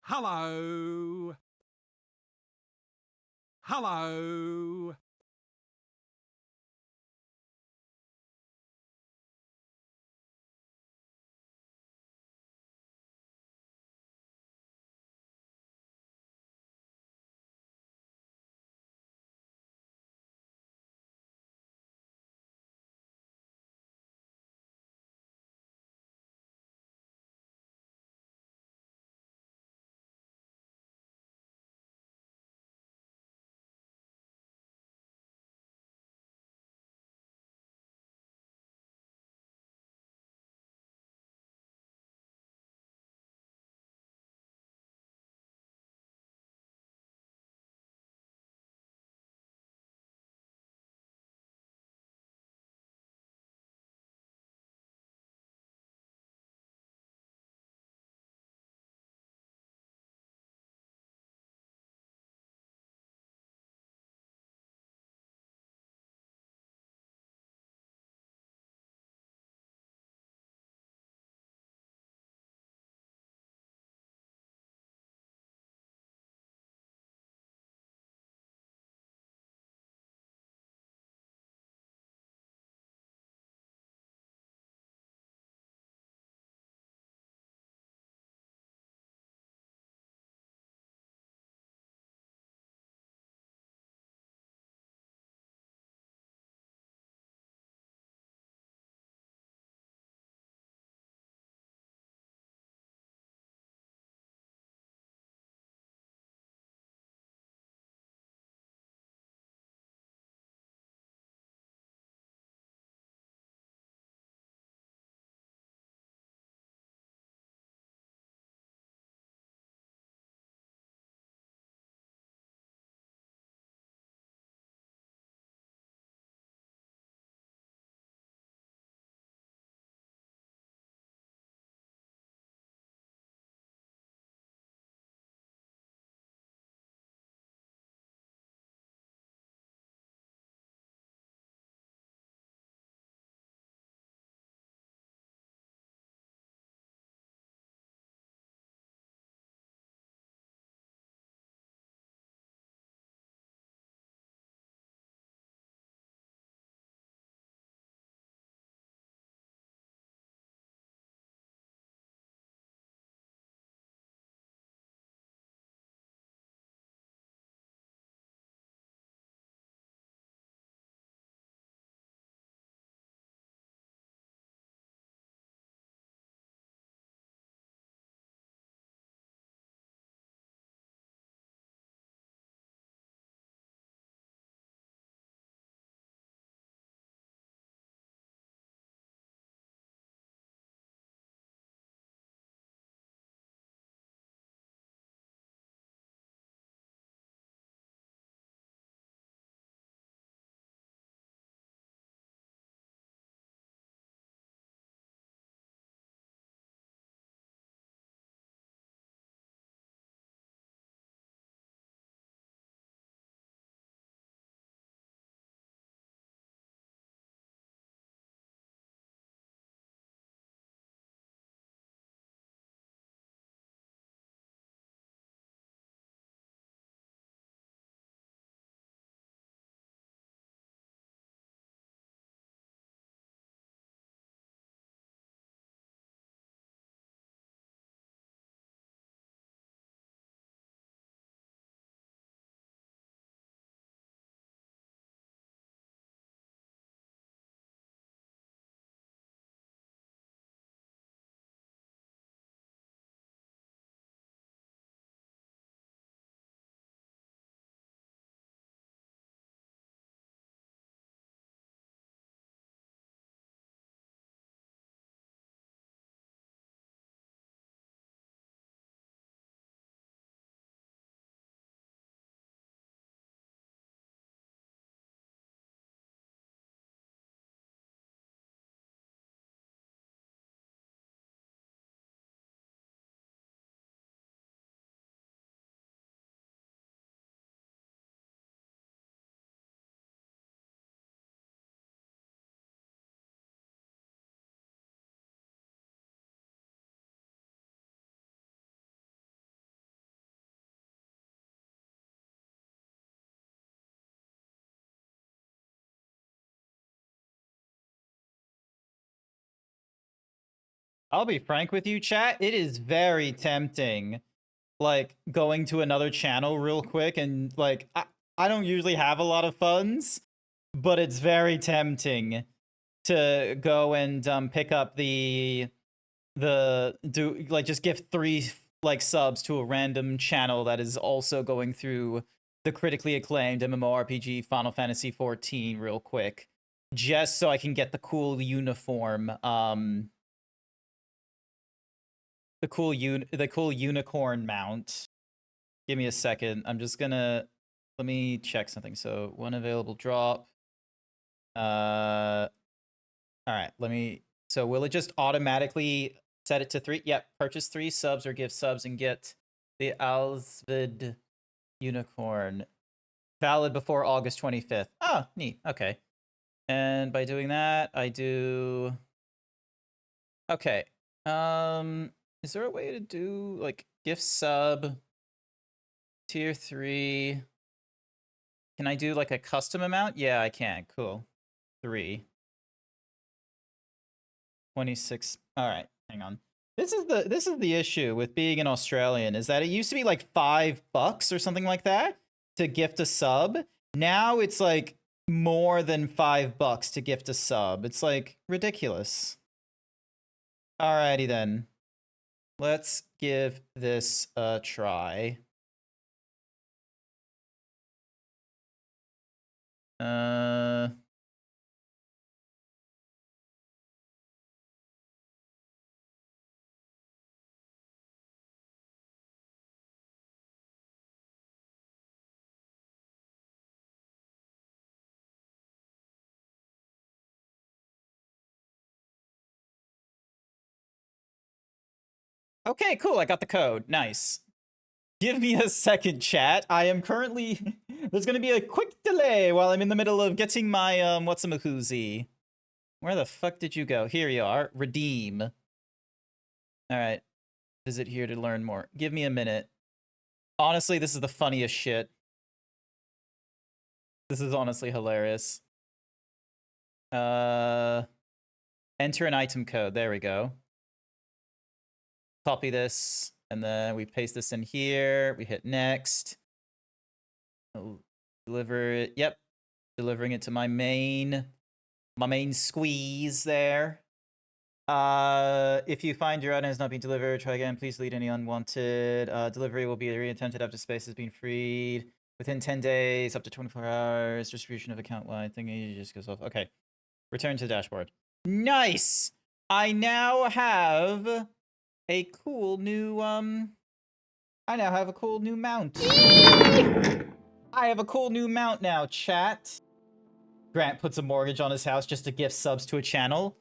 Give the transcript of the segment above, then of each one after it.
Hello. Hello. I'll be frank with you, chat. It is very tempting, like, going to another channel real quick and, like, I don't usually have a lot of funds, but it's very tempting to go and pick up just give 3 like subs to a random channel that is also going through the critically acclaimed MMORPG Final Fantasy XIV real quick, just so I can get the cool uniform, the cool unicorn mount. Give me a second. I'm just gonna let me check something. So 1 available drop. All right. So will it just automatically set it to 3? Yep. Purchase 3 subs or give subs and get the Alsvid unicorn. Valid before August 25th. Oh, neat. Okay. And by doing that, I do... Okay. Is there a way to do, like, gift sub, tier 3? Can I do, like, a custom amount? Yeah, I can. Cool. 3. 26. All right, hang on. This is the issue with being an Australian, is that it used to be like $5 or something like that to gift a sub. Now it's like more than $5 to gift a sub. It's like ridiculous. Alrighty then. Let's give this a try. Okay, cool. I got the code. Nice. Give me a second, chat. I am currently... There's going to be a quick delay while I'm in the middle of getting my, whatsamahoozy. Where the fuck did you go? Here you are. Redeem. All right. Visit here to learn more. Give me a minute. Honestly, this is the funniest shit. This is honestly hilarious. Enter an item code. There we go. Copy this, and then we paste this in here. We hit next. I'll deliver it. Yep. Delivering it to my main squeeze there. If you find your item has not been delivered, try again. Please delete any unwanted. Delivery will be reattempted after space has been freed. Within 10 days, up to 24 hours. Distribution of account-wide thingy just goes off. Okay. Return to dashboard. Nice! I now have a cool new, I now have a cool new mount. I have a cool new mount now, chat. Grant puts a mortgage on his house just to gift subs to a channel.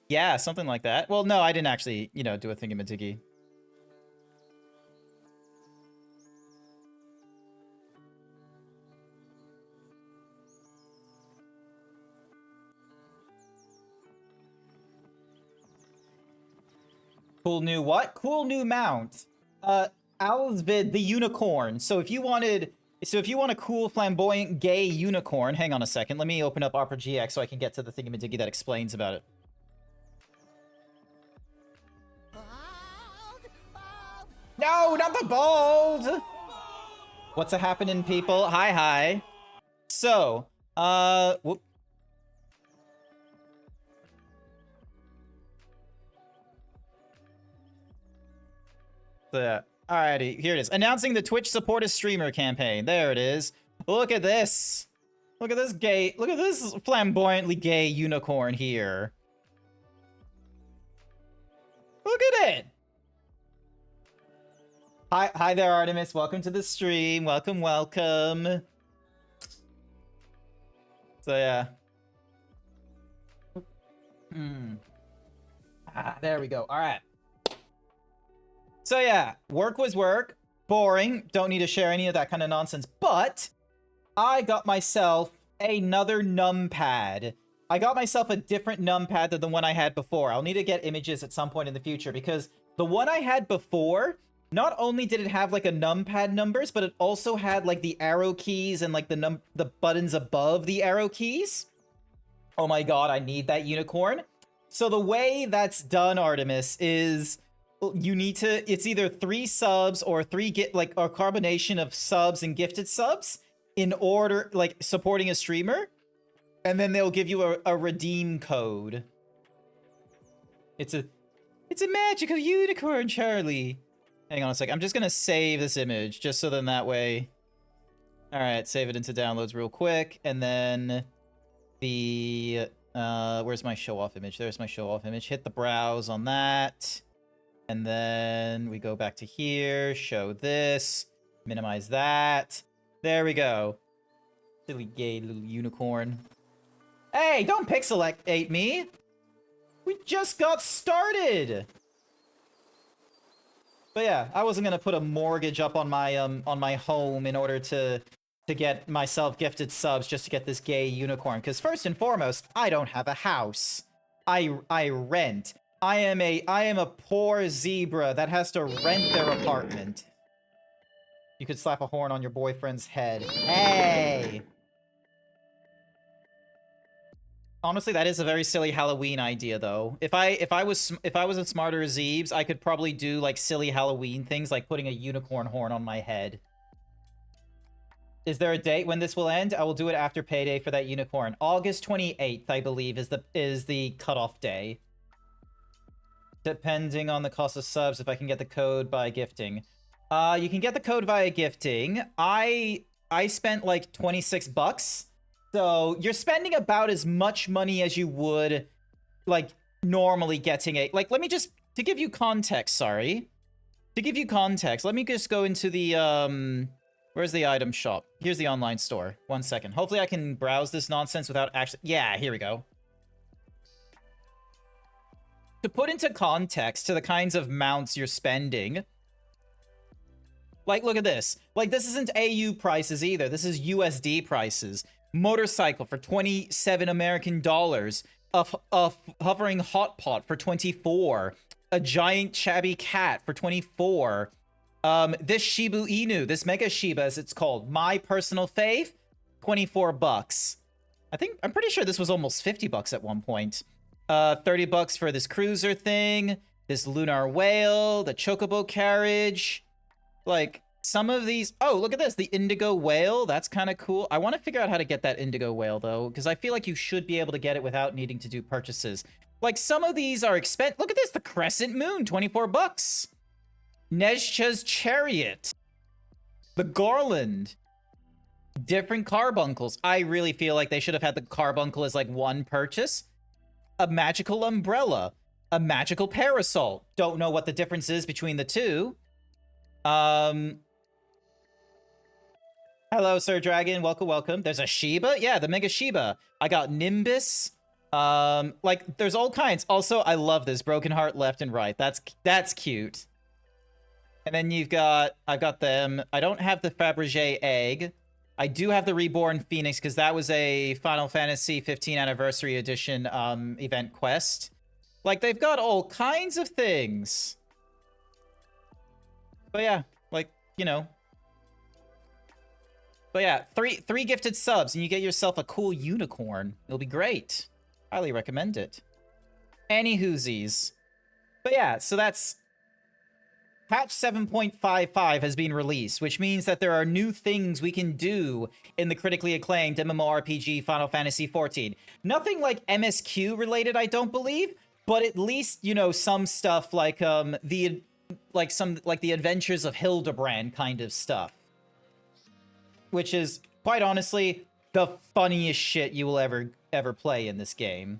Yeah, something like that. Well, no, I didn't actually, you know, do a thingamadiggy. Cool new what? Cool new mount. Alsvid the unicorn. So if you want a cool, flamboyant, gay unicorn, hang on a second. Let me open up Opera GX so I can get to the thingamadiggy that explains about it. No, not the bald! What's a happening, people? Hi. So, whoop. So, yeah. Alrighty, here it is. Announcing the Twitch Support a Streamer campaign. There it is. Look at this. Look at this flamboyantly gay unicorn here. Look at it. Hi there, Artemis. Welcome to the stream. Welcome. So, yeah. There we go. All right. So yeah, work was work. Boring. Don't need to share any of that kind of nonsense. But I got myself another numpad. I got myself a different numpad than the one I had before. I'll need to get images at some point in the future because the one I had before, not only did it have like a numpad numbers, but it also had like the arrow keys and like the buttons above the arrow keys. Oh my god, I need that unicorn. So the way that's done, Artemis, is you need to, it's either 3 subs or 3 like a combination of subs and gifted subs in order, like supporting a streamer, and then they'll give you a redeem code. It's a magical unicorn, Charlie. Hang on a sec. I'm just gonna save this image just so then that way. All right, save it into downloads real quick, and then the where's my show off image? There's my show off image. Hit the browse on that, and then we go back to here. Show this. Minimize that. There we go. Silly gay little unicorn. Hey, don't pixelate me. We just got started. But yeah, I wasn't gonna put a mortgage up on my home in order to get myself gifted subs just to get this gay unicorn. Because first and foremost, I don't have a house. I rent. I am a poor zebra that has to rent their apartment. You could slap a horn on your boyfriend's head. Hey. Honestly, that is a very silly Halloween idea, though. If I was a smarter Zeebs, I could probably do like silly Halloween things, like putting a unicorn horn on my head. Is there a date when this will end? I will do it after payday for that unicorn. August 28th, I believe, is the cutoff day. Depending on the cost of subs, if I can get the code by gifting. You can get the code via gifting. I spent like 26 bucks. So you're spending about as much money as you would, like, normally getting a... Like, let me just... To give you context, sorry. To give you context, let me just go into the, Where's the item shop? Here's the online store. 1 second. Hopefully I can browse this nonsense without actually... Yeah, here we go. To put into context to the kinds of mounts you're spending... Like, look at this. Like, this isn't AU prices either. This is USD prices. Motorcycle for 27 American dollars. A hovering hot pot for 24. A giant chubby cat for 24. This Shibu Inu, this Mega Shiba as it's called, my personal fave, 24 bucks. I'm pretty sure this was almost 50 bucks at one point. 30 bucks for this cruiser thing, this lunar whale, the chocobo carriage. Like, some of these... Oh, look at this. The indigo whale. That's kind of cool. I want to figure out how to get that indigo whale, though, because I feel like you should be able to get it without needing to do purchases. Like, some of these are expensive. Look at this. The crescent moon. 24 bucks. Nezcha's chariot. The garland. Different carbuncles. I really feel like they should have had the carbuncle as, like, one purchase. A magical umbrella. A magical parasol. Don't know what the difference is between the two. Hello, Sir Dragon. Welcome, welcome. There's a Shiba? Yeah, the Mega Shiba. I got Nimbus. Like, there's all kinds. Also, I love this. Broken Heart left and right. That's cute. And then I've got them. I don't have the Fabergé egg. I do have the Reborn Phoenix, because that was a Final Fantasy 15 Anniversary Edition, event quest. Like, they've got all kinds of things. But yeah, like, you know. But yeah, three gifted subs and you get yourself a cool unicorn. It'll be great. Highly recommend it. Any whoosies. But yeah, so that's... Patch 7.55 has been released, which means that there are new things we can do in the critically acclaimed MMORPG Final Fantasy XIV. Nothing like MSQ related, I don't believe, but at least, you know, some stuff like the Adventures of Hildebrand kind of stuff. Which is, quite honestly, the funniest shit you will ever play in this game.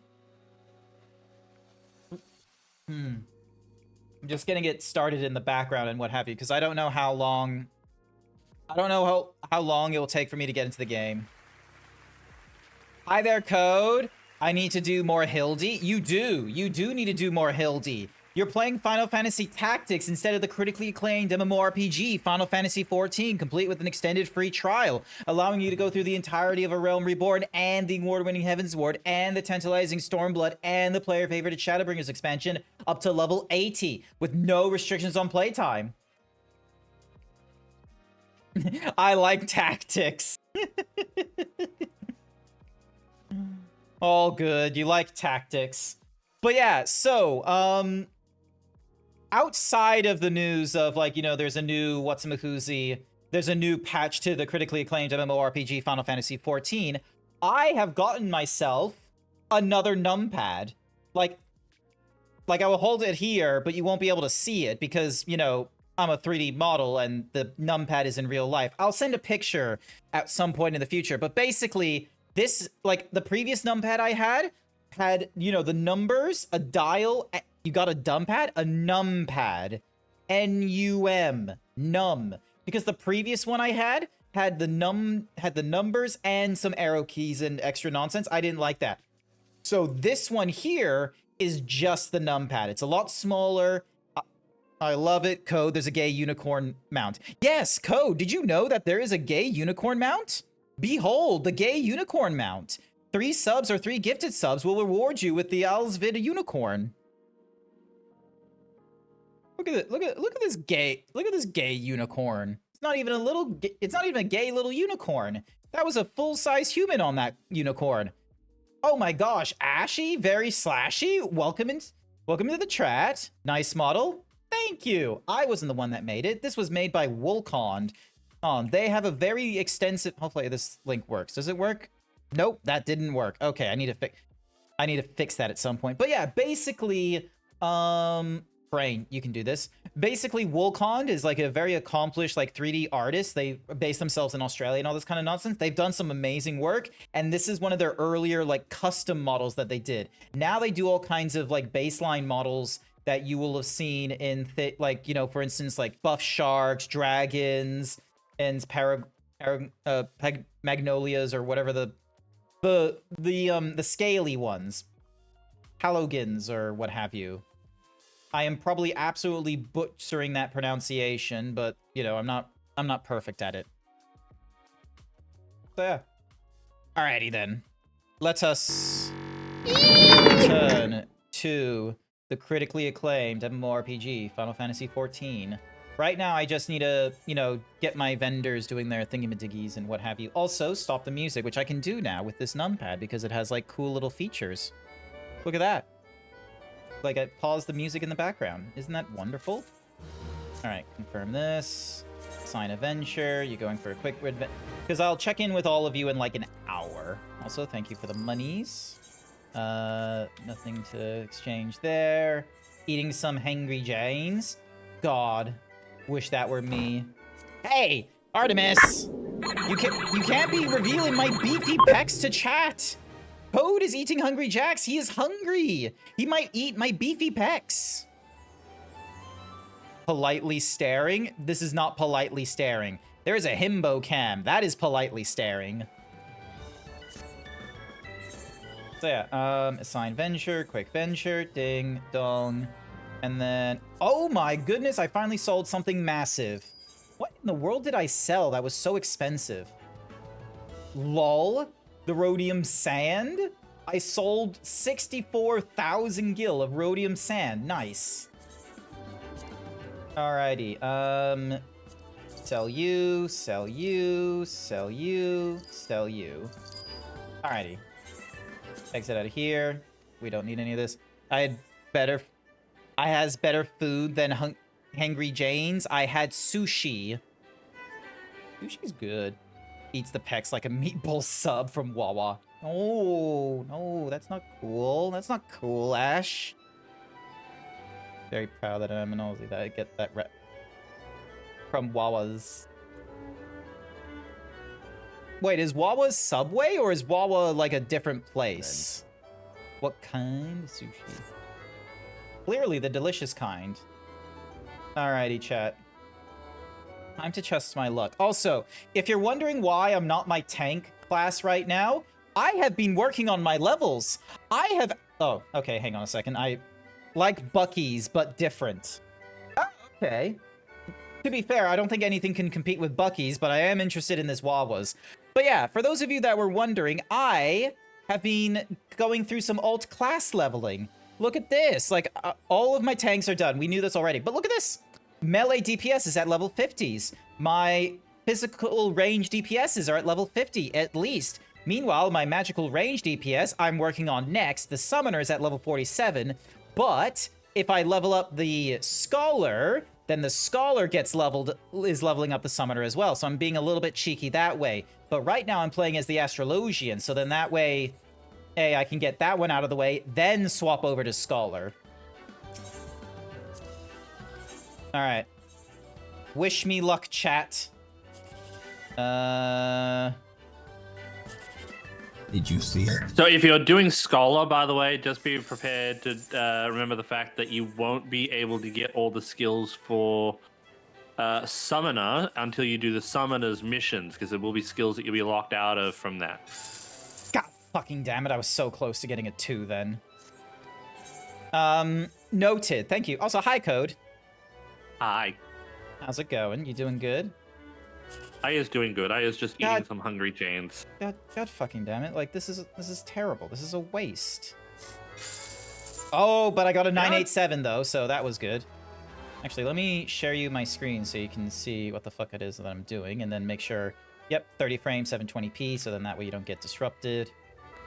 I'm just gonna get started in the background and what have you, because I don't know how long... I don't know how long it will take for me to get into the game. Hi there, Code. I need to do more Hildy. You do need to do more Hildy. You're playing Final Fantasy Tactics instead of the critically acclaimed MMORPG Final Fantasy XIV, complete with an extended free trial, allowing you to go through the entirety of A Realm Reborn and the award-winning Heavensward and the tantalizing Stormblood and the player-favorite Shadowbringers expansion up to level 80 with no restrictions on playtime. I like Tactics. All good. You like Tactics. But yeah, so, outside of the news of, like, you know, there's a new whatsamacoozy, there's a new patch to the critically acclaimed MMORPG Final Fantasy XIV, I have gotten myself another numpad. Like I will hold it here, but you won't be able to see it because, you know, I'm a 3D model and the numpad is in real life. I'll send a picture at some point in the future, but basically this, like the previous numpad I had, you know, the numbers, a dial, you got a numpad, N-U-M, num. Because the previous one I had the numbers and some arrow keys and extra nonsense. I didn't like that. So this one here is just the numpad. It's a lot smaller. I love it. Code, there's a gay unicorn mount. Yes, Code, did you know that there is a gay unicorn mount? Behold, the gay unicorn mount. 3 subs or 3 gifted subs will reward you with the Alsvid unicorn. Look at it. Look at this gay unicorn. It's not even a gay little unicorn. That was a full-size human on that unicorn. Oh my gosh, Ashy, very slashy. Welcome to the chat. Nice model. Thank you. I wasn't the one that made it. This was made by Wulcond. They have a very extensive. Hopefully this link works. Does it work? Nope, that didn't work. Okay, I need to fix that at some point. But yeah, basically, Brain, you can do this. Basically, Wulcond is like a very accomplished like 3D artist. They base themselves in Australia and all this kind of nonsense. They've done some amazing work, and this is one of their earlier like custom models that they did. Now they do all kinds of like baseline models that you will have seen in like, you know, for instance, like buff sharks, dragons, and magnolias or whatever the scaly ones, halogans or what have you. I am probably absolutely butchering that pronunciation, but you know, I'm not perfect at it. So yeah. Alrighty then. Let us return to the critically acclaimed MMORPG Final Fantasy XIV. Right now, I just need to, you know, get my vendors doing their thingamadiggies and what have you. Also, stop the music, which I can do now with this numpad because it has like cool little features. Look at that. Like, I paused the music in the background. Isn't that wonderful? Alright, confirm this. Sign a venture. You're going for a quick adventure. Because I'll check in with all of you in like an hour. Also, thank you for the monies. Nothing to exchange there. Eating some Hangry Janes. God, wish that were me. Hey, Artemis! You can't be revealing my beefy pecs to chat! Code is eating Hungry Jacks. He is hungry. He might eat my beefy pecs. Politely staring? This is not politely staring. There is a himbo cam. That is politely staring. So yeah, assign venture, quick venture, ding, dong. And then, oh my goodness, I finally sold something massive. What in the world did I sell that was so expensive? Lol. The rhodium sand? I sold 64,000 gil of rhodium sand. Nice. Alrighty. Sell you, sell you, sell you, sell you. Alrighty. Exit out of here. We don't need any of this. I has better food than Hangry Janes. I had sushi. Sushi's good. Eats the pecs like a meatball sub from Wawa. Oh, no, that's not cool. That's not cool, Ash. Very proud that I'm an Aussie, that I get that rep from Wawa's. Wait, is Wawa's Subway or is Wawa like a different place? What kind of sushi? Clearly the delicious kind. Alrighty, chat. Time to test my luck. Also, if you're wondering why I'm not my tank class right now, I have been working on my levels. Oh, okay, hang on a second. I like Bucky's, but different. Oh, okay. To be fair, I don't think anything can compete with Bucky's, but I am interested in this Wawa's. But yeah, for those of you that were wondering, I have been going through some alt class leveling. Look at this. Like, all of my tanks are done. We knew this already, but look at this. Melee DPS is at level 50s. My physical range DPSs are at level 50, at least. Meanwhile, my magical range DPS I'm working on next, the Summoner is at level 47, but if I level up the Scholar, then the Scholar is leveling up the Summoner as well, so I'm being a little bit cheeky that way. But right now I'm playing as the Astrologian, so then that way, hey, I can get that one out of the way, then swap over to Scholar. Alright. Wish me luck, chat. Did you see it? So if you're doing Scholar, by the way, just be prepared to remember the fact that you won't be able to get all the skills for Summoner until you do the Summoner's missions, because there will be skills that you'll be locked out of from that. God fucking damn it, I was so close to getting a 2 then. Noted. Thank you. Also, hi, Code. Hi. How's it going? You doing good? I is doing good. I is just God. eating some hungry chains. God fucking damn it. Like, this is terrible. This is a waste. Oh, but I got a 987 though, so that was good. Actually, let me share you my screen so you can see what the fuck it is that I'm doing, and then make sure, yep, 30 frames, 720p, so then that way you don't get disrupted.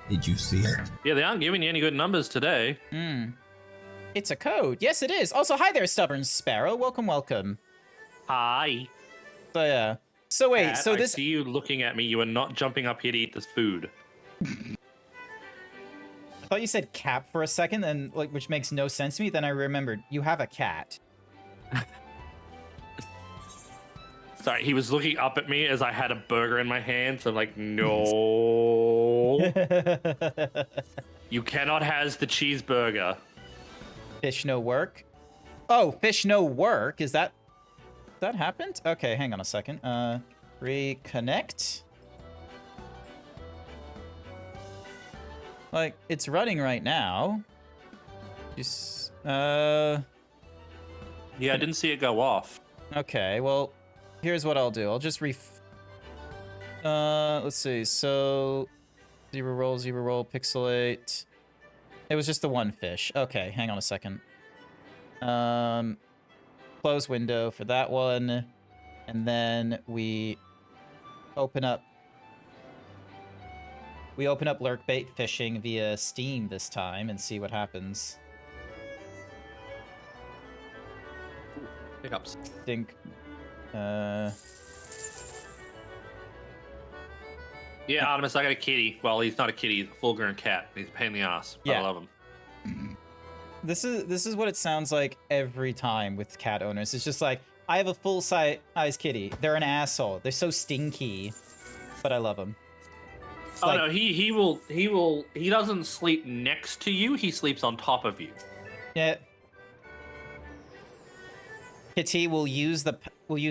Did you see it? Yeah, they aren't giving you any good numbers today. It's a code. Yes, it is. Also, hi there, Stubborn Sparrow. Welcome, welcome. Hi. So, yeah. So, wait, Cat, so this... I see you looking at me. You are not jumping up here to eat this food. I thought you said cap for a second, and like, which makes no sense to me. Then I remembered you have a cat. Sorry, he was looking up at me as I had a burger in my hand, so I'm like, no. You cannot has the cheeseburger. Fish no work. Oh, fish no work. Is that happened? Okay, hang on a second. Reconnect. Like, it's running right now. Just, Yeah, I didn't see it go off. okay, well, here's what I'll do. I'll just let's see. So, zero roll, pixelate. It was just the one fish. Okay, hang on a second. Close window for that one. And then we open up lurkbait fishing via Steam this time and see what happens. Pickups. Think Yeah, Artemis, I got a kitty. Well, he's not a kitty, he's a full-grown cat. He's a pain in the ass. But Yeah. I love him. This is what it sounds like every time with cat owners. It's just like, I have a full-size kitty. They're an asshole. They're so stinky, but I love them. Oh Like- no, he doesn't sleep next to you, he sleeps on top of you. Yeah. Kitty will use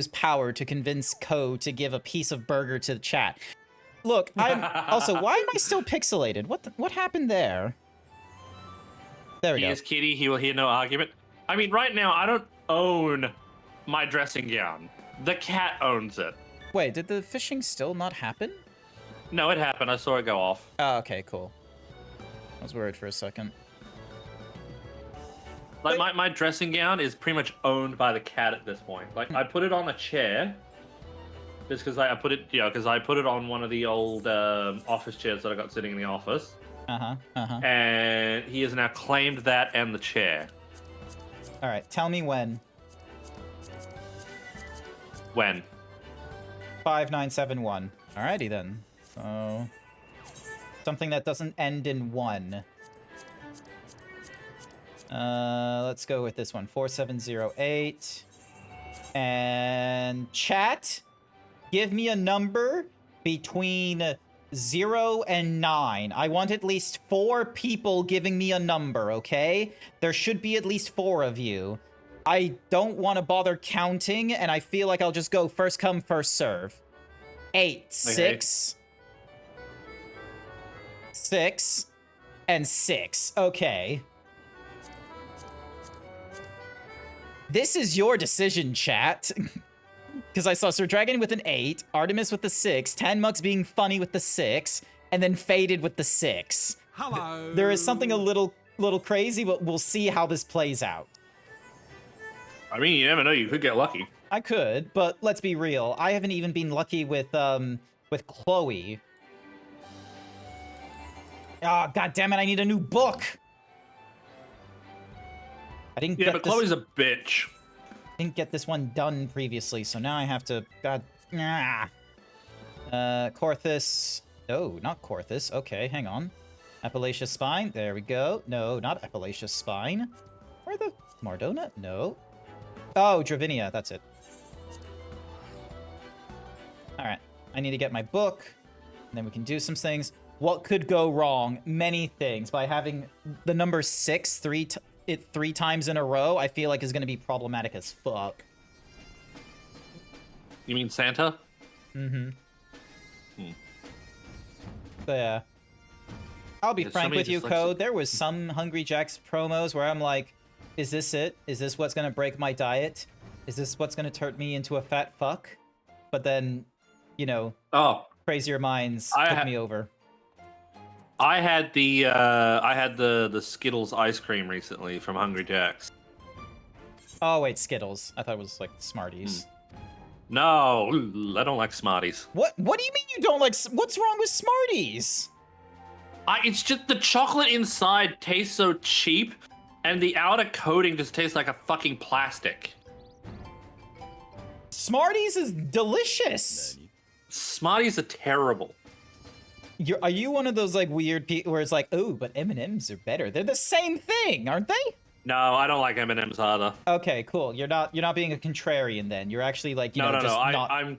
power to convince Ko to give a piece of burger to the chat. Look, also, why am I still pixelated? What happened there? There we He go. is kitty, he will hear no argument. I mean, right now, I don't own my dressing gown. The cat owns it. Wait, did the fishing still not happen? No, it happened. I saw it go off. Oh, okay, cool. I was worried for a second. Like, my dressing gown is pretty much owned by the cat at this point. Like, I put it on a chair, just because I put it, because I put it on one of the old office chairs that I got sitting in the office. And he has now claimed that and the chair. All right, tell me when. When? 5971. Alrighty then. So something that doesn't end in 1. Let's go with this one. 4708. And chat, give me a number between 0 and 9. I want at least 4 people giving me a number, okay? There should be at least 4 of you. I don't want to bother counting, and I feel like I'll just go first come, first serve. 8, 6, 6, and 6. Okay. This is your decision, chat. Because I saw Sir Dragon with an 8, Artemis with the 6, Tanmux being funny with the 6, and then Faded with the 6. Hello. There is something a little crazy, but we'll see how this plays out. I mean, you never know. You could get lucky. I could, but let's be real. I haven't even been lucky with Chloe. Ah, god damn it! I need a new book. I didn't Yeah, get but this. Chloe's a bitch. Didn't get this one done previously, so now I have to. God. Ah. Corthus. Oh, not Corthus. Okay, hang on. Appalachia Spine. There we go. No, not Appalachia Spine. Where the Mardona? No. Oh, Dravinia. That's it. All right. I need to get my book, and then we can do some things. What could go wrong? Many things. By having the number 6 three times in a row, I feel like is going to be problematic as fuck. You mean Santa? Mm-hmm. So, yeah. I'll be There's frank somebody with you, dyslexic. Code. There was some Hungry Jack's promos where I'm like, is this it? Is this what's going to break my diet? Is this what's going to turn me into a fat fuck? But then, you know, Oh, crazier minds took me over. I had the Skittles ice cream recently from Hungry Jack's. Oh, wait, Skittles. I thought it was like Smarties. No, I don't like Smarties. What do you mean you don't like... What's wrong with Smarties? It's just the chocolate inside tastes so cheap, and the outer coating just tastes like a fucking plastic. Smarties is delicious. Smarties are terrible. Are you one of those like weird people where it's like, oh, but M&Ms are better? They're the same thing, aren't they? No, I don't like M&Ms either. Okay, cool. You're not being a contrarian then. You're actually like, you know, just not...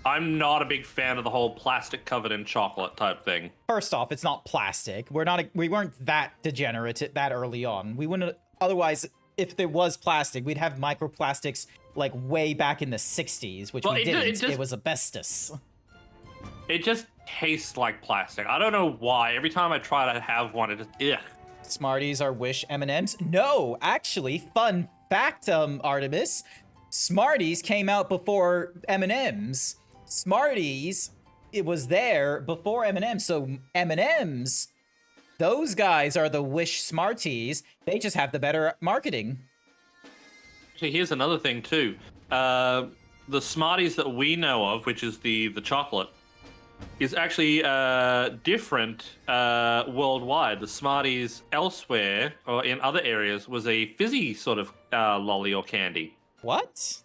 I'm not a big fan of the whole plastic covered in chocolate type thing. First off, it's not plastic. We weren't that degenerate that early on. We wouldn't... Otherwise, if there was plastic, we'd have microplastics like way back in the 60s, which we didn't. It was asbestos. It just tastes like plastic. I don't know why. Every time I try to have one, it just... Ugh. Smarties are Wish M&Ms? No, actually, fun fact, Artemis. Smarties came out before M&Ms. Smarties, it was there before M&Ms. So M&Ms, those guys are the Wish Smarties. They just have the better marketing. Actually, here's another thing too. The Smarties that we know of, which is the chocolate, is actually different worldwide. The Smarties elsewhere or in other areas was a fizzy sort of lolly or candy. What?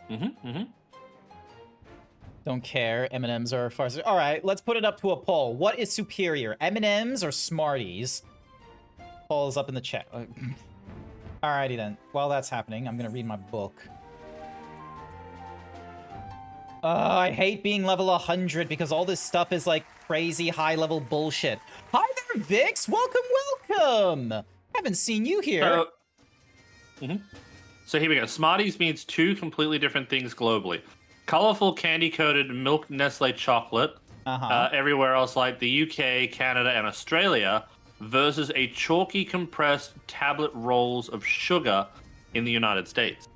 Mm-hmm. Don't care. M&Ms are far... All right, let's put it up to a poll. What is superior, M&Ms or Smarties? Poll is up in the chat. Alrighty then. While that's happening, I'm gonna read my book. I hate being level 100 because all this stuff is like crazy high-level bullshit. Hi there, Vix! Welcome! Haven't seen you here. So here we go. Smarties means two completely different things globally. Colorful candy-coated milk Nestle chocolate everywhere else like the UK, Canada, and Australia versus a chalky compressed tablet rolls of sugar in the United States.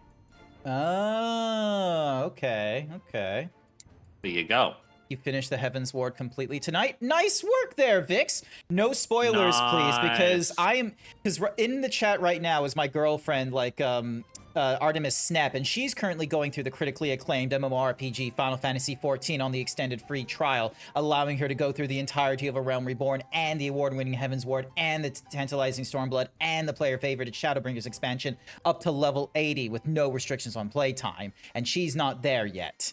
Oh, okay. There you go. You finished the Heaven's Ward completely tonight. Nice work there, Vix. No spoilers, please, because in the chat right now is my girlfriend, like, Artemis Snap, and she's currently going through the critically acclaimed MMORPG Final Fantasy XIV on the extended free trial, allowing her to go through the entirety of A Realm Reborn and the award-winning Heaven's Ward and the tantalizing Stormblood and the player-favorited Shadowbringers expansion up to level 80 with no restrictions on playtime, and she's not there yet.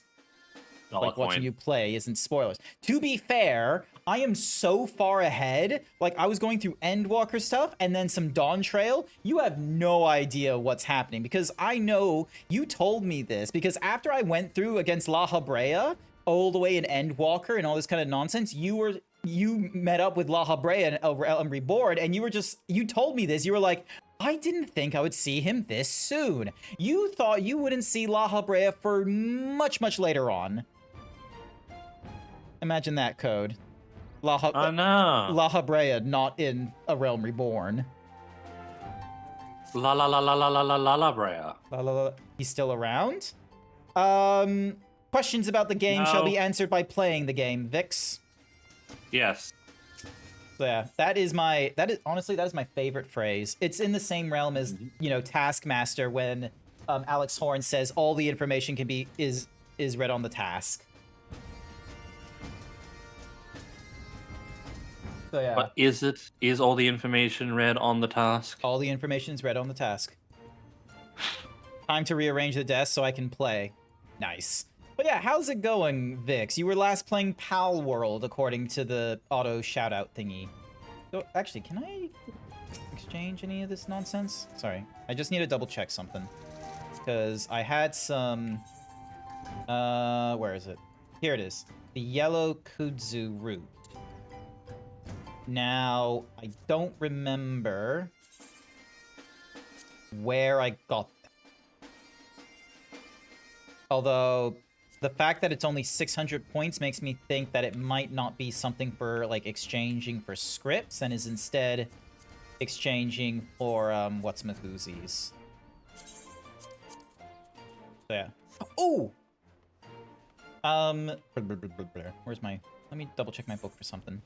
Like, watching you play isn't spoilers. To be fair, I am so far ahead. Like, I was going through Endwalker stuff and then some Dawn Trail. You have no idea what's happening because I know you told me this because after I went through against La Habrea all the way in Endwalker and all this kind of nonsense, you met up with La Habrea and Reborn, and you told me this. You were like, I didn't think I would see him this soon. You thought you wouldn't see La Habrea for much, much later on. Imagine that, Code. La Habrea not in A Realm Reborn. La Brea. He's still around? Questions about the game shall be answered by playing the game, Vix. Yes. So yeah, honestly that is my favorite phrase. It's in the same realm as, you know, Taskmaster when Alex Horn says all the information is read on the task. So yeah, But is all the information read on the task? all the information is read on the task. Time to rearrange the desk so I can play. Nice. But yeah, how's it going, Vix? You were last playing Pal World, according to the auto shout-out thingy. So, actually, can I exchange any of this nonsense? Sorry, I just need to double-check something. Because I had some... where is it? Here it is. The yellow kudzu root. Now, I don't remember where I got that. Although, the fact that it's only 600 points makes me think that it might not be something for, like, exchanging for scripts, and is instead exchanging for, what's-my-whoosies. So, yeah. Oh! Where's my... Let me double-check my book for something.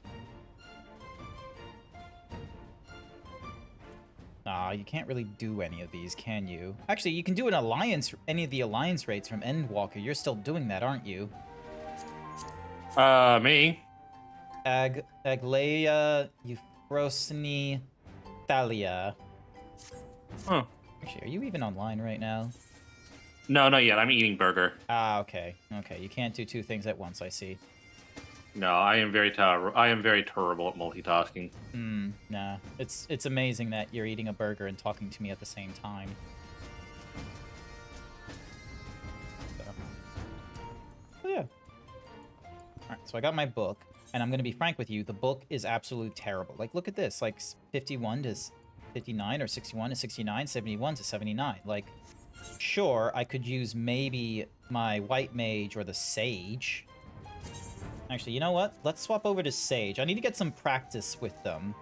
Ah, you can't really do any of these, can you? Actually, you can do an alliance, any of the alliance rates from Endwalker. You're still doing that, aren't you? Me? Aglaia, Euphrosyne, Thalia. Huh. Actually, are you even online right now? No, not yet. I'm eating burger. Ah, okay. Okay, you can't do two things at once, I see. No, I am very terrible at multitasking. Nah. It's amazing that you're eating a burger and talking to me at the same time. So yeah. Alright, so I got my book, and I'm gonna be frank with you, the book is absolutely terrible. Like, look at this, like, 51 to 59, or 61 to 69, 71 to 79. Like, sure, I could use maybe my White Mage or the Sage. Actually, you know what? Let's swap over to Sage. I need to get some practice with them.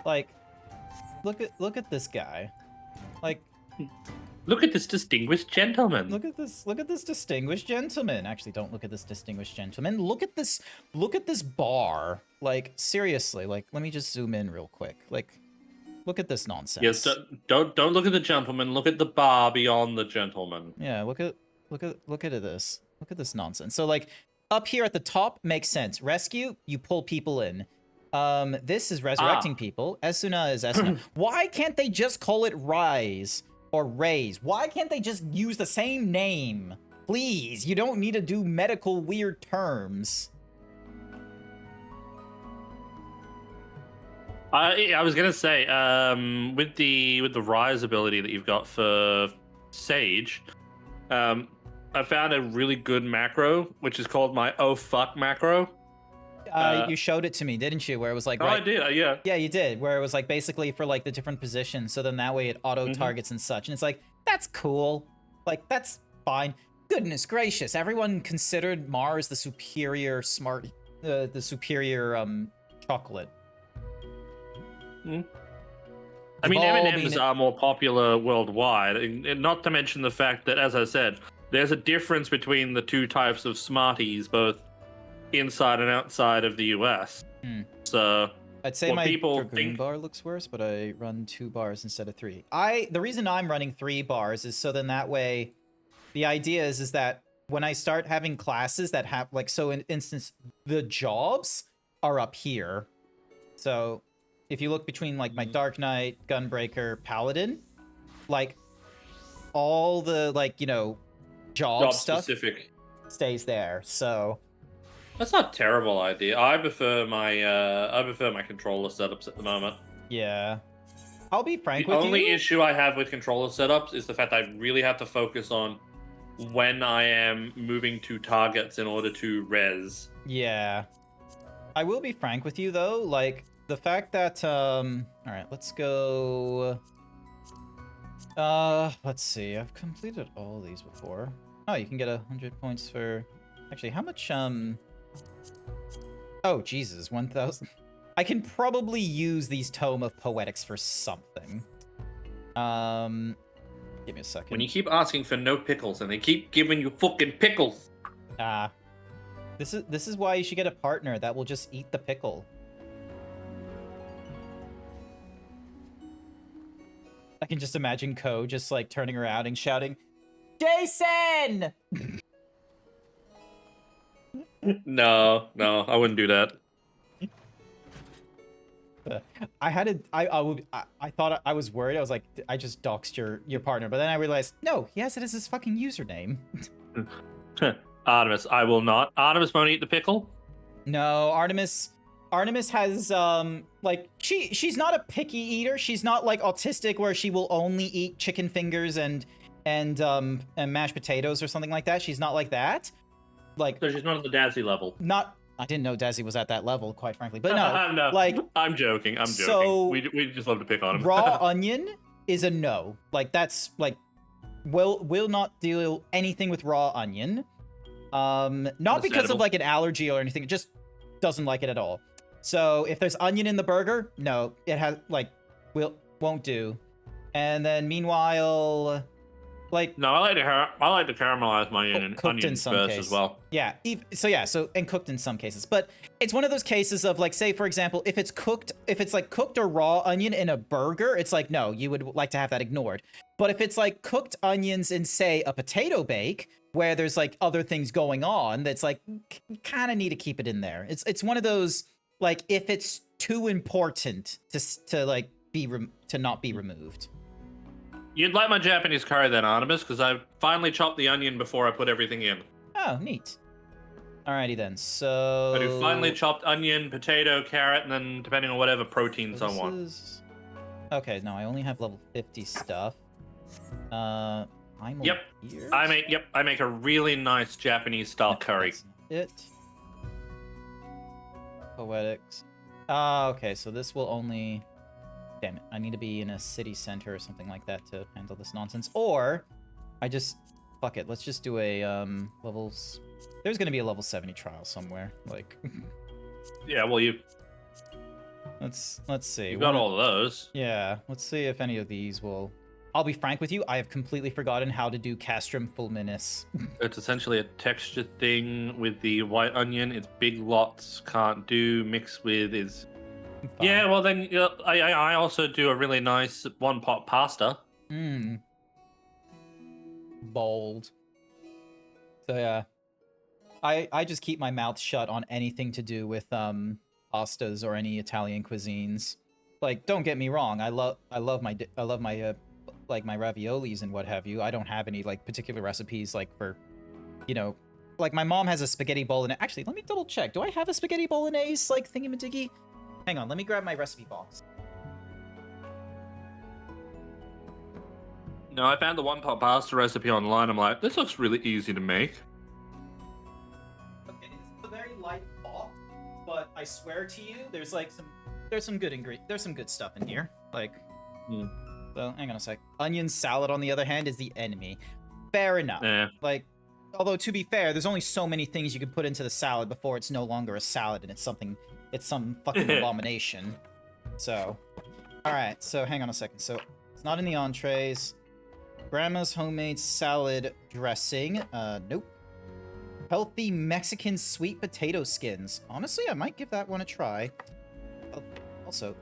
Like, look at this guy. Like, Look at this distinguished gentleman. look at this distinguished gentleman. Actually, don't look at this distinguished gentleman. Look at this bar. Like, seriously, like, let me just zoom in real quick. Like, look at this nonsense. Yes, don't look at the gentleman. Look at the bar beyond the gentleman. Yeah, look at this. Look at this nonsense. So, like, up here at the top makes sense. Rescue, you pull people in. This is resurrecting people. Esuna is Esuna. Why can't they just call it Rise or Raise? Why can't they just use the same name? Please, you don't need to do medical weird terms. I was gonna say, with the Rise ability that you've got for Sage, I found a really good macro, which is called my oh fuck macro. You showed it to me, didn't you? Where it was like, Oh, right, I did, yeah. Yeah, you did. Where it was like basically for like the different positions, so then that way it auto targets and such. And it's like, that's cool. Like, that's fine. Goodness gracious, everyone considered Mars the superior the superior chocolate. I mean, all M&Ms are more popular worldwide, and not to mention the fact that, as I said, there's a difference between the two types of Smarties, both inside and outside of the US. So I'd say what my people Dragoon think- bar looks worse, but I run 2 bars instead of 3. The reason I'm running 3 bars is so then that way, the idea is that when I start having classes that have, like, so in instance, the jobs are up here. So if you look between, like, my Dark Knight, Gunbreaker, Paladin, like, all the, like, you know, job stuff specific stays there. So that's not a terrible idea. I prefer my controller setups at the moment. yeah, I'll be frank The with only you. issue I have with controller setups is the fact I really have to focus on when I am moving to targets in order to res. Yeah. I will be frank with you though, like the fact that all right, let's go let's see. I've completed all these before. Oh, you can get 100 points for actually how much oh, Jesus, 1,000. I can probably use these Tome of Poetics for something. Give me a second. When you keep asking for no pickles and they keep giving you fucking pickles. This is why you should get a partner that will just eat the pickle. I can just imagine Ko just like turning around and shouting, "Jason!" No, I wouldn't do that. I thought I was worried. I was like, I just doxed your partner, but then I realized, no, he has it as his fucking username. Artemis, I will not. Artemis won't eat the pickle. No, Artemis has like she's not a picky eater. She's not like autistic where she will only eat chicken fingers and mashed potatoes or something like that. She's not like that. Like, So she's not on the Dazzy level. not. I didn't know Desi was at that level, quite frankly. But no, No, like, I'm joking. I'm joking. so We just love to pick on him. raw onion is a no. Like, that's like, will not deal anything with raw onion. Not because of Understandable. like an allergy or anything. It just doesn't like it at all. So if there's onion in the burger, no, it has like won't do. And then meanwhile, like, No, I like to caramelize my cooked in onions some first case. as well. yeah. And cooked in some cases. But it's one of those cases of like, say for example, if it's like cooked or raw onion in a burger, it's like, no, you would like to have that ignored. But if it's like cooked onions in, say, a potato bake, where there's like other things going on, that's like, kind of need to keep it in there. It's one of those, like, if it's too important to like to not be removed. You'd like my Japanese curry then, Artemis, because I finally chopped the onion before I put everything in. Oh, neat. Alrighty then. So I do finely chopped onion, potato, carrot, and then depending on whatever proteins so I this want. is- Okay, no, I only have level 50 stuff. I'm Yep, here. I make a really nice Japanese style curry. That's it. Poetics. Okay, so this will only... Damn it, I need to be in a city center or something like that to handle this nonsense. Or, I just... Fuck it, let's just do a, levels... There's gonna be a level 70 trial somewhere, like... Yeah, well let's see. you got all of those. Yeah, let's see if any of these will... I'll be frank with you, I have completely forgotten how to do Castrum Fulminis. It's essentially a texture thing with the white onion. It's big lots, can't do. Mixed with is... Yeah, well then, I also do a really nice one-pot pasta. Mmm. Bold. So yeah. I just keep my mouth shut on anything to do with pastas or any Italian cuisines. Like, don't get me wrong, I love my like my raviolis and what have you. I don't have any like particular recipes like for, you know, like my mom has a spaghetti bolognese. Actually, let me double check. Do I have a spaghetti bolognese like thingy-majiggy? Hang on, let me grab my recipe box. No, I found the one-pot pasta recipe online. I'm like, this looks really easy to make. Okay, it's a very light pot, but I swear to you, there's some good stuff in here. Like, so hang on a sec. Onion salad, on the other hand, is the enemy. Fair enough. Yeah. Like, although to be fair, there's only so many things you can put into the salad before it's no longer a salad and it's some fucking abomination. So, all right. So hang on a second. So it's not in the entrees. Grandma's homemade salad dressing. Nope. Healthy Mexican sweet potato skins. Honestly, I might give that one a try. Also,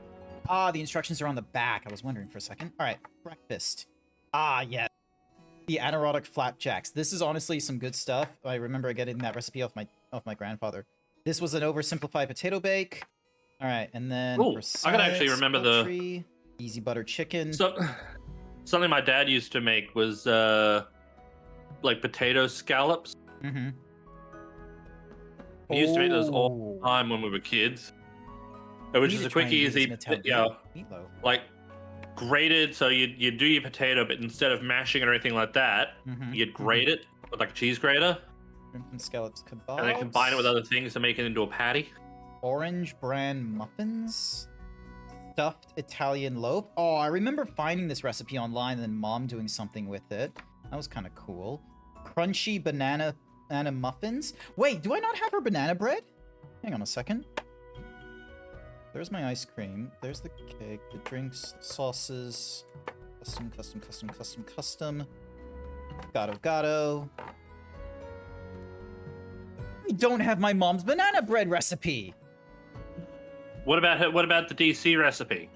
the instructions are on the back. I was wondering for a second. All right, breakfast. Yeah. The anaerotic flapjacks. This is honestly some good stuff. I remember getting that recipe off my grandfather. This was an oversimplified potato bake. All right, and then Ooh, for I can actually sides, remember poultry, easy butter chicken. So, something my dad used to make was like potato scallops. Mm-hmm. He used to make those all Oh. the time when we were kids. Which is a quick, easy, meatloaf. like grated. So you do your potato, but instead of mashing it or anything like that, Mhm, you'd grate it with like a cheese grater, Shrimp and scallops kebabs. and then combine it with other things to make it into a patty. Orange bran muffins. Stuffed Italian loaf. Oh, I remember finding this recipe online and then mom doing something with it. That was kind of cool. Crunchy banana muffins. Wait, do I not have her banana bread? Hang on a second. There's my ice cream. There's the cake, the drinks, the sauces. Custom. Gato. I don't have my mom's banana bread recipe. What about the DC recipe?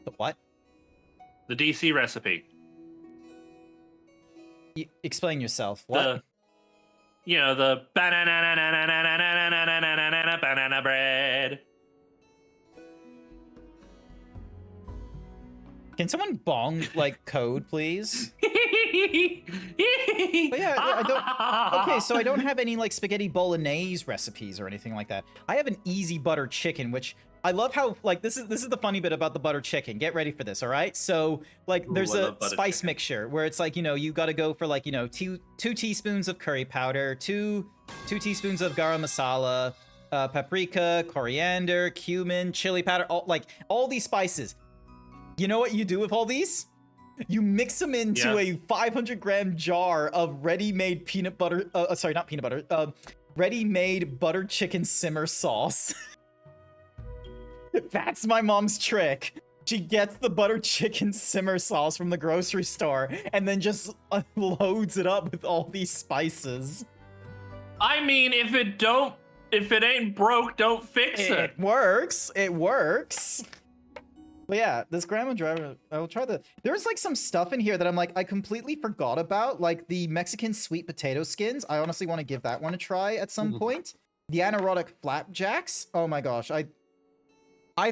The what? The DC recipe. Explain yourself. What? The banana bread. Can someone bong like code, please? But yeah, I don't. Okay, so I don't have any like spaghetti bolognese recipes or anything like that. I have an easy butter chicken, which I love how like this is the funny bit about the butter chicken. Get ready for this, all right? So like there's I a love butter spice chicken. mixture where it's like, you know, you got to go for like, you know, two teaspoons of curry powder, two teaspoons of garam masala, paprika, coriander, cumin, chili powder, all these spices. You know what you do with all these? You mix them into a 500-gram jar of ready-made peanut butter. Sorry, not peanut butter. Ready-made butter chicken simmer sauce. That's my mom's trick. She gets the butter chicken simmer sauce from the grocery store and then just loads it up with all these spices. I mean, if it ain't broke, don't fix it. It works. It works. But yeah, this grandma driver, I'll try there's like some stuff in here that I'm like, I completely forgot about, like the Mexican sweet potato skins. I honestly want to give that one a try at some point. The anaerotic flapjacks. Oh my gosh, I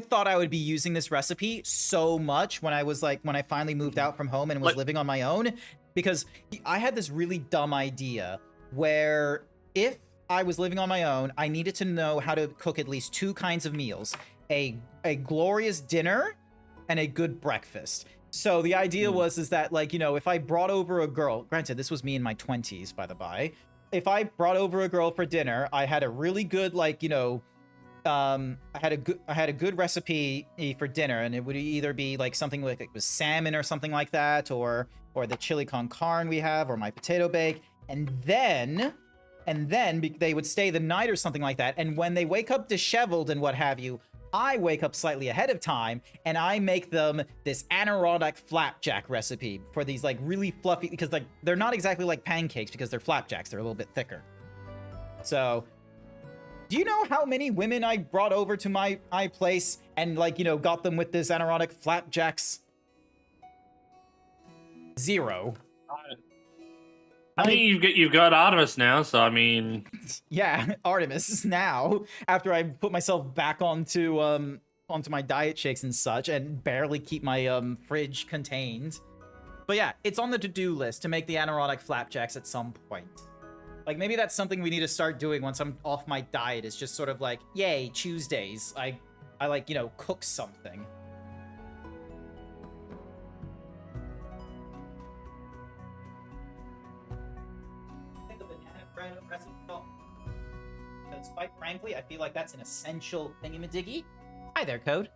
thought I would be using this recipe so much when I finally moved out from home and was living on my own, because I had this really dumb idea where if I was living on my own, I needed to know how to cook at least 2 kinds of meals, a glorious dinner and a good breakfast. So the idea was that, like, you know, if I brought over a girl, granted, this was me in my 20s, by the by. If I brought over a girl for dinner, I had a really good, like, you know, I had a good recipe for dinner, and it would either be like something like it was salmon or something like that, or the chili con carne we have, or my potato bake, and then they would stay the night or something like that. And when they wake up disheveled and what have you, I wake up slightly ahead of time and I make them this anaerotic flapjack recipe for these like really fluffy, because like they're not exactly like pancakes because they're flapjacks, they're a little bit thicker. So do you know how many women I brought over to my place and, like, you know, got them with this anaerotic flapjacks? 0. I mean, you've got Artemis now, so I mean, yeah, Artemis now. After I put myself back onto my diet shakes and such, and barely keep my fridge contained. But yeah, it's on the to-do list to make the anaerotic flapjacks at some point. Like, maybe that's something we need to start doing once I'm off my diet, is just sort of like, yay, Tuesdays. I like, you know, cook something. Because quite frankly, I feel like that's an essential thingamadiggy. Hi there, Code.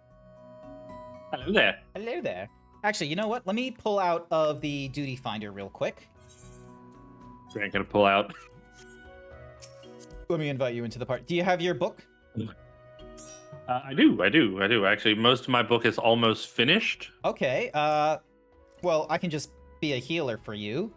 hello there. Hello there. Actually, you know what? Let me pull out of the duty finder real quick. So I'm gonna pull out. Let me invite you into the part. Do you have your book? I do. Actually, most of my book is almost finished. Okay. Well, I can just be a healer for you,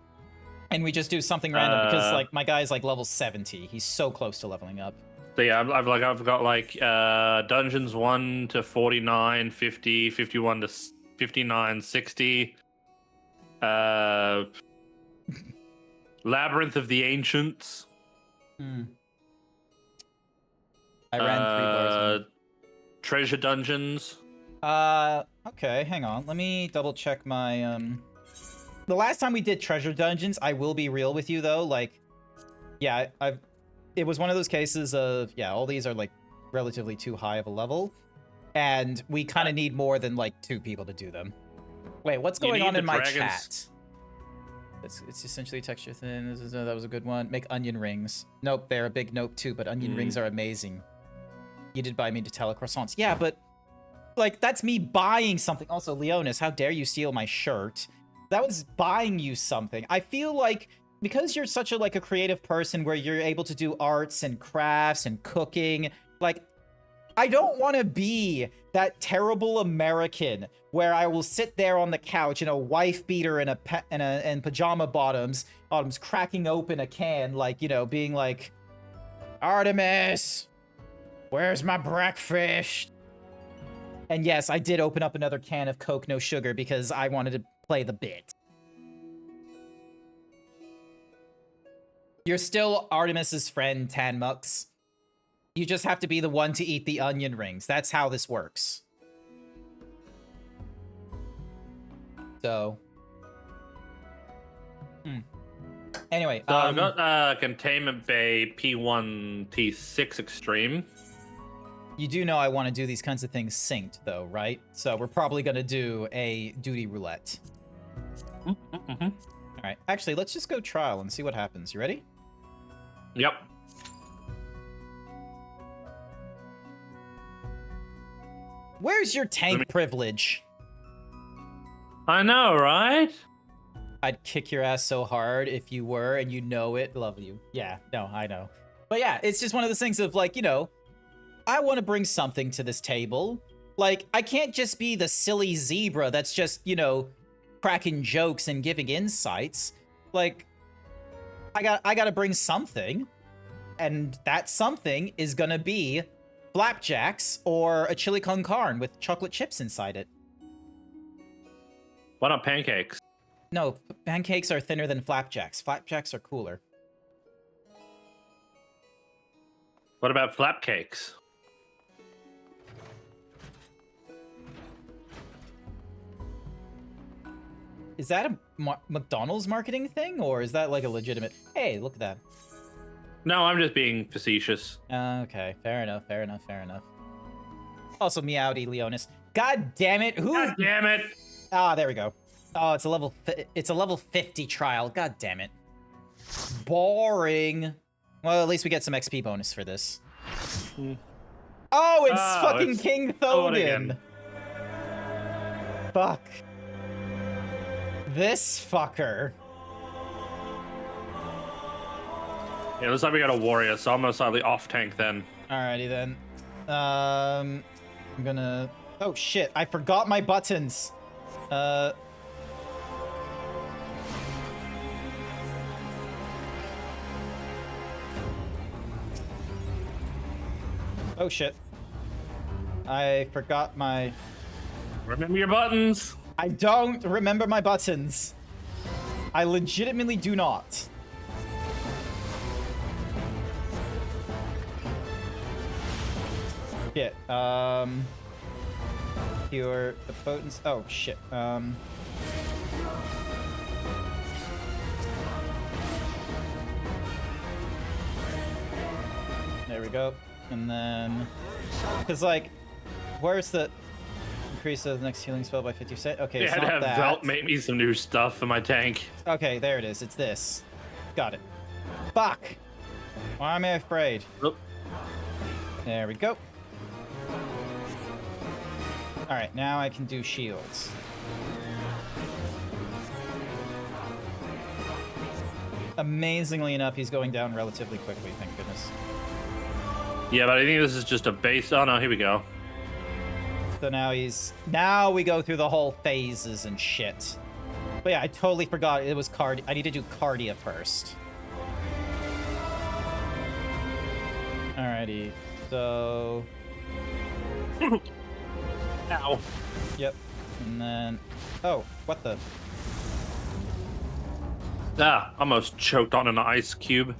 and we just do something random because, like, my guy's like level 70. He's so close to leveling up. So yeah, I've got like dungeons 1 to 49, 50, 51 to 59, 60. Labyrinth of the Ancients. I ran 3 bars. Treasure dungeons. Okay, hang on. Let me double check my The last time we did treasure dungeons, I will be real with you though, like, yeah, it was one of those cases of, yeah, all these are like relatively too high of a level, and we kind of need more than like 2 people to do them. Wait, what's going on in my chat? It's essentially texture thin. That was a good one. Make onion rings. Nope, they're a big nope too, but onion rings are amazing. You did buy me Nutella croissants. Yeah, but like, that's me buying something. Also, Leonis, how dare you steal my shirt? That was buying you something. I feel like because you're such a like a creative person where you're able to do arts and crafts and cooking, like, I don't want to be that terrible American where I will sit there on the couch in a wife beater and pajama bottoms, cracking open a can, like, you know, being like, Artemis, where's my breakfast? And yes, I did open up another can of Coke no sugar because I wanted to play the bit. You're still Artemis's friend, Tanmux. You just have to be the one to eat the onion rings. That's how this works. So. Anyway, So I've got Containment Bay P1 T6 Extreme. you do know I want to do these kinds of things synced, though, right? So we're probably going to do a duty roulette. Mm-hmm. All right. Actually, let's just go trial and see what happens. You ready? Yep. Where's your tank privilege? I know, right? I'd kick your ass so hard if you were, and you know it. Love you. Yeah, no, I know. But yeah, it's just one of those things of like, you know, I want to bring something to this table. Like, I can't just be the silly zebra that's just, you know, cracking jokes and giving insights. Like, I got to bring something, and that something is gonna be flapjacks or a chili con carne with chocolate chips inside it. Why not pancakes? No, pancakes are thinner than flapjacks. Flapjacks are cooler. What about flap cakes? Is that a McDonald's marketing thing, or is that like a legitimate... Hey, look at that. No, I'm just being facetious. Okay, fair enough, fair enough, fair enough. Also, meowdy Leonis. God damn it, who... God damn it! Ah, there we go. Oh, it's a level 50 trial. God damn it. Boring. Well, at least we get some XP bonus for this. Oh, it's fucking it's King Thodin Thodin. Fuck. This fucker. Yeah, looks like we got a warrior, so I'm most likely off tank then. Alrighty then. I'm gonna... Oh shit, I forgot my buttons. Oh shit. I forgot my... Remember your buttons! I don't remember my buttons. I legitimately do not. Shit, Cure the potence... Oh, shit, There we go. And then... Because, like, where's the... Increase the next healing spell by 50%? Okay, Yeah, it's I had to not have that. Velt make me some new stuff for my tank. Okay, there it is. It's this. Got it. Fuck! Why am I afraid? Oop. There we go. Alright, now I can do shields. Amazingly enough, he's going down relatively quickly, thank goodness. Yeah, but I think this is just a base. Oh no, here we go. So now he's... Now we go through the whole phases and shit. But yeah, I totally forgot it was I need to do Cardia first. Alrighty, so... Ow. Yep. And then... Oh, what the... Ah, almost choked on an ice cube.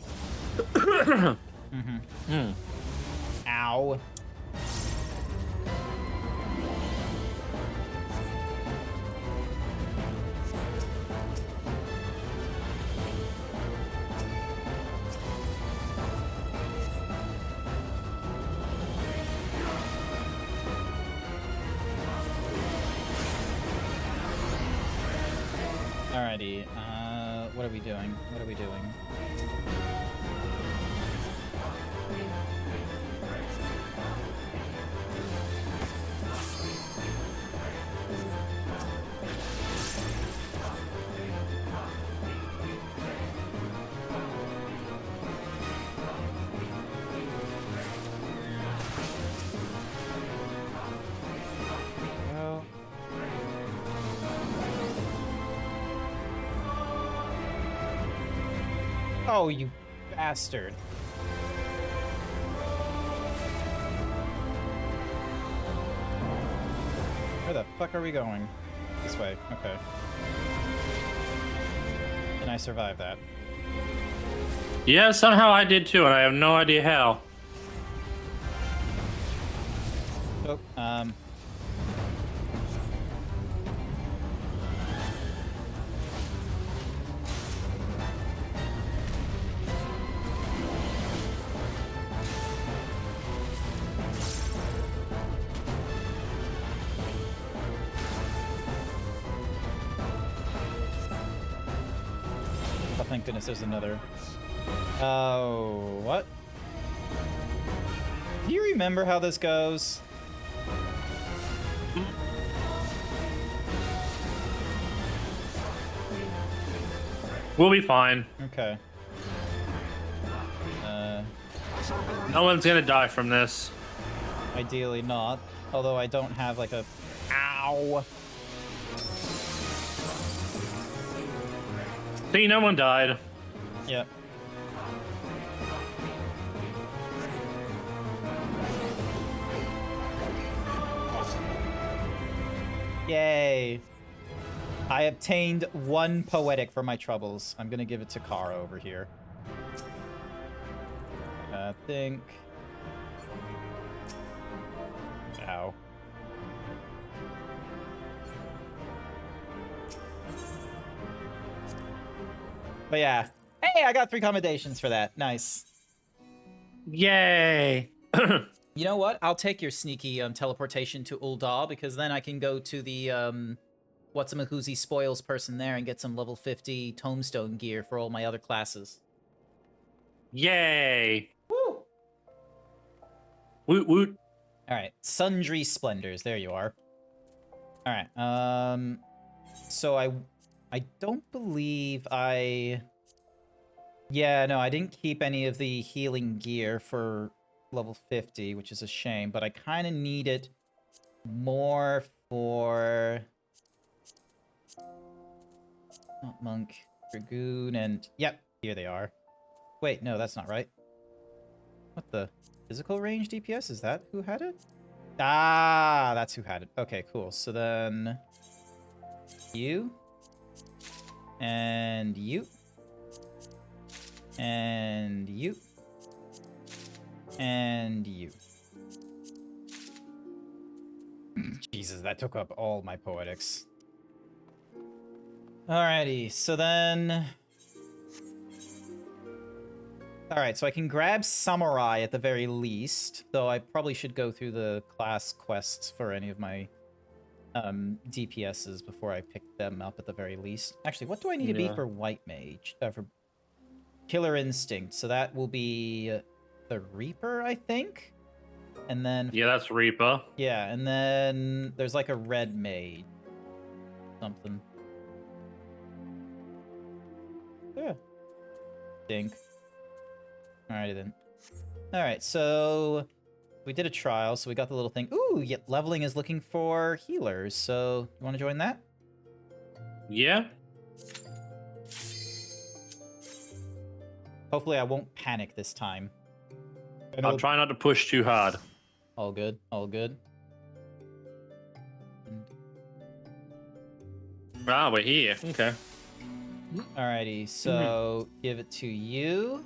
Ow. Alrighty, what are we doing? What are we doing? Well... Oh, you bastard. Where the fuck are we going? This way, okay. And I survived that. Yeah, somehow I did too, and I have no idea how. Oh, thank goodness there's another. Oh, what? Do you remember how this goes? We'll be fine. Okay. No one's gonna die from this. Ideally not. Although I don't have like a... Ow! See, no one died. Yep. Yay! I obtained 1 poetic for my troubles. I'm gonna give it to Kara over here. I think... Ow. But yeah. Hey, I got 3 commendations for that. Nice. Yay! You know what? I'll take your sneaky teleportation to Ul'dah, because then I can go to the Whatsamahoozy Spoils person there and get some level 50 tombstone gear for all my other classes. Yay! Woo! Woot woot. Alright, Sundry Splendors. There you are. Alright, so I don't believe I... Yeah, no, I didn't keep any of the healing gear for level 50, which is a shame, but I kind of need it more for... Not Monk, Dragoon, and... Yep, here they are. Wait, no, that's not right. What the... Physical range DPS? Is that who had it? Ah, that's who had it. Okay, cool. So then... You. And you. And you. And you. Jesus, that took up all my poetics. Alrighty, so then... Alright, so I can grab Samurai at the very least, though I probably should go through the class quests for any of my DPSs before I pick them up at the very least. Actually, what do I need to be for White Mage? For Killer Instinct, so that will be the Reaper, I think? And then... Yeah, that's Reaper. Yeah, and then there's like a Red Mage. Something. Yeah. Dink. Alrighty then. Alright, so we did a trial, so we got the little thing. Ooh, yeah, leveling is looking for healers, so you want to join that? Yeah. Hopefully I won't panic this time. I'll try not to push too hard. All good, all good. Ah, we're here. Okay. Alrighty, so give it to you.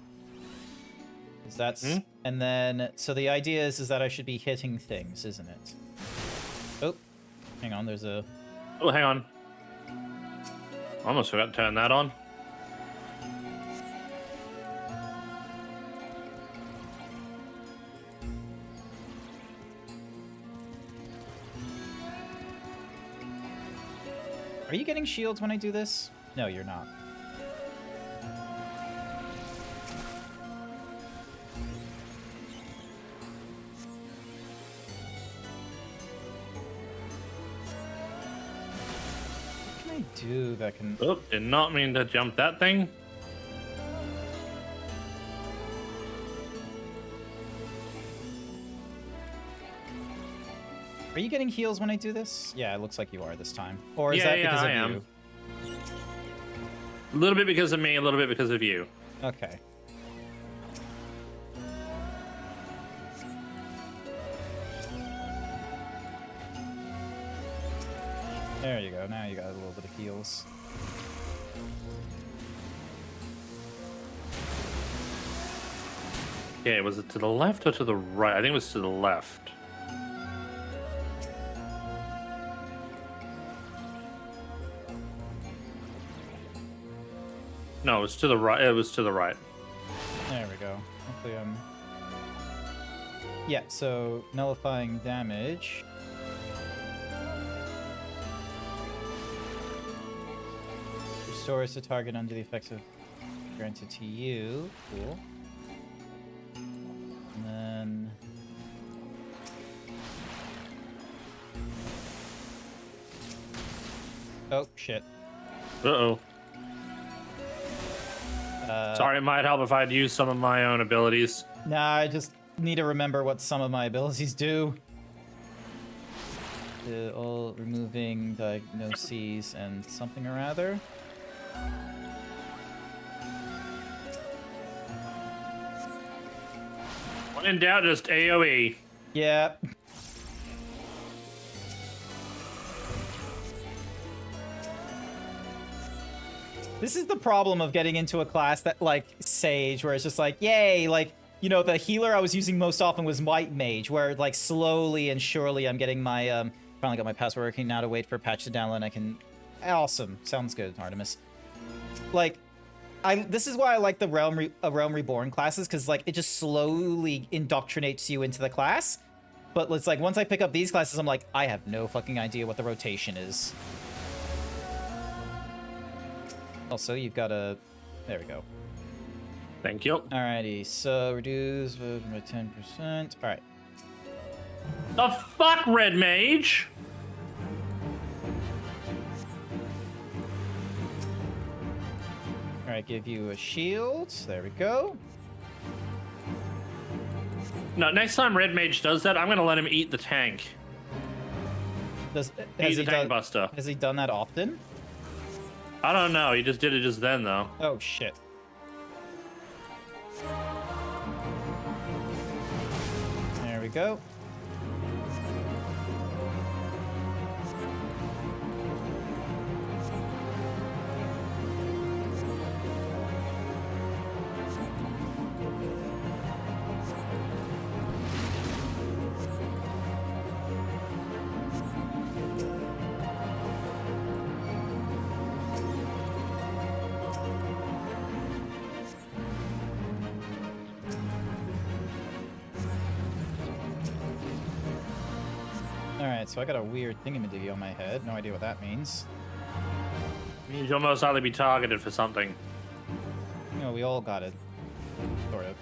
'Cause that's and then so the idea is that I should be hitting things, isn't it? Oh, hang on, there's a... Oh, hang on. I almost forgot to turn that on. Are you getting shields when I do this? No, you're not. What can I do that can... Oh, did not mean to jump that thing. Are you getting heals when I do this? Yeah, it looks like you are this time. Or is that Yeah, because I of am. you? A little bit because of me, a little bit because of you. Okay. There you go. Now you got a little bit of heals. Okay, was it to the left or to the right? I think it was to the left. No, it was to the right. It was to the right. There we go. Hopefully Yeah, so nullifying damage. Restores the target under the effects of... Grant it to you. Cool. And then... Oh, shit. Uh-oh. Sorry, it might help if I'd used some of my own abilities. Nah, I just need to remember what some of my abilities do. All removing diagnoses and something or other. When in doubt, just AoE. Yeah. This is the problem of getting into a class that, like, Sage, where it's just like, yay, like, you know, the healer I was using most often was White Mage, where, like, slowly and surely I'm getting my, finally got my password working, now to wait for a patch to download, and I can... Awesome. Sounds good, Artemis. Like, this is why I like the Realm Reborn classes, because, like, it just slowly indoctrinates you into the class, but it's like, once I pick up these classes, I'm like, I have no fucking idea what the rotation is. Also, you've got a... There we go. Thank you. Alrighty, so reduce by 10%. Alright. The fuck, Red Mage? Alright, give you a shield. There we go. No, next time Red Mage does that, I'm gonna let him eat the tank. Has He's a he tank buster. Has he done that often? I don't know. He just did it just then, though. Oh, shit. There we go. Alright, so I got a weird thingamadiggy on my head. No idea what that means. Means you'll most likely be targeted for something. You know, we all got it. Sort of.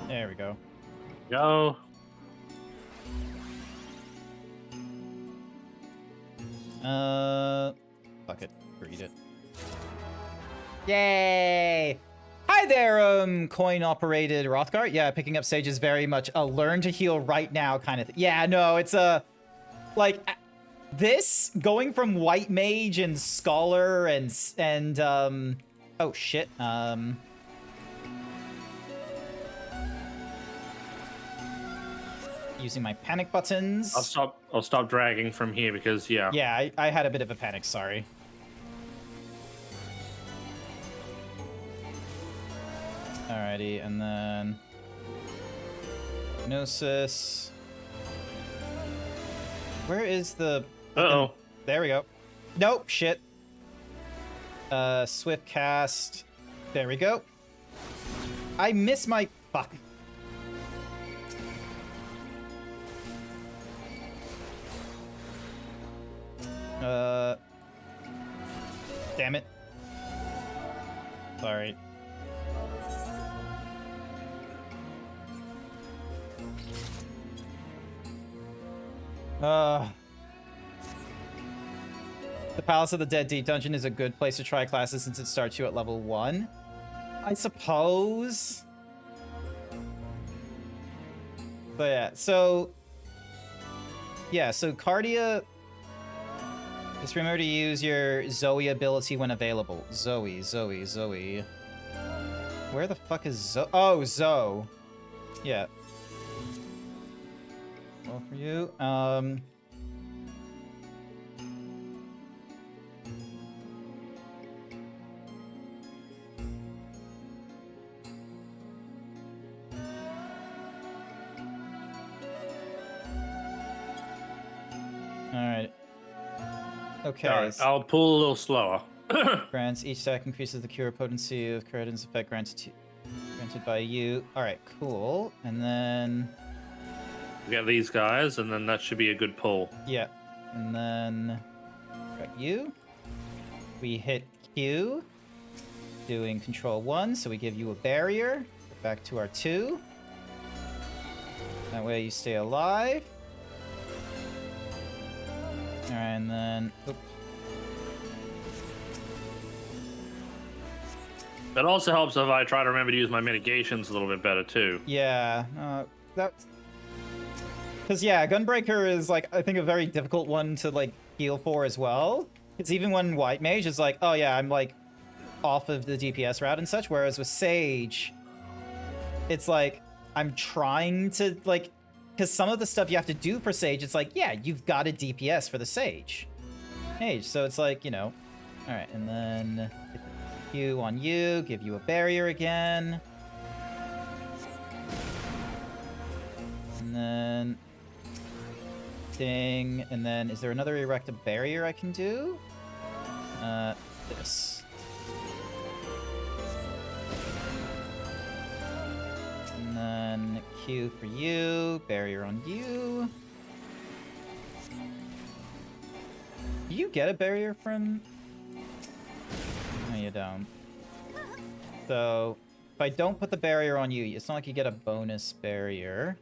There we go. Go. Fuck it. Read it. Yay! Hi there, coin-operated Rothgar. Yeah, picking up Sage is very much a learn to heal right now kind of thing. Yeah, no, it's a... like, this, going from White Mage and Scholar and oh, shit, using my panic buttons. I'll stop dragging from here because, yeah. Yeah, I had a bit of a panic, sorry. Alrighty, and then... Gnosis. Where is the... Uh-oh. There we go. Nope, shit. Swift cast. There we go. I miss my... Fuck. Damn it. Sorry. The Palace of the Dead Deep Dungeon is a good place to try classes since it starts you at level 1. I suppose. But yeah, so... Yeah, so Cardia... Just remember to use your Zoe ability when available. Zoe. Where the fuck is Zoe? Oh, Zoe. Yeah. Well, for you. Okay. Alright, I'll pull a little slower. Grants each stack increases the cure potency of Caridan's effect granted by you. Alright, cool. And then... We get these guys, and then that should be a good pull. Yeah. And then... Got you. We hit Q. Doing control 1, so we give you a barrier. Back to our 2. That way you stay alive. Alright, and then... Oops. It also helps if I try to remember to use my mitigations a little bit better, too. Yeah, that's... Because, yeah, Gunbreaker is, like, I think a very difficult one to, like, heal for as well. It's even when White Mage is like, oh, yeah, I'm, like, off of the DPS route and such, whereas with Sage, it's like, I'm trying to, like... Because some of the stuff you have to do for Sage, it's like, yeah, you've got a DPS for the Sage. Mage, so it's like, you know... Alright, and then... Q on you, give you a barrier again. And then... Ding, and then is there another erect a barrier I can do? This. And then Q for you, barrier on you. Do you get a barrier from... No, you don't. So, if I don't put the barrier on you, it's not like you get a bonus barrier.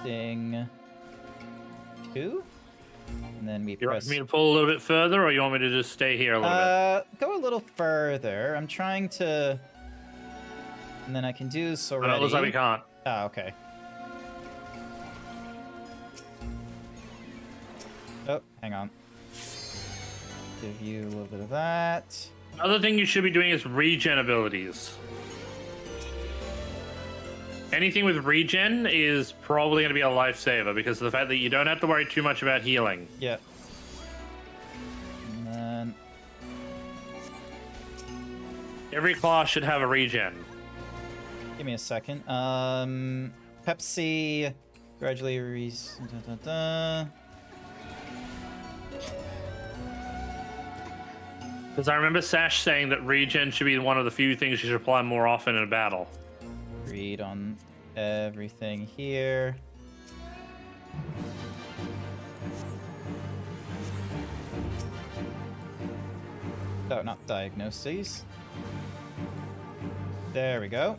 Ding. 2? And then we You press... want me to pull a little bit further, or you want me to just stay here a little bit? Go a little further. I'm trying to... And then I can do so But it looks like we can't. Oh, okay. Oh, hang on. Give you a little bit of that. Another thing you should be doing is regen abilities. Anything with regen is probably going to be a lifesaver because of the fact that you don't have to worry too much about healing. Yep. And then... Every class should have a regen. Give me a second. Pepsi... Gradually Because I remember Sash saying that regen should be one of the few things you should apply more often in a battle. Read on everything here. Oh, not diagnoses. There we go.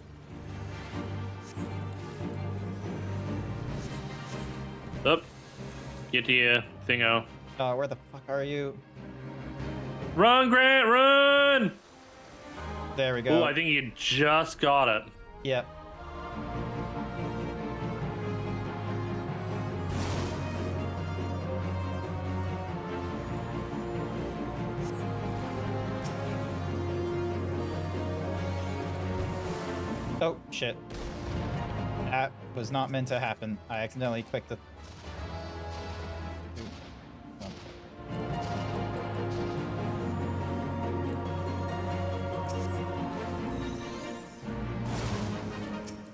Up. Get to your thingo. Oh, where the fuck are you? Run, Grant, run! There we go. Ooh, I think you just got it. Yep. Oh, shit. That was not meant to happen. I accidentally clicked the...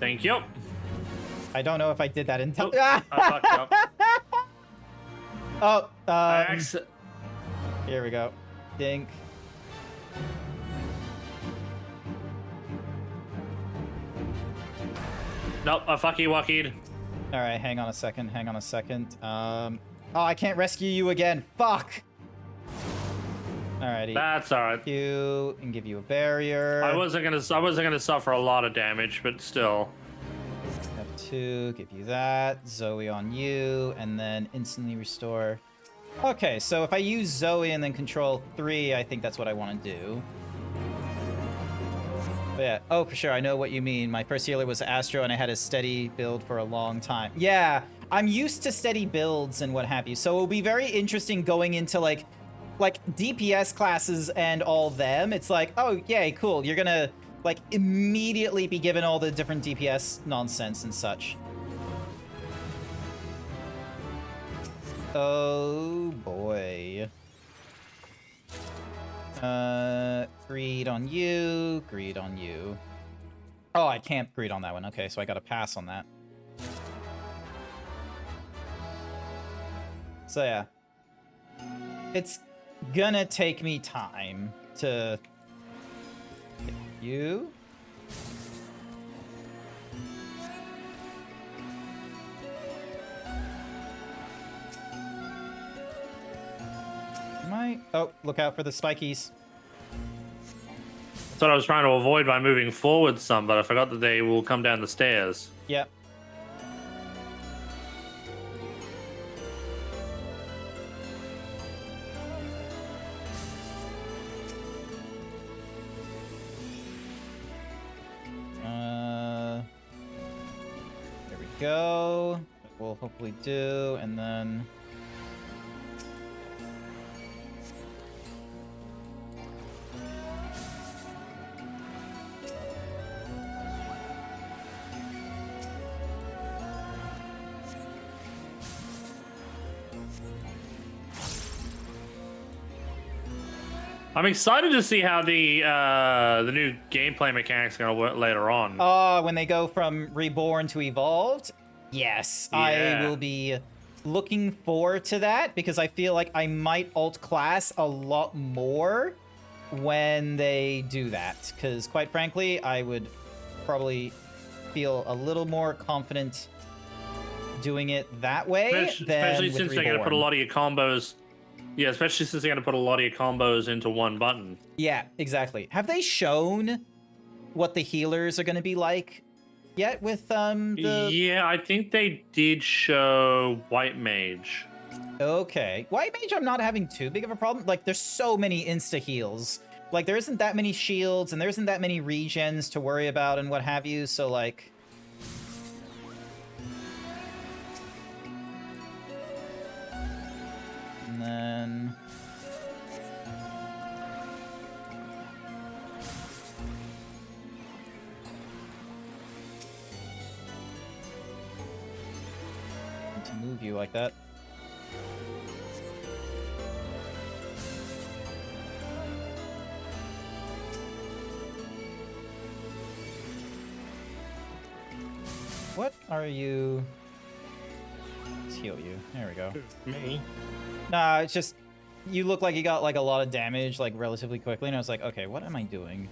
Thank you. I don't know if I did that in time. Oh, I fucked up. Oh, I here we go. Dink. Nope, I fucky wuckied. All right, hang on a second. Hang on a second. Oh, I can't rescue you again. Fuck. Alrighty. That's alright. You and give you a barrier. I wasn't gonna suffer a lot of damage, but still. F2, give you that. Zoe on you, and then instantly restore. Okay, so if I use Zoe and then control 3, I think that's what I want to do. But yeah, oh, for sure, I know what you mean. My first healer was Astro, and I had a steady build for a long time. Yeah, I'm used to steady builds and what have you, so it'll be very interesting going into, like DPS classes and all them. It's like, oh, yay, cool. You're gonna, like, immediately be given all the different DPS nonsense and such. Oh, boy. Greed on you, greed on you. Oh, I can't greed on that one. Okay, so I gotta pass on that. So yeah. It's gonna take me time to hit you. Am I? Oh, look out for the spikies. That's what I was trying to avoid by moving forward some, but I forgot that they will come down the stairs. Yep. There we go. We'll hopefully do, and then. I'm excited to see how the new gameplay mechanics are gonna work later on. When they go from reborn to evolved? Yes, Yeah. I will be looking forward to that because I feel like I might alt class a lot more when they do that. Because quite frankly, I would probably feel a little more confident doing it that way Especially than since with they're gonna put a reborn. lot of your combos. Yeah, especially since they're gonna put a lot of your combos into one button. Yeah, exactly. Have they shown what the healers are going to be like yet with the... Yeah, I think they did show White Mage. Okay. White Mage I'm not having too big of a problem. Like, there's so many insta-heals. Like, there isn't that many shields, and there isn't that many regens to worry about and what have you, so, like... And then... to move you like that. What are you? Let's heal you. There we go. Me? Nah, it's just you look like you got like a lot of damage like relatively quickly, and I was like, okay, what am I doing?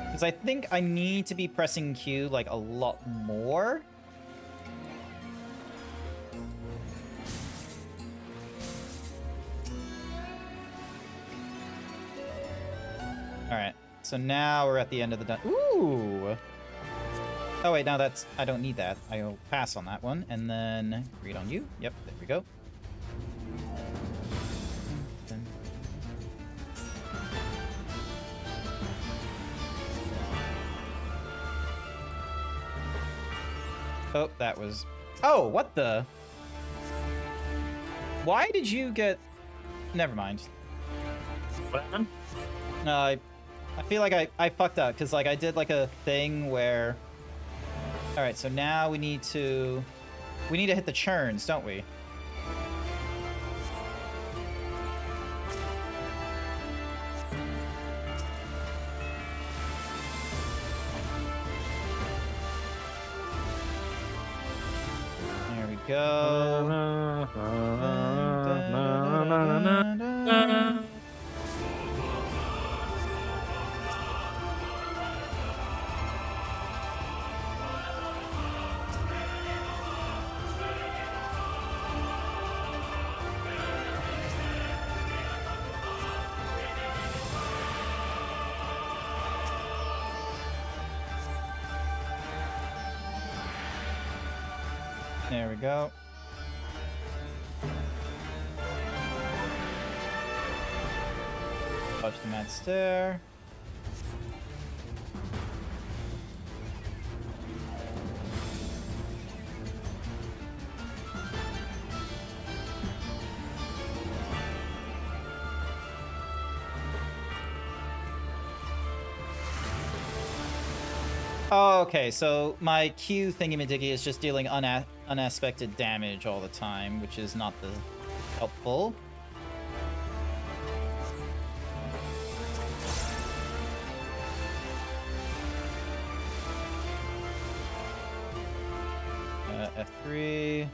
Because I think I need to be pressing Q like a lot more. Alright, so now we're at the end of the dungeon. Ooh! Oh wait, now that's... I don't need that. I'll pass on that one, and then read on you. Yep, there we go. Oh, that was... Oh, what the... Why did you get... Never mind. What happened? No, I feel like I fucked up, because like I did like a thing where... Alright, so now we need to hit the churns, don't we? There we go. There we go. Touch the mad stair. Oh, okay, so my Q thingy-majiggy is just dealing unaspected damage all the time, which is not the helpful. F3.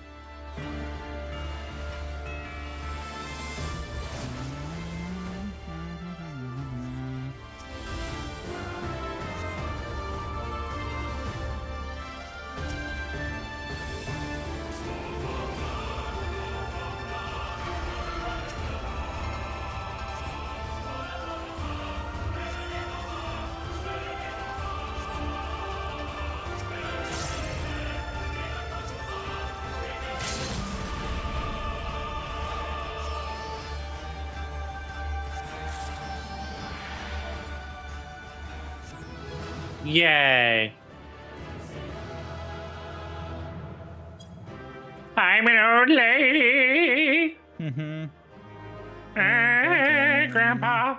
Yay. I'm an old lady. Mm-hmm. Hey, Grandpa.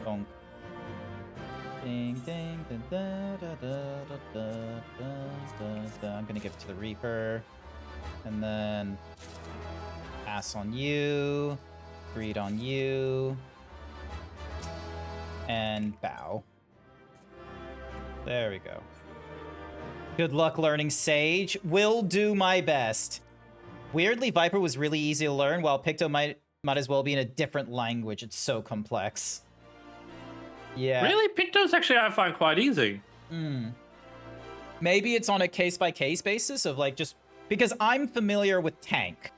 Bonk. Ding ding da da da da da da da. I'm gonna give it to the Reaper. And then pass on you. Greed on you. And bow. There we go. Good luck learning Sage. Will do my best. Weirdly, Viper was really easy to learn, while Picto might as well be in a different language. It's so complex. Yeah. Really? Picto's actually I find quite easy. Maybe it's on a case-by-case basis of like just... Because I'm familiar with tank.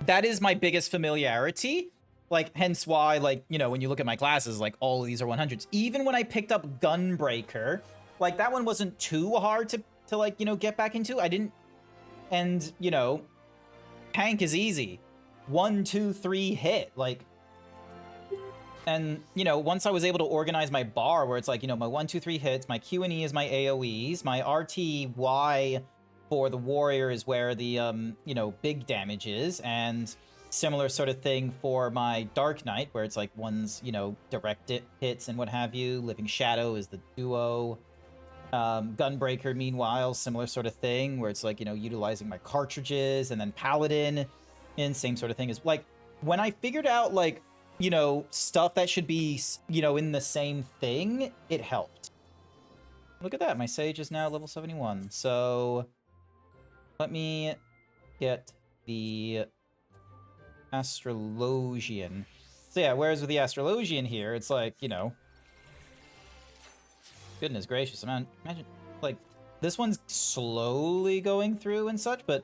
That is my biggest familiarity. Like, hence why, like, you know, when you look at my classes, like, all of these are 100s. Even when I picked up Gunbreaker, like, that one wasn't too hard to like, you know, get back into. I didn't... And, you know, tank is easy. 1, 2, 3 hit. Like... And, you know, once I was able to organize my bar where it's like, you know, my 1, 2, 3 hits, my Q and E is my AoEs, my RTY for the warrior is where the, you know, big damage is, and similar sort of thing for my Dark Knight, where it's like one's, you know, direct hits and what have you. Living Shadow is the duo. Gunbreaker, meanwhile, similar sort of thing, where it's like, you know, utilizing my cartridges, and then Paladin, and same sort of thing. Is like, when I figured out, like, you know, stuff that should be, you know, in the same thing, it helped. Look at that, my Sage is now level 71. So, let me get the Astrologian. So yeah, whereas with the Astrologian here, it's like, you know, goodness gracious, imagine, like, this one's slowly going through and such, but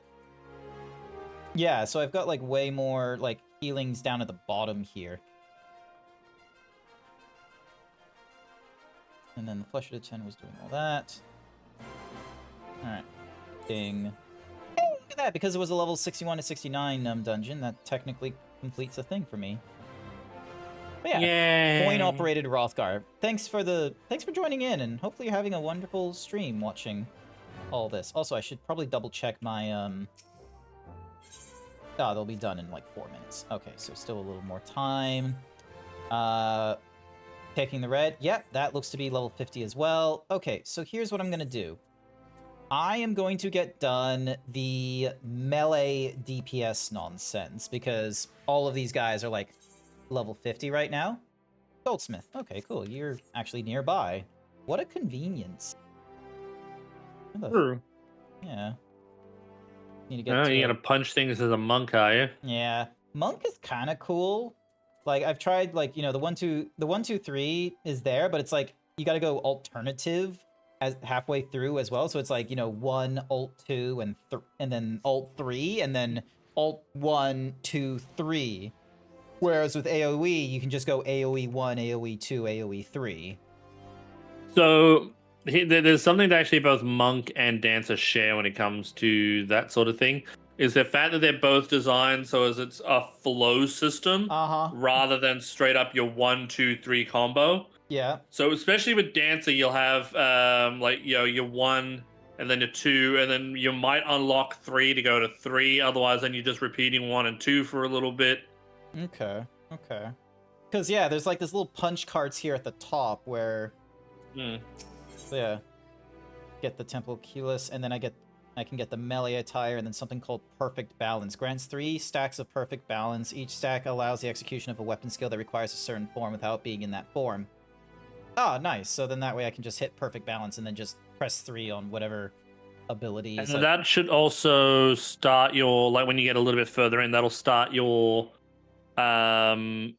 yeah, so I've got, like, way more, like, healings down at the bottom here. And then the Flesh of the Ten was doing all that. Alright. Ding. Hey, look at that! Because it was a level 61 to 69 dungeon, that technically completes a thing for me. But yeah, coin-operated Rothgar. Thanks for joining in, and hopefully you're having a wonderful stream watching all this. Also, I should probably double-check my, Oh, they'll be done in like 4 minutes. Okay, so still a little more time. Taking the red. Yep, that looks to be level 50 as well. Okay, so here's what I'm gonna do. I am going to get done the melee DPS nonsense, because all of these guys are like level 50 right now. Goldsmith. Okay, cool. You're actually nearby. What a convenience. Yeah. Need to get Oh, you're gonna punch things as a monk, are you? Yeah, monk is kind of cool. Like, I've tried, like, you know, the 1, 2, 3 is there, but it's like you got to go alternative as halfway through as well. So it's like, you know, 1 alt 2 and then alt 3 and then alt 1 2 3. Whereas with AoE, you can just go AoE 1, AoE 2, AoE 3. So there's something that actually both monk and dancer share when it comes to that sort of thing. Is the fact that they're both designed so as it's a flow system rather than straight up your 1, 2, 3 combo. Yeah. So especially with dancer, you'll have like, you know, your 1 and then your 2, and then you might unlock 3 to go to 3. Otherwise, then you're just repeating 1 and 2 for a little bit. Okay. Because yeah, there's like this little punch cards here at the top where. So yeah, get the Temple Keyless, and then I can get the melee attire, and then something called Perfect Balance. Grants 3 stacks of Perfect Balance. Each stack allows the execution of a weapon skill that requires a certain form without being in that form. Oh, nice. So then that way I can just hit perfect balance and then just press 3 on whatever ability. And that should also start your, like when you get a little bit further in, that'll start your other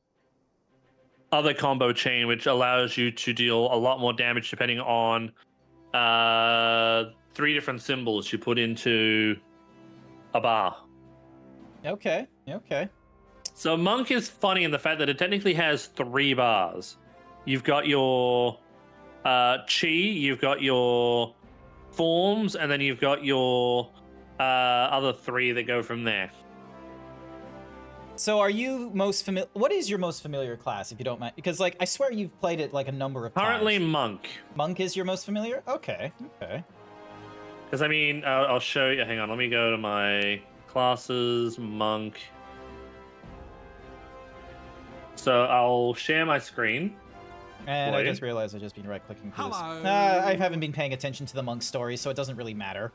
combo chain, which allows you to deal a lot more damage depending on 3 different symbols you put into a bar. Okay. So Monk is funny in the fact that it technically has 3 bars. You've got your chi, you've got your forms, and then you've got your other 3 that go from there. So are you most familiar? What is your most familiar class, if you don't mind? Because like I swear you've played it like a number of Currently times. Monk. Monk is your most familiar? Okay. Because I mean, I'll show you. Hang on, let me go to my classes, Monk. So I'll share my screen. And I just realized I've just been right-clicking through this. Hello. I haven't been paying attention to the Monk story, so it doesn't really matter.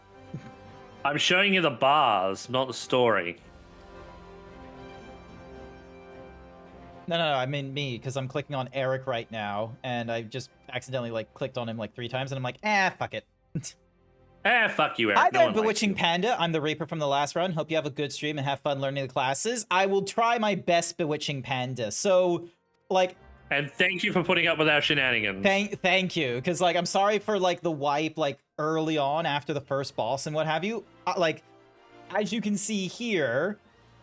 I'm showing you the bars, not the story. No, I mean me, because I'm clicking on Eric right now, and I just accidentally like clicked on him like 3 times, and I'm like, fuck it. Fuck you, Eric. Hi No there, one likes Bewitching you. Panda. I'm the Reaper from the last run. Hope you have a good stream and have fun learning the classes. I will try my best, Bewitching Panda. So, like, And thank you for putting up with our shenanigans. thank you, because like I'm sorry for like the wipe like early on after the first boss and what have you. Like, as you can see here,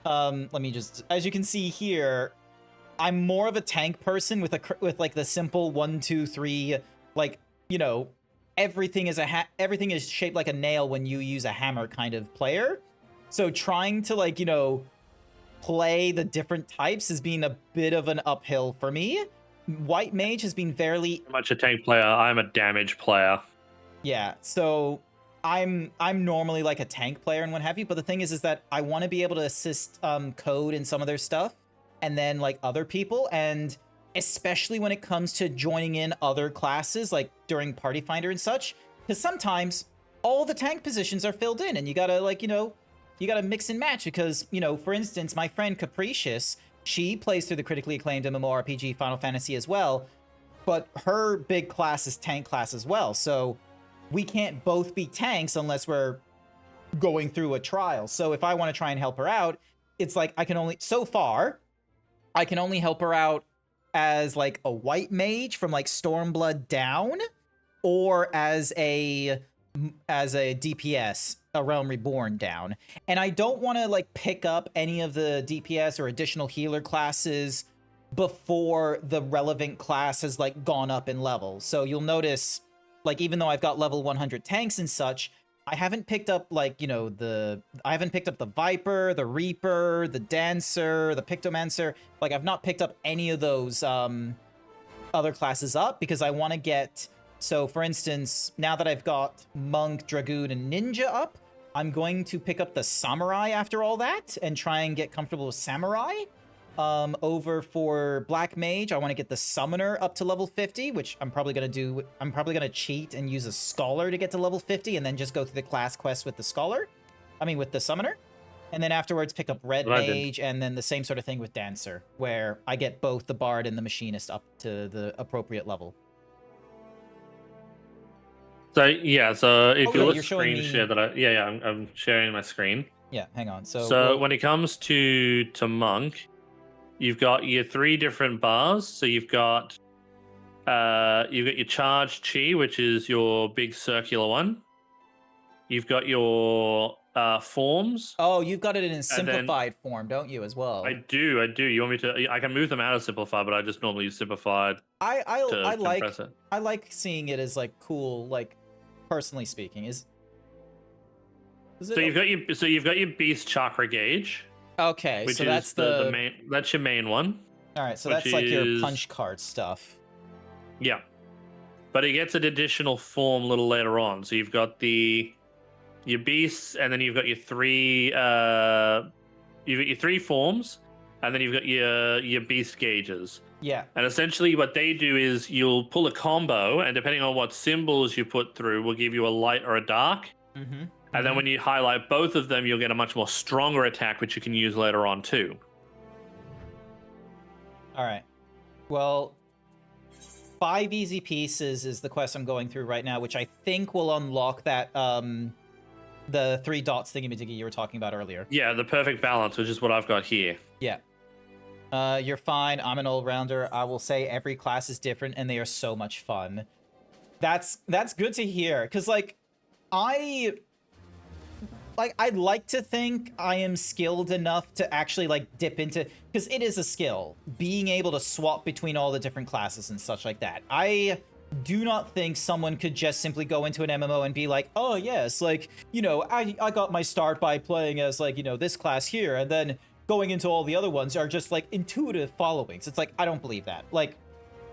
as you can see here, I'm more of a tank person with like the simple 1, 2, 3, like, you know, everything is shaped like a nail when you use a hammer kind of player. So trying to like, you know, play the different types has been a bit of an uphill for me. White Mage has been fairly Much a tank player. I'm a damage player. yeah, so I'm normally like a tank player and what have you, but the thing is that I want to be able to assist Code in some of their stuff, and then like other people, and especially when it comes to joining in other classes like during Party Finder and such, because sometimes all the tank positions are filled in and you gotta like, you know, you gotta mix and match because, you know, for instance, my friend Capricious, she plays through the critically acclaimed MMORPG Final Fantasy as well, but her big class is tank class as well, so we can't both be tanks unless we're going through a trial. So if I want to try and help her out, it's like I can only help her out as like a white mage from like Stormblood down, or as a DPS, a Realm Reborn down. And I don't want to like pick up any of the DPS or additional healer classes before the relevant class has like gone up in level. So you'll notice, like, even though I've got level 100 tanks and such, I haven't picked up, like, you know, I haven't picked up the Viper, the Reaper, the Dancer, the Pictomancer. Like, I've not picked up any of those other classes up because I want to get... So, for instance, now that I've got Monk, Dragoon, and Ninja up, I'm going to pick up the Samurai after all that and try and get comfortable with Samurai. Over for Black Mage, I want to get the Summoner up to level 50, which I'm probably going to do. I'm probably going to cheat and use a Scholar to get to level 50 and then just go through the class quest with the Scholar. I mean, with the Summoner. And then afterwards pick up Red Mage, and then the same sort of thing with Dancer, where I get both the Bard and the Machinist up to the appropriate level. So yeah, so if you yeah, look you're showing screen me- share that I'm sharing my screen. Yeah, hang on. So So when it comes to Monk, you've got your 3 different bars. So you've got your charged chi, which is your big circular one. You've got your forms. Oh, you've got it in then- simplified form, don't you, as well? I do. You want me to? I can move them out of simplified, but I just normally use simplified I to like compress it. I like seeing it as like cool, like personally speaking. Is it So you've got your beast chakra gauge, okay? which So is that's the main. That's your main one. all right. So which that's like your is- punch card stuff. Yeah, but it gets an additional form a little later on. So you've got your beasts, and then you've got your 3 forms, and then you've got your beast gauges. Yeah. And essentially what they do is you'll pull a combo, and depending on what symbols you put through will give you a light or a dark. Mm-hmm. And then when you highlight both of them, you'll get a much more stronger attack, which you can use later on too. All right. Well, 5 easy pieces is the quest I'm going through right now, which I think will unlock that, the 3 dots thingy-majiggy you were talking about earlier. Yeah, the perfect balance, which is what I've got here. Yeah. You're fine. I'm an all-rounder. I will say every class is different, and they are so much fun. That's good to hear, because, like, I'd like to think I am skilled enough to actually, like, dip into... Because it is a skill, being able to swap between all the different classes and such like that. I do not think someone could just simply go into an MMO and be like, oh, yes, like, you know, I got my start by playing as, like, you know, this class here, and then going into all the other ones are just, like, intuitive followings. It's like, I don't believe that. Like,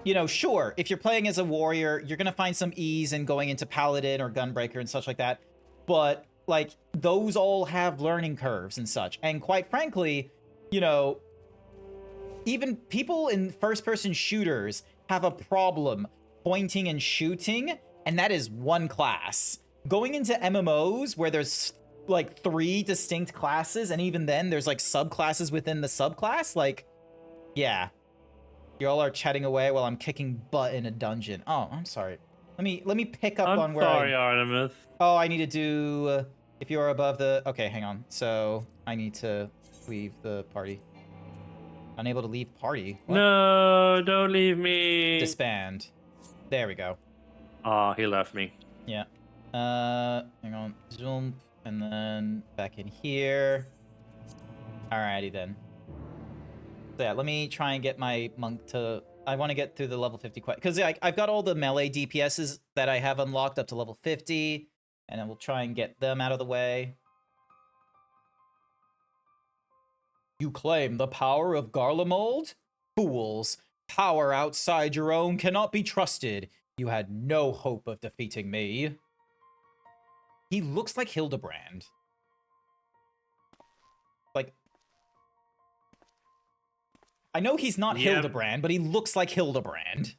you know, sure, if you're playing as a warrior, you're gonna find some ease in going into paladin or gunbreaker and such like that, but... like, those all have learning curves and such. And quite frankly, you know, even people in first-person shooters have a problem pointing and shooting, and that is one class. Going into MMOs where there's, like, 3 distinct classes, and even then there's, like, subclasses within the subclass, like, yeah. You all are chatting away while I'm kicking butt in a dungeon. Oh, I'm sorry. Let me pick up on where sorry, Artemis. Oh, I need to do... if you are above the... Okay, hang on. So, I need to leave the party. Unable to leave party? What? No, don't leave me. Disband. There we go. Oh, he left me. Yeah. Hang on. Zoom. And then back in here. Alrighty then. So yeah, let me try and get my monk to... I want to get through the level 50 quest. Because I've got all the melee DPSs that I have unlocked up to level 50. And then we'll try and get them out of the way. You claim the power of Garlemald? Fools. Power outside your own cannot be trusted. You had no hope of defeating me. He looks like Hildebrand. Like... I know he's not Hildebrand, but he looks like Hildebrand.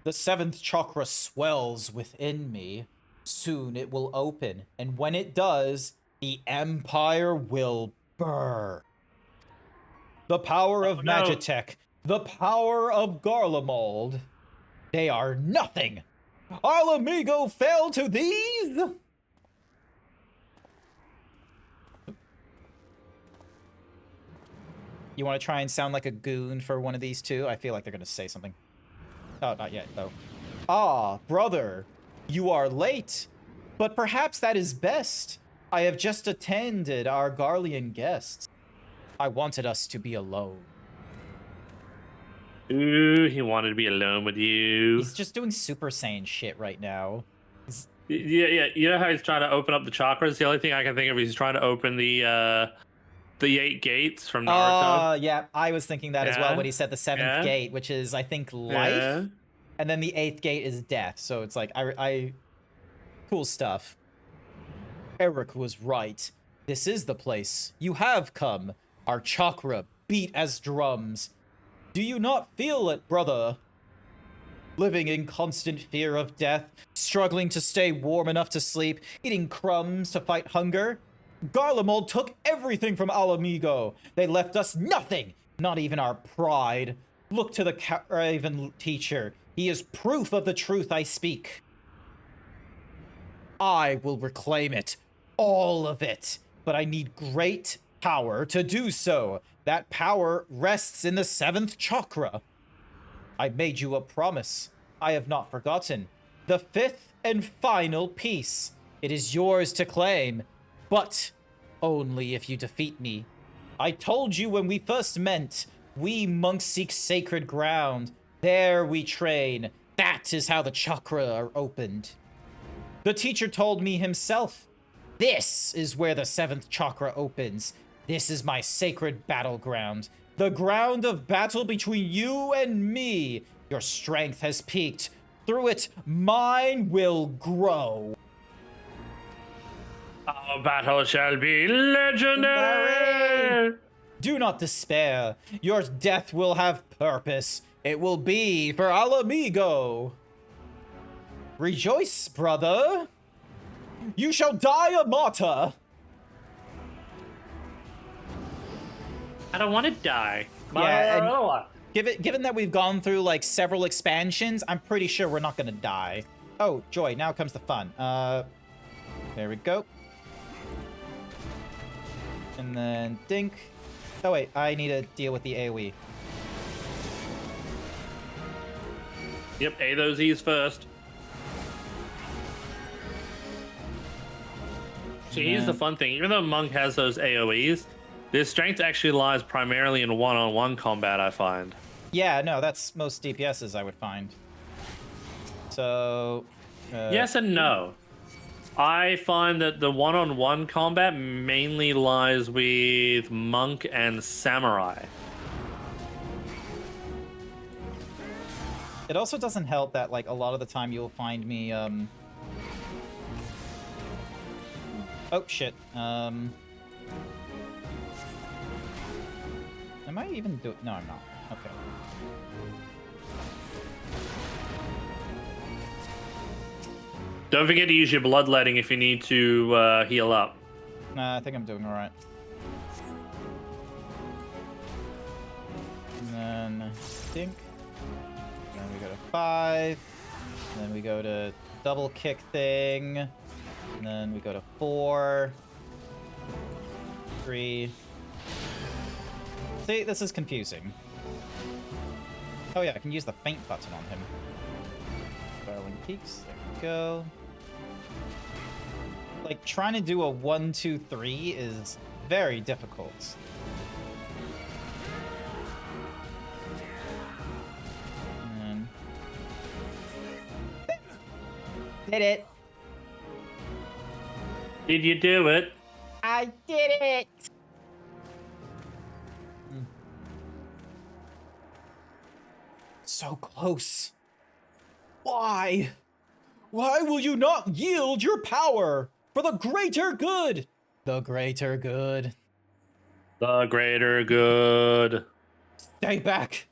The 7th chakra swells within me. Soon it will open, and when it does, the Empire will burn. The power of Magitech, the power of Garlemald, they are nothing. Alamigo fell to these? You want to try and sound like a goon for one of these two? I feel like they're going to say something. Oh, not yet, though. Ah, brother, you are late, but perhaps that is best. I have just attended our Garlean guests. I wanted us to be alone. Ooh, he wanted to be alone with you. He's just doing Super Saiyan shit right now. Yeah. You know how he's trying to open up the chakras? The only thing I can think of is he's trying to open the 8 gates from Naruto. Yeah, I was thinking that as well when he said the 7th gate, which is, I think, life. And then the 8th gate is death. So it's like, cool stuff. Eric was right. This is the place. You have come. Our chakra beat as drums. Do you not feel it, brother? Living in constant fear of death, struggling to stay warm enough to sleep, eating crumbs to fight hunger. Garlemald took everything from Alamigo. They left us nothing, not even our pride. Look to the Raven teacher. He is proof of the truth I speak. I will reclaim it, all of it, but I need great power to do so. That power rests in the 7th chakra. I made you a promise. I have not forgotten. The 5th and final piece. It is yours to claim, but only if you defeat me. I told you when we first met, we monks seek sacred ground. There we train. That is how the chakra are opened. The teacher told me himself, this is where the 7th chakra opens. This is my sacred battleground. The ground of battle between you and me. Your strength has peaked. Through it, mine will grow. Our battle shall be legendary! Do not despair. Your death will have purpose. It will be for Alamigo. Rejoice, brother. You shall die a martyr. I don't want to die. Yeah, and given that we've gone through like several expansions, I'm pretty sure we're not gonna die. Oh, joy! Now comes the fun. There we go. And then dink. Oh wait, I need to deal with the AoE. Yep, A those E's first. So here's the fun thing. Even though Monk has those AoEs, their strength actually lies primarily in one-on-one combat, I find. Yeah, no, that's most DPSs I would find. So... yes and no. I find that the one-on-one combat mainly lies with Monk and Samurai. It also doesn't help that, like, a lot of the time you'll find me, Oh, shit. Am I even doing... No, I'm not. Okay. Don't forget to use your bloodletting if you need to heal up. Nah, I think I'm doing alright. And then... Dink. Then we go to 5. And then we go to double kick thing. And then we go to 4. 3. See, this is confusing. Oh yeah, I can use the faint button on him. Darling Peaks, there we go. Like, trying to do a 1, 2, 3 is very difficult. And... Did it! Did you do it? I did it! So close. Why? Why will you not yield your power for the greater good? The greater good. The greater good. Stay back.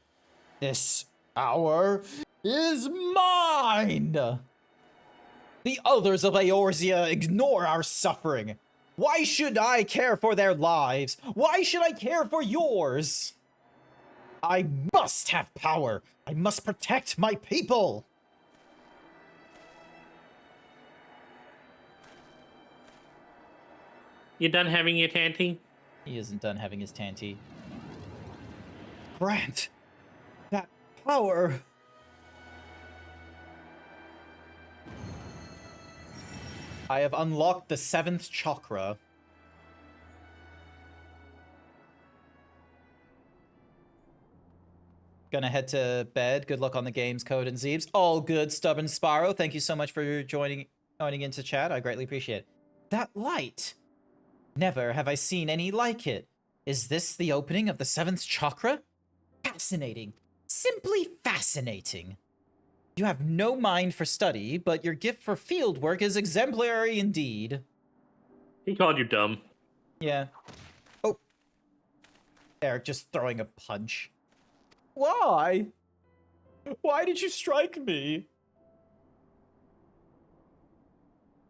This power is mine. The others of Eorzea ignore our suffering. Why should I care for their lives? Why should I care for yours? I must have power. I must protect my people. You done having your tanty? He isn't done having his tanty. Grant, that power. I have unlocked the 7th chakra. Gonna head to bed. Good luck on the games, Code and Zeebs. All good, Stubborn Sparrow. Thank you so much for joining into chat. I greatly appreciate it. That light. Never have I seen any like it. Is this the opening of the 7th chakra? Fascinating. Simply fascinating. You have no mind for study, but your gift for field work is exemplary indeed. He called you dumb. Yeah. Oh. Eric just throwing a punch. Why? Why did you strike me?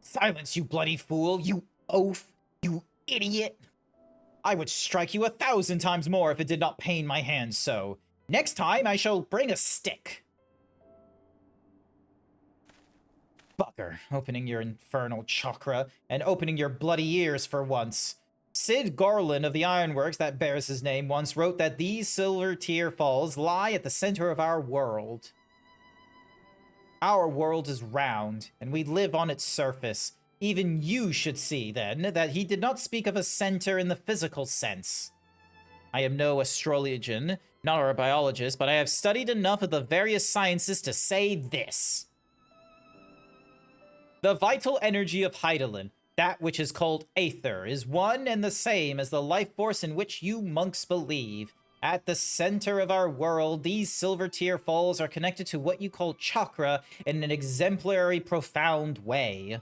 Silence, you bloody fool, you oaf, you idiot. I would strike you 1,000 times more if it did not pain my hands so. Next time, I shall bring a stick. Bugger, opening your infernal chakra, and opening your bloody ears for once. Sid Garland of the Ironworks, that bears his name, once wrote that these silver tear falls lie at the center of our world. Our world is round, and we live on its surface. Even you should see, then, that he did not speak of a center in the physical sense. I am no astrologian, nor a biologist, but I have studied enough of the various sciences to say this. The vital energy of Hydaelyn, that which is called Aether, is one and the same as the life force in which you monks believe. At the center of our world, these silver tear falls are connected to what you call chakra in an exemplary, profound way.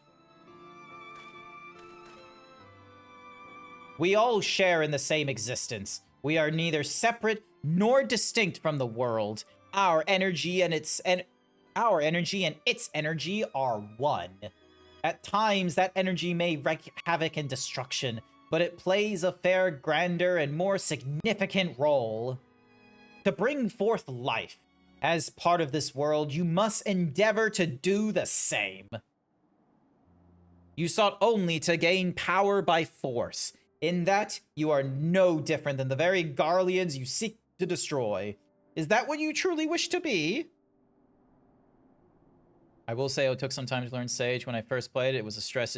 We all share in the same existence. We are neither separate nor distinct from the world. Our energy and its energy are one. At times, that energy may wreak havoc and destruction, but it plays a far grander and more significant role. To bring forth life as part of this world, you must endeavor to do the same. You sought only to gain power by force. In that, you are no different than the very Garleans you seek to destroy. Is that what you truly wish to be? I will say it took some time to learn Sage. When I first played it, it was a stress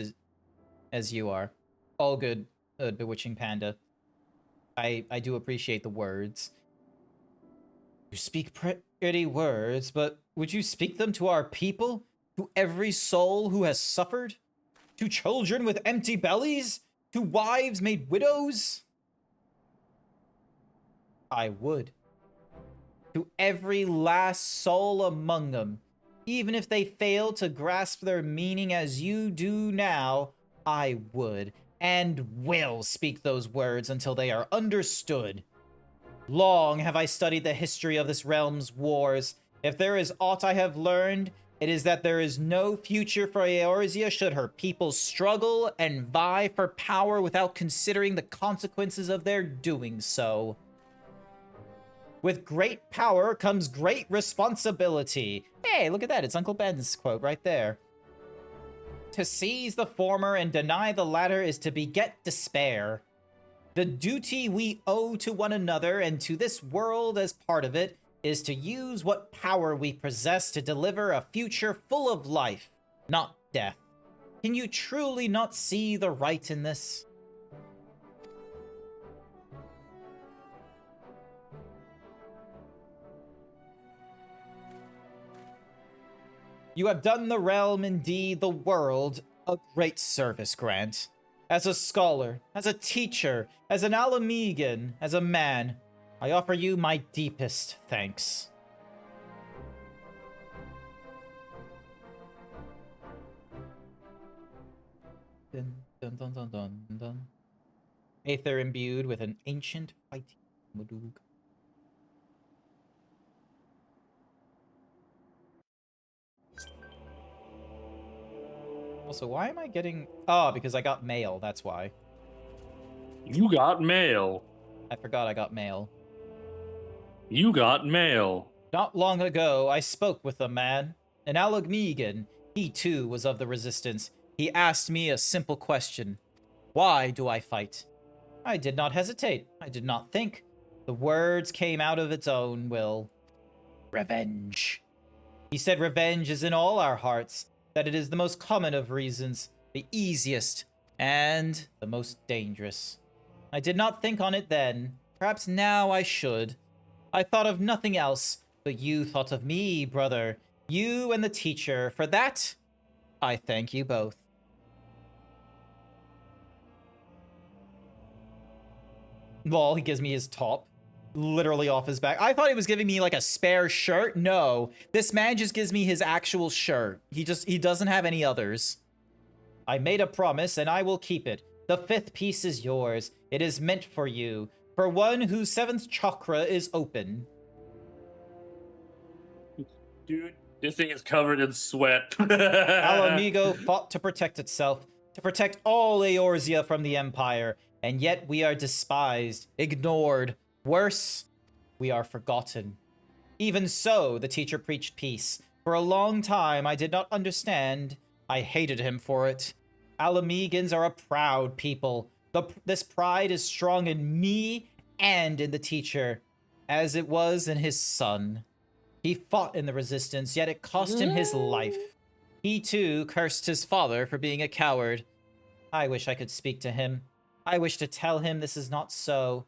as you are. All good, Bewitching Panda. I do appreciate the words. You speak pretty words, but would you speak them to our people? To every soul who has suffered? To children with empty bellies? To wives made widows? I would. To every last soul among them. Even if they fail to grasp their meaning as you do now, I would and will speak those words until they are understood. Long have I studied the history of this realm's wars. If there is aught I have learned, it is that there is no future for Eorzea should her people struggle and vie for power without considering the consequences of their doing so. With great power comes great responsibility. Hey, look at that. It's Uncle Ben's quote right there. To seize the former and deny the latter is to beget despair. The duty we owe to one another and to this world as part of it is to use what power we possess to deliver a future full of life, not death. Can you truly not see the right in this? You have done the realm, indeed the world, a great service, Grant. As a scholar, as a teacher, as an Alamegan, as a man, I offer you my deepest thanks. Dun, dun, dun, dun, dun, dun. Aether imbued with an ancient fighting Mudug. Also, why am I getting... Oh, because I got mail, that's why. You got mail. I forgot I got mail. You got mail. Not long ago, I spoke with a man, an Alagmegan. He too was of the Resistance. He asked me a simple question. Why do I fight? I did not hesitate. I did not think. The words came out of its own will. Revenge. He said revenge is in all our hearts, that it is the most common of reasons, the easiest, and the most dangerous. I did not think on it then. Perhaps now I should. I thought of nothing else, but you thought of me, brother. You and the teacher. For that, I thank you both. Lol, he gives me his top. Literally off his back. I thought he was giving me like a spare shirt. No, this man just gives me his actual shirt. He doesn't have any others. I made a promise and I will keep it. The 5th piece is yours. It is meant for you. For one whose 7th chakra is open. Dude, this thing is covered in sweat. Alamigo fought to protect itself, to protect all Eorzea from the Empire, and yet we are despised, ignored. Worse, we are forgotten. Even so, the teacher preached peace. For a long time, I did not understand. I hated him for it. Alamegans are a proud people. This pride is strong in me and in the teacher, as it was in his son. He fought in the Resistance, yet it cost him his life. He too cursed his father for being a coward. I wish I could speak to him. I wish to tell him this is not so.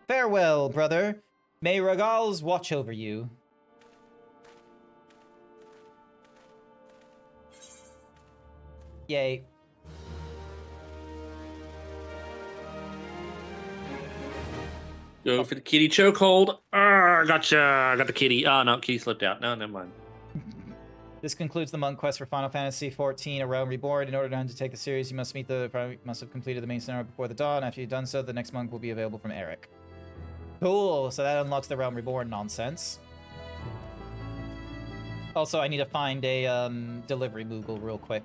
Farewell, brother. May Regals watch over you. Yay. Go for the kitty chokehold. Gotcha. Got the kitty. Oh, no, kitty slipped out. No, never mind. This concludes the monk quest for Final Fantasy XIV: A Realm Reborn. In order to undertake the series, you must have completed the main scenario before the dawn. After you've done so, the next monk will be available from Eric. Cool, so that unlocks the Realm Reborn nonsense. Also, I need to find a delivery Moogle real quick.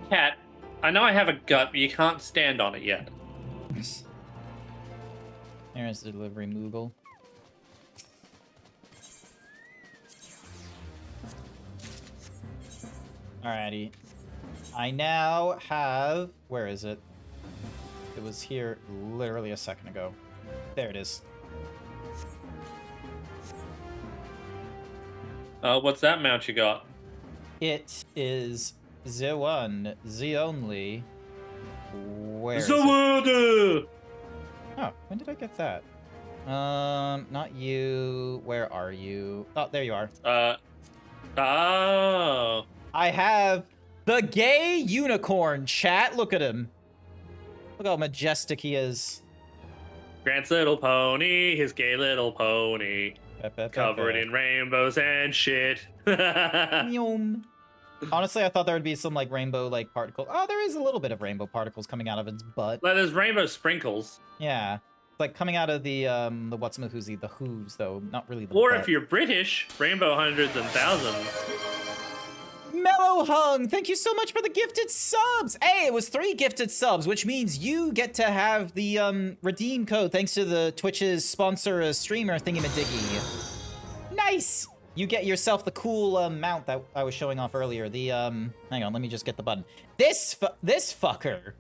Cat, I know I have a gut, but you can't stand on it yet. There's the delivery Moogle. Alrighty. I now have... Where is it? It was here literally a second ago. There it is. What's that mount you got? It is the one, the only. Where is it? Zawada! Oh, when did I get that? Not you. Where are you? Oh, there you are. Oh. I have the gay unicorn, chat. Look at him. Look how majestic he is. Grant's little pony, his gay little pony. Covered in rainbows and shit. Yum. Honestly, I thought there would be some like rainbow like particle. Oh, there is a little bit of rainbow particles coming out of its butt. Like, there's rainbow sprinkles. Yeah, like coming out of the what's-a-whoozy, the hooves though, not really the Or butt. if you're British, rainbow hundreds and thousands. Mellow Hung, thank you so much for the gifted subs. Hey, it was 3 gifted subs, which means you get to have the redeem code thanks to the Twitch's sponsor streamer thingy-majiggy. Nice. You get yourself the cool mount that I was showing off earlier. The hang on, let me just get the button. This fucker.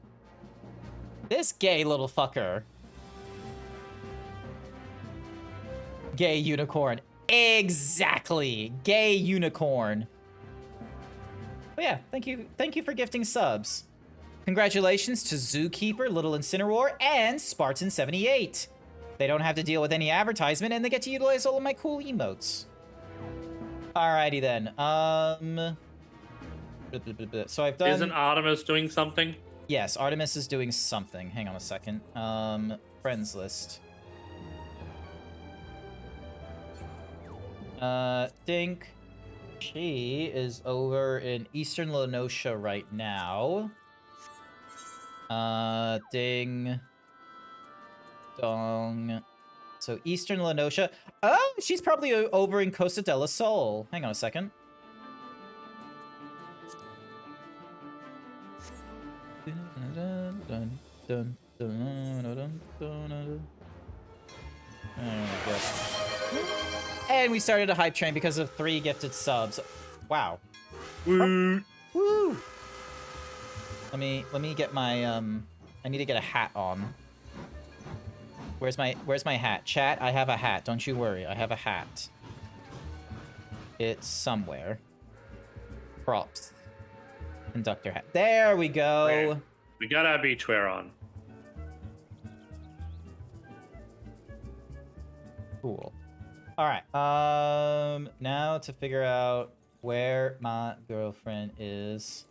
This gay little fucker. Gay unicorn. Exactly. Gay unicorn. But yeah, thank you for gifting subs. Congratulations to Zookeeper, Little Incineroar, and Spartan78. They don't have to deal with any advertisement, and they get to utilize all of my cool emotes. Alrighty then. So I've done... Isn't Artemis doing something? Yes, Artemis is doing something. Hang on a second. Friends list. Think she is over in Eastern Lenosha right now. Ding. Dong. So Eastern Lenosha. Oh, she's probably over in Costa del Sol. Hang on a second. And we started a hype train because of 3 gifted subs. Wow. Woo. Woo. Let me get my I need to get a hat on. Where's my hat? Chat, I have a hat. Don't you worry. I have a hat. It's somewhere. Props. Conductor hat. There we go. Okay. We got our beachwear on. Cool. All right. Now to figure out where my girlfriend is.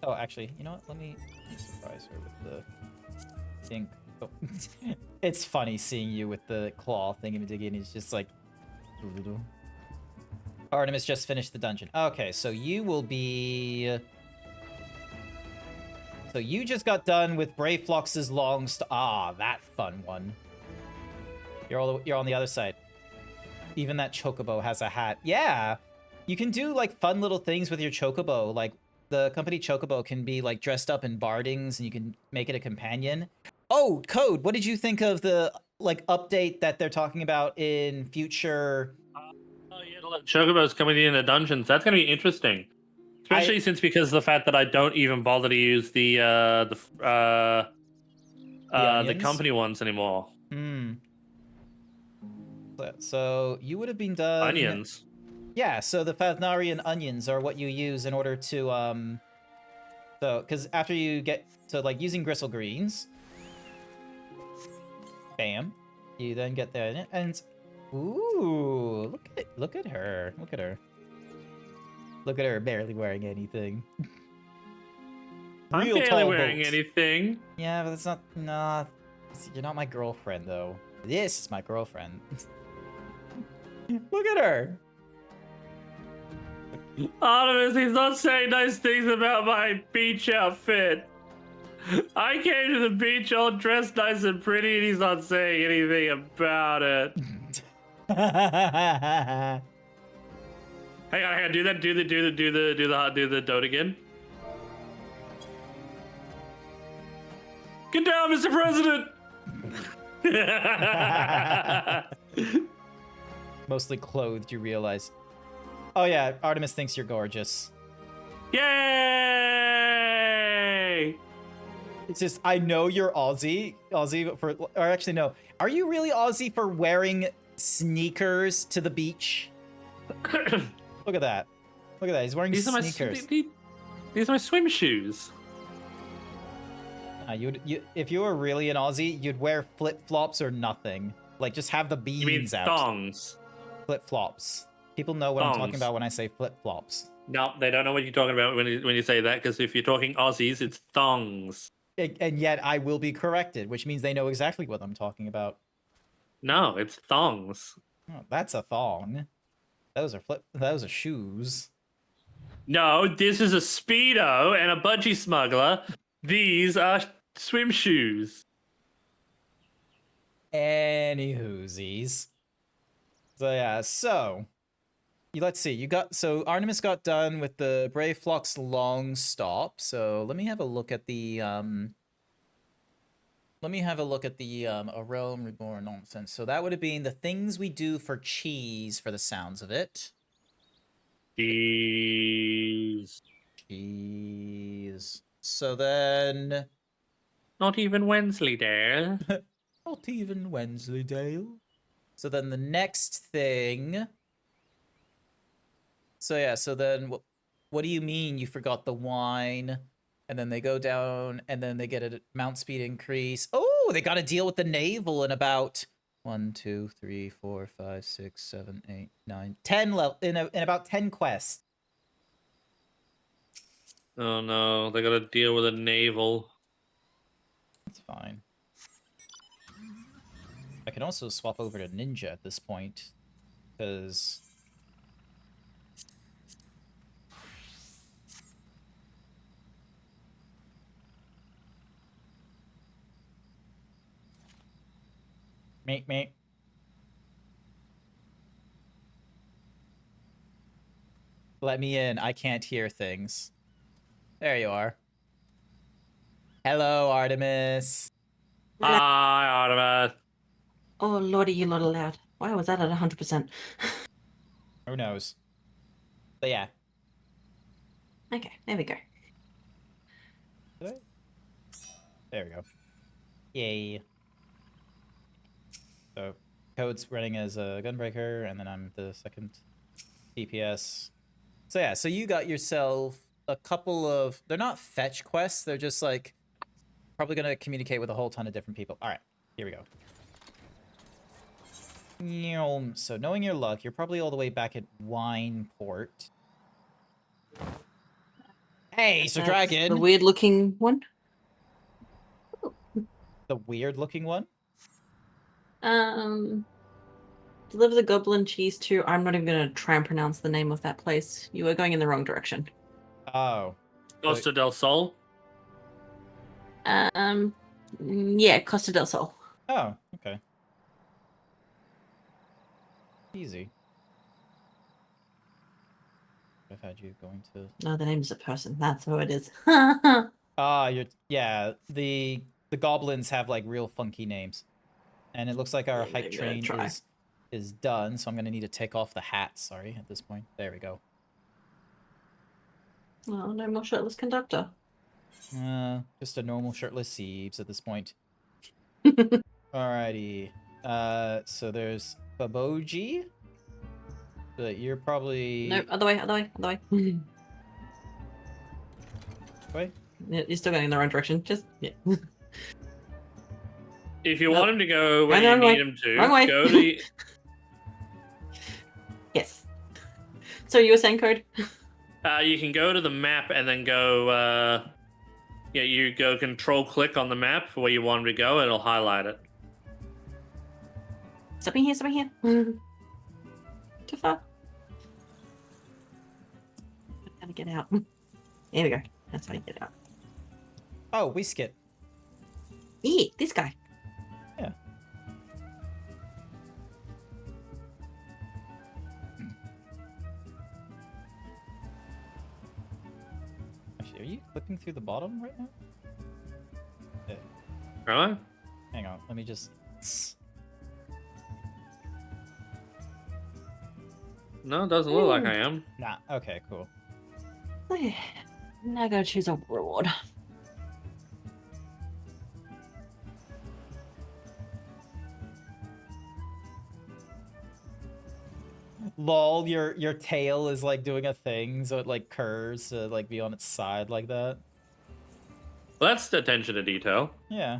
Oh, actually, you know what? Let me surprise her with the thing. Oh. It's funny seeing you with the claw thingy-majiggy, and he's just like... Artemis just finished the dungeon. Okay, so you will be... So you just got done with Brave Flox's long that fun one. You're on the other side. Even that chocobo has a hat. Yeah! You can do, like, fun little things with your chocobo. Like, the company chocobo can be, like, dressed up in bardings, and you can make it a companion. Oh, Code, what did you think of the, like, update that they're talking about in future... Oh yeah, Chocobo's coming in the dungeons. That's gonna be interesting, especially because of the fact that I don't even bother to use the company ones anymore. Hmm. So you would have been done. Onions. Yeah. So the Fathnarian onions are what you use in order to So because after you get to like using gristle greens, bam, you then get the and. Ooh, look at her. Look at her. Look at her barely wearing anything. I'm Real barely tall wearing boat. anything. Yeah, but it's not nah. You're not my girlfriend though. This is my girlfriend. Look at her. Artemis, he's not saying nice things about my beach outfit. I came to the beach all dressed nice and pretty, and he's not saying anything about it. Hang on. Do that. Do the dote again. Get down, Mr. President. Mostly clothed, you realize. Oh yeah, Artemis thinks you're gorgeous. Yay! It's just, I know you're Aussie for, or actually no. Are you really Aussie for wearing sneakers to the beach? Look at that. Look at that, he's wearing sneakers. These are my swim shoes. If you were really an Aussie, you'd wear flip-flops or nothing. Like, just have the beans You mean out. thongs? Flip-flops. People know what I'm talking about when I say flip-flops. No, they don't know what you're talking about when you say that, because if you're talking Aussies, it's thongs. And yet I will be corrected, which means they know exactly what I'm talking about. No, it's thongs. Oh, that's a thong. Those are shoes. No, this is a Speedo and a budgie smuggler. These are swim shoes. Anywhoosies. So yeah, let's see. Artemis got done with the Brave Flock's long stop. So let me have a look at the A Realm Reborn nonsense. So that would have been the things we do for cheese, for the sounds of it. Cheese. So then, Not even Wensleydale. not even Wensleydale. So then the next thing. So yeah, so then what do you mean you forgot the wine? And then they go down and then they get a mount speed increase. Oh, they got to deal with the naval in about 1, 2, 3, 4, 5, 6, 7, 8, 9, 10 level in about 10 quests. Oh no, they gotta deal with a naval. That's fine. I can also swap over to ninja at this point, because Meep. Let me in. I can't hear things. There you are. Hello, Artemis. Hi, Artemis. Oh, lordy, you lot allowed. Why was that at 100%? Who knows? But yeah. Okay, there we go. There we go. Yay. So, Code's running as a gunbreaker, and then I'm the second DPS. So yeah, so you got yourself a couple of... They're not fetch quests, they're just like... Probably gonna communicate with a whole ton of different people. Alright, here we go. So, knowing your luck, you're probably all the way back at Wineport. Hey, Sir That's Dragon! the weird-looking one. The weird-looking one? Deliver the goblin cheese to... I'm not even going to try and pronounce the name of that place. You are going in the wrong direction. Oh. Costa del Sol. Yeah, Costa del Sol. Oh, okay. Easy. I've had you going to... No, the name is a person. That's who it is. Yeah, the goblins have like real funky names. And it looks like our Yeah, hype you're gonna train try. is done, so I'm gonna need to take off the hat, sorry, at this point. There we go. Oh, no more shirtless conductor. Just a normal shirtless Zeebs at this point. Alrighty. So there's Baboji. But you're probably... No, other way. Wait. Yeah, you're still going in the wrong direction. Just, yeah. If you Nope. want him to go where Wrong you way. need him to, Wrong way. go to... Yes. So you were saying, Code? You can go to the map and then go... Yeah, you go control-click on the map for where you want him to go, and it'll highlight it. Something here. Too far. Gotta get out. There we go. That's how you get out. Oh, we skip. Yeah, this guy. Yeah. flipping through the bottom right now? Right? Hang on, let me just... No, it doesn't look like I am. Nah, okay, cool. Okay. Now go choose a reward. Lol, your tail is like doing a thing, so it like curves to like be on its side like that. Well, that's the attention to detail. Yeah.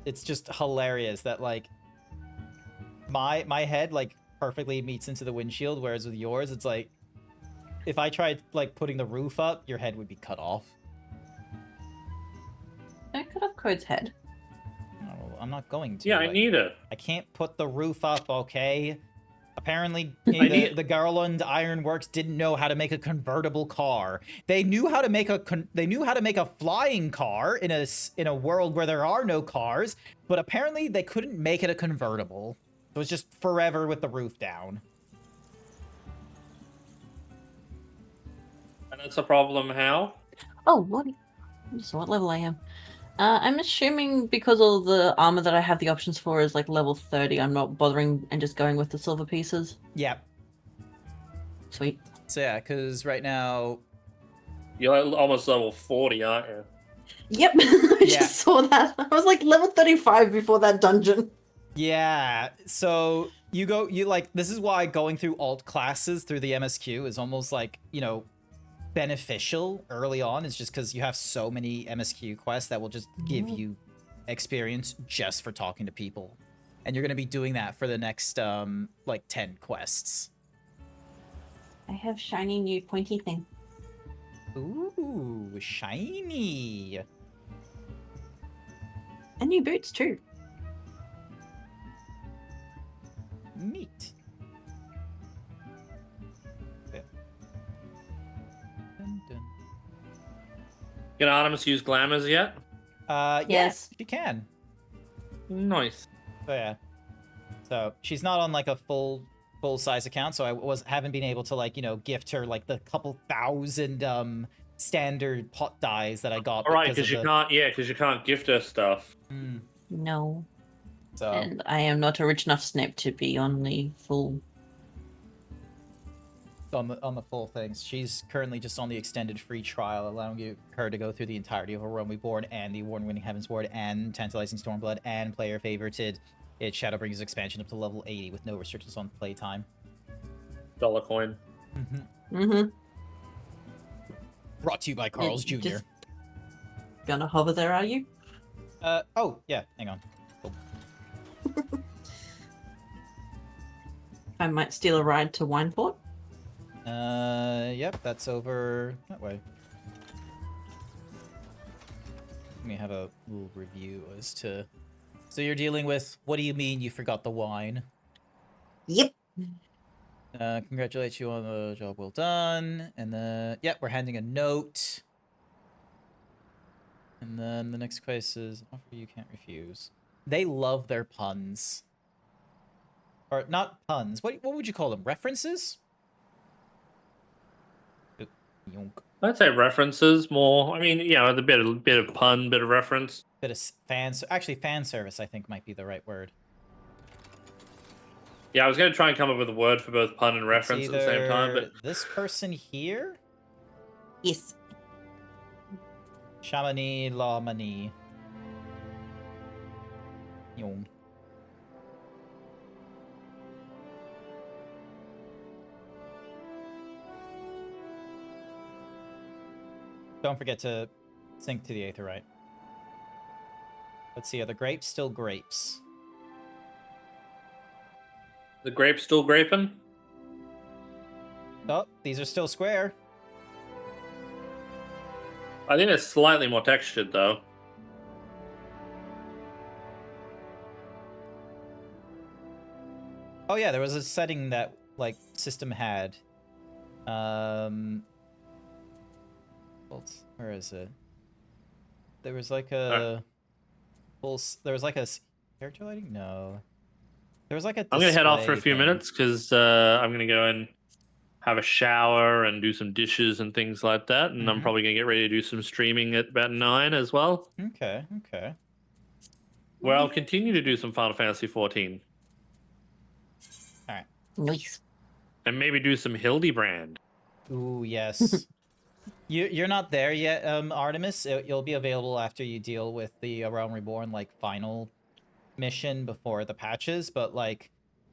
It's just hilarious that like my head like perfectly meets into the windshield, whereas with yours it's like if I tried like putting the roof up, your head would be cut off. I cut off Code's head. No, I'm not going to. Yeah, I need it. I can't put the roof up, okay? Apparently, need- the Garland Ironworks didn't know how to make a convertible car. They knew how to make a flying car in a world where there are no cars, but apparently they couldn't make it a convertible. It was just forever with the roof down. And that's a problem how? Oh, what? So what level I am? I'm assuming because all the armor that I have the options for is like level 30, I'm not bothering and just going with the silver pieces. Yeah. Sweet. So yeah, because right now... You're almost level 40, aren't you? Yep, I Yeah. just saw that. I was like level 35 before that dungeon. Yeah, so you like, this is why going through alt classes through the MSQ is almost like, you know, beneficial early on. It's just because you have so many MSQ quests that will just give you experience just for talking to people. And you're going to be doing that for the next, like, 10 quests. I have shiny new pointy thing. Ooh, shiny. And new boots too. Neat. Okay. Dun, dun. Can Artemis use glamours yet? Yes, Yes. she can. Nice. So yeah. So she's not on like a full size account, so I haven't been able to like, you know, gift her like the couple thousand standard pot dies that I got. All right, because you can't. Yeah, because you can't gift her stuff. No. So And I am not a rich enough snip to be on the full. on the full things, she's currently just on the extended free trial, allowing her to go through the entirety of A Realm Reborn and the award-winning Heaven's Ward and Tantalizing Stormblood and player favorited its Shadowbringers expansion up to level 80 with no restrictions on playtime. Dollar coin. Mm-hmm. Brought to you by Carl's Jr. Just gonna hover there, are you? Oh yeah, hang on. Cool. I might steal a ride to Wineport. Yep, that's over that way. Let me have a little review as to... So you're dealing with, what do you mean you forgot the wine? Yep. Congratulate you on the job well done. And then, yep, we're handing a note. And then the next quest is, offer you can't refuse. They love their puns. Or not puns, what would you call them? References? Yonk. I'd say references more. I mean, yeah, the bit of pun, bit of reference. Bit of fan service, I think might be the right word. Yeah, I was going to try and come up with a word for both pun and reference at the same time, but this person here, Yes. Chamonix La Mani. Yong. Don't forget to sync to the Aetherite. Let's see, are the grapes still grapes? the grape's still graping. Oh, these are still square. I think it's slightly more textured, though. Oh yeah, there was a setting that like system had. Where is it? There was like a there was like a character lighting. No, there was like a. I'm gonna head off for a display few thing. minutes because I'm gonna go and have a shower and do some dishes and things like that. And I'm Mhm. probably gonna get ready to do some streaming at about 9 as well, Okay, okay. where I'll continue to do some Final Fantasy 14 All right. Nice. and maybe do some Hildebrand. Ooh, yes. You're not there yet, Artemis. You'll be available after you deal with the Realm Reborn like final mission before the patches, but like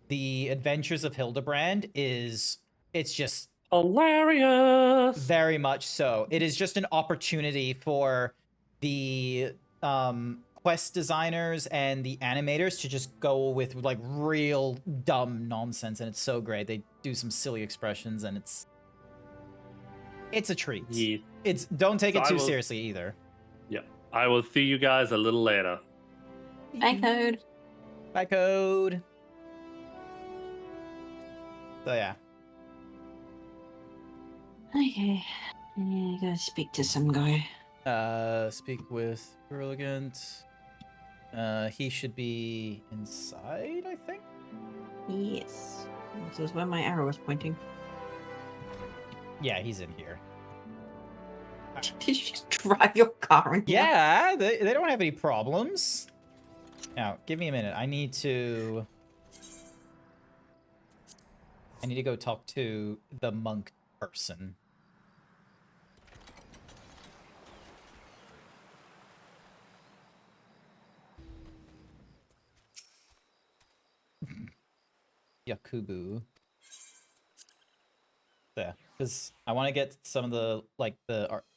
the Adventures of Hildebrand it's just Hilarious. very much so. It is just an opportunity for the quest designers and the animators to just go with like real dumb nonsense, and it's so great. They do some silly expressions, and it's a treat. Yeah. It's don't take So it I too will- seriously either. Yeah. I will see you guys a little later. Bye, Code. Bye, Code. So yeah. Okay. I gotta speak to some guy. Speak with Brilligant. He should be inside, I think. Yes. This is where my arrow was pointing. Yeah, he's in here. Did you just drive your car in here? Yeah, they don't have any problems. Now, give me a minute. I need to go talk to the monk person. Yakubu. Yeah, because I want to get some of the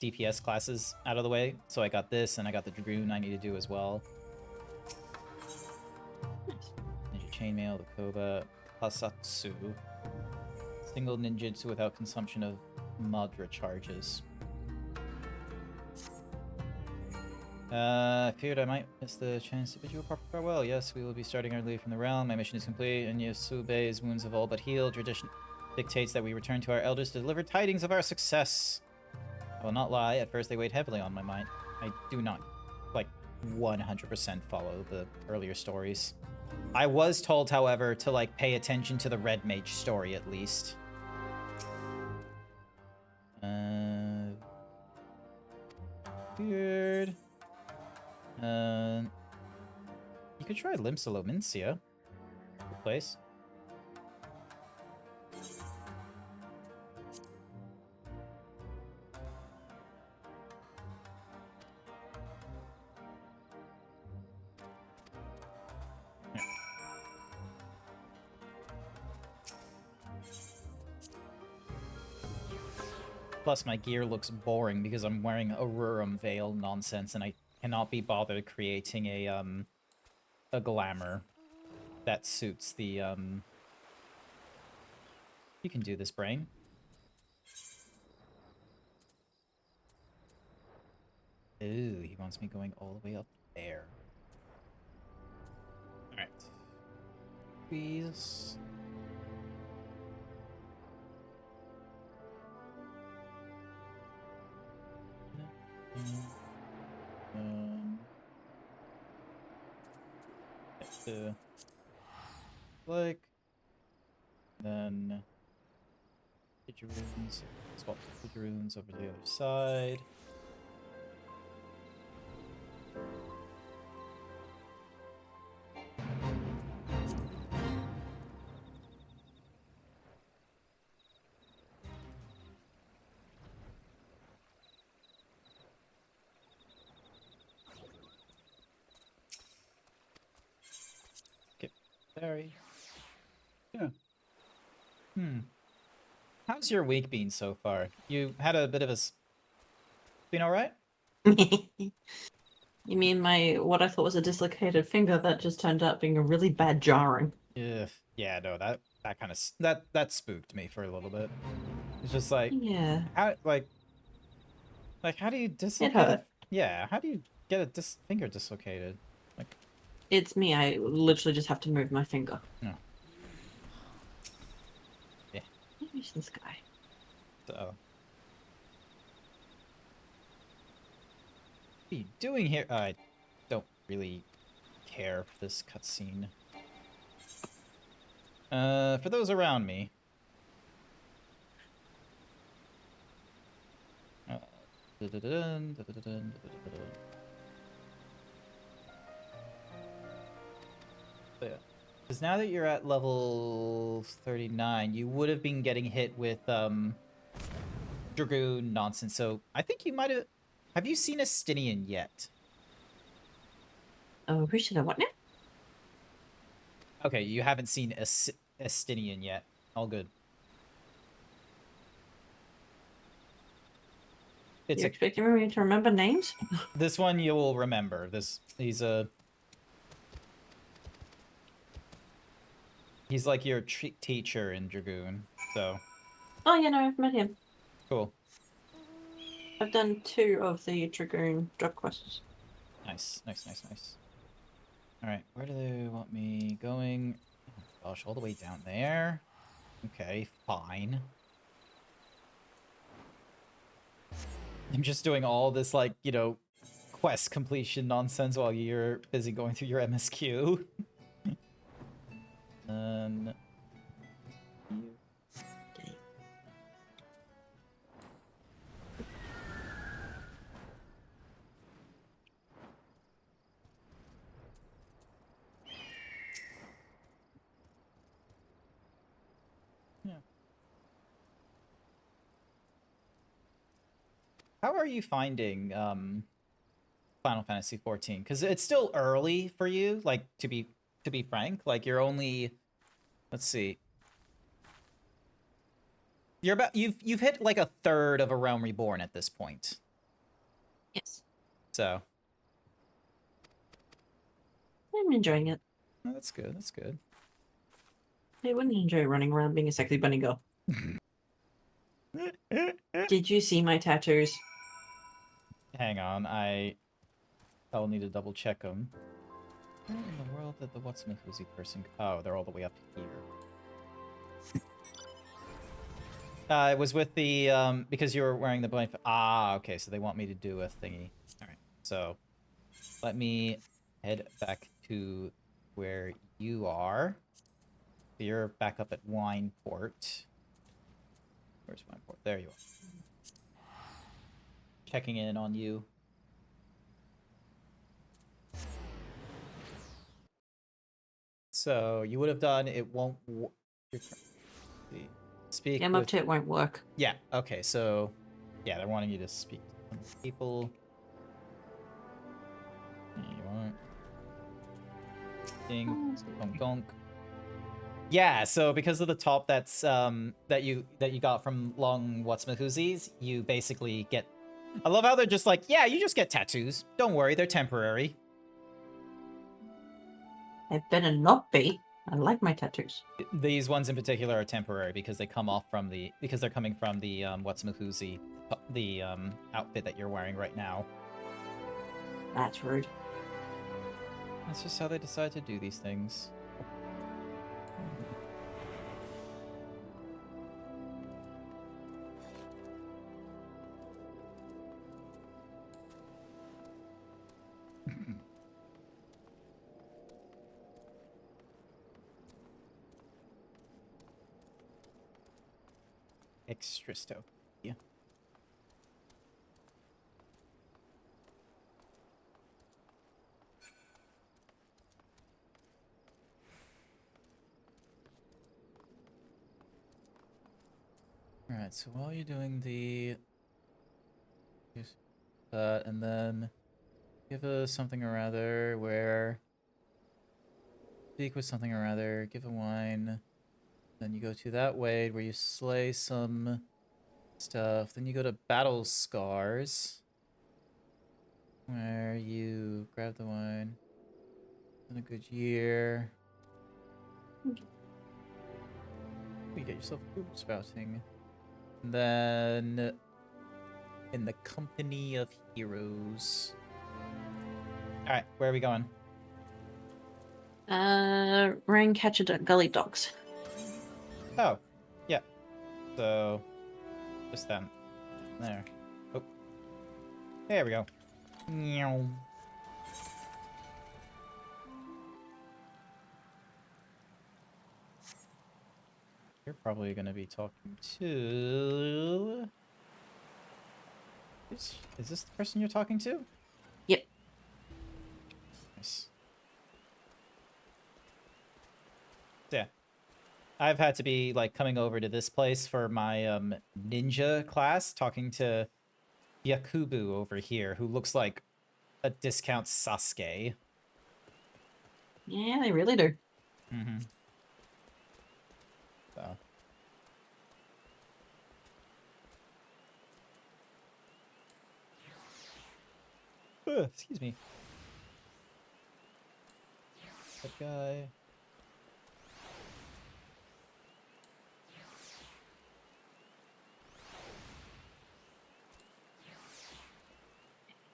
DPS classes out of the way. So I got this, and I got the Dragoon I need to do as well. Ninja Chainmail, the Koba, Hasatsu. Single ninjutsu without consumption of Madra charges. I feared I might miss the chance to bid you a proper farewell. Yes, we will be starting our leave from the realm. My mission is complete, and Yasube's wounds have all but healed. Tradition dictates that we return to our elders to deliver tidings of our success. I will not lie, at first they weighed heavily on my mind. I do not, 100% follow the earlier stories. I was told, however, to, pay attention to the Red Mage story, at least. Weird. You could try Limsalomincia. Good place. Plus, my gear looks boring because I'm wearing a Rurum Veil nonsense, and I cannot be bothered creating a glamour that suits the You can do this, brain. Ooh, he wants me going all the way up there. All right. Please. Then get your runes, swap your runes over to the other side. Okay, sorry. Yeah. How's your week been so far? You had a bit of a... Been alright? You mean what I thought was a dislocated finger that just turned out being a really bad jarring? Yeah, no, that kind of... That spooked me for a little bit. It's just Yeah. how, how do you It dislocate hurt. Yeah, how do you get a finger dislocated? It's me. I literally just have to move my finger. No. Yeah. Who's this guy? So... What are you doing here? I don't really care for this cutscene. For those around me, Dun-dun-dun, dun-dun-dun, dun-dun-dun. So yeah. Because now that you're at level 39, you would have been getting hit with Dragoon nonsense. So I think you might have. Have you seen a Stinian yet? Oh, who should I what now? Okay, you haven't seen a Stinian yet. All good. It's You're expecting me to remember names? this one you will remember. He's like your teacher in Dragoon. So Oh, yeah, no, I've met him. cool. I've done 2 of the Dragoon drop quests. Nice. All right, where do they want me going? Oh gosh, all the way down there. Okay, fine. I'm just doing all this, like, you know, quest completion nonsense while you're busy going through your MSQ. And... Okay. yeah. How are you finding Final Fantasy XIV? Because it's still early for you, like, to be frank. Like, you're only... Let's see. You're about... You've hit, like, a third of A Realm Reborn at this point. Yes. So... I'm enjoying it. Oh, that's good, that's good. I wouldn't enjoy running around being a sexy bunny girl. Did you see my tattoos? Hang on, I'll need to double check them. Where in the world did the What's-My-Who's-Y person go? Oh, they're all the way up here. It was with the, because you were wearing the blank... Ah, okay, so they want me to do a thingy. Alright, so let me head back to where you are. So you're back up at Wineport. Where's Wineport? There you are. Checking in on you. So you would have done it won't speak. Yeah, I'm up to it won't work. Yeah. Okay. So yeah, they're wanting you to speak to some people. There you are. Ding. Gonk gonk. Yeah. So because of the top that's that you got from Long What's-My-Who's-Y's, you basically get. I love how they're just like, yeah, you just get tattoos. Don't worry, they're temporary. It better not be. I like my tattoos. These ones in particular are temporary because they come off from the they're coming from the What's-My-Who's-Y, the outfit that you're wearing right now. That's rude. That's just how they decide to do these things. Extra stuff. Yeah. Alright, so while you're doing the... and then give a something or other where... Speak with something or other, give a wine. Then you go to that way where you slay some stuff. Then you go to Battle Scars, where you grab the wine. In a good year. You get yourself a food spouting. And then in the Company of Heroes. Alright, where are we going? Rain catcher gully dogs. Oh, yeah. So, just them. There. Oh. There we go. Meow. You're probably going to be talking to... Is this the person you're talking to? Yep. Nice. Yeah. I've had to be like coming over to this place for my ninja class, talking to Yakubu over here, who looks like a discount Sasuke. Yeah, they really do. Mm-hmm. So. Excuse me. That guy.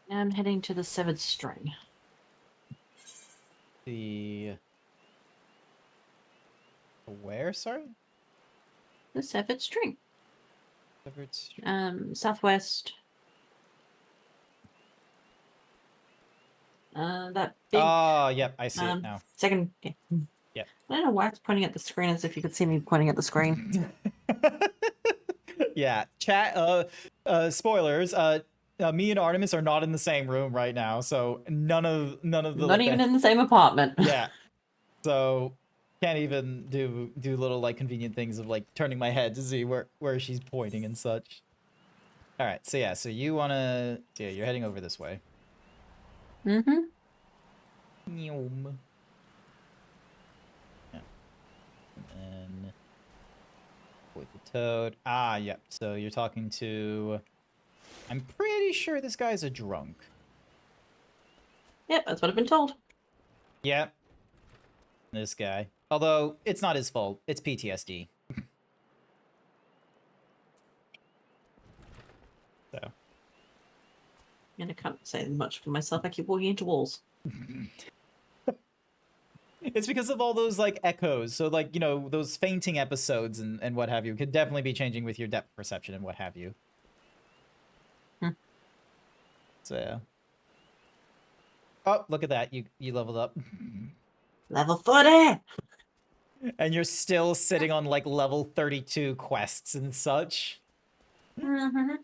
Now I'm heading to the severed string. The where? Sorry. The severed string. Severed Street. Southwest. That big. Oh, yep, I see it now. Second. Yeah. Yep. I don't know why it's pointing at the screen as if you could see me pointing at the screen. Yeah, chat. Spoilers. Me and Artemis are not in the same room right now, so none of the Not like, even in the same apartment. yeah. So can't even do little like convenient things of like turning my head to see where she's pointing and such. All right, so yeah, so you wanna you're heading over this way. Mm-hmm. Nyom. Yeah. And then with the toad. Ah, yep. So you're talking to. I'm pretty sure this guy's a drunk. Yep, that's what I've been told. Yep. This guy. Although it's not his fault. It's PTSD. So. And I can't say much for myself. I keep walking into walls. It's because of all those like echoes. So like, you know, those fainting episodes and what have you could definitely be changing with your depth perception and what have you. So yeah. Oh, look at that. You leveled up. Level 40! And you're still sitting on like level 32 quests and such. Mm-hmm.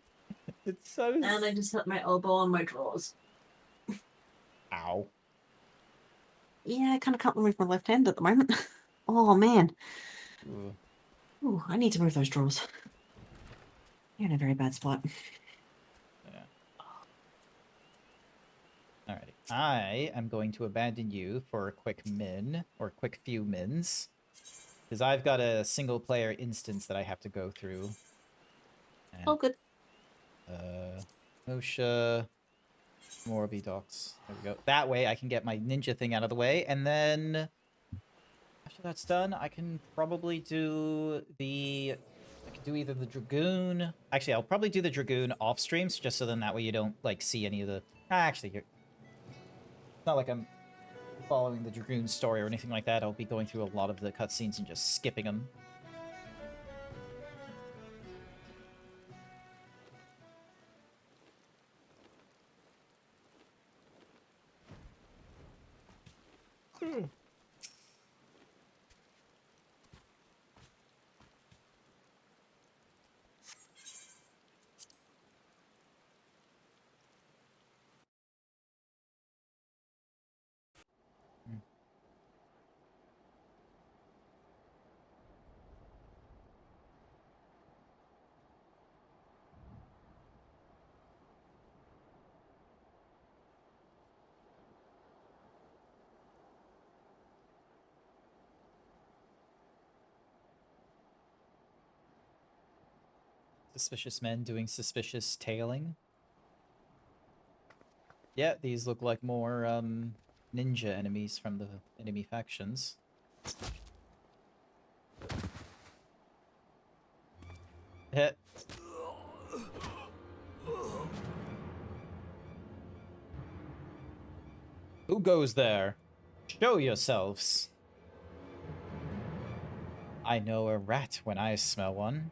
It's so And I just hit my elbow on my drawers. Ow. Yeah, I kind of can't move my left hand at the moment. Oh, man. Ooh. Ooh, I need to move those drawers. You're in a very bad spot. Yeah. Alrighty. I am going to abandon you for a quick min, or quick few mins. Because I've got a single player instance that I have to go through. And, Oh, good. OSHA, Morbi docs. There we go. That way I can get my ninja thing out of the way, and then after that's done, I can probably do the. I can do either the Dragoon. Actually, I'll probably do the Dragoon off streams, just so then that way you don't like see any of the. Actually, it's not like I'm following the Dragoon story or anything like that. I'll be going through a lot of the cutscenes and just skipping them. Suspicious men doing suspicious tailing. Yeah, these look like more ninja enemies from the enemy factions. Hit. Who goes there? Show yourselves. I know a rat when I smell one.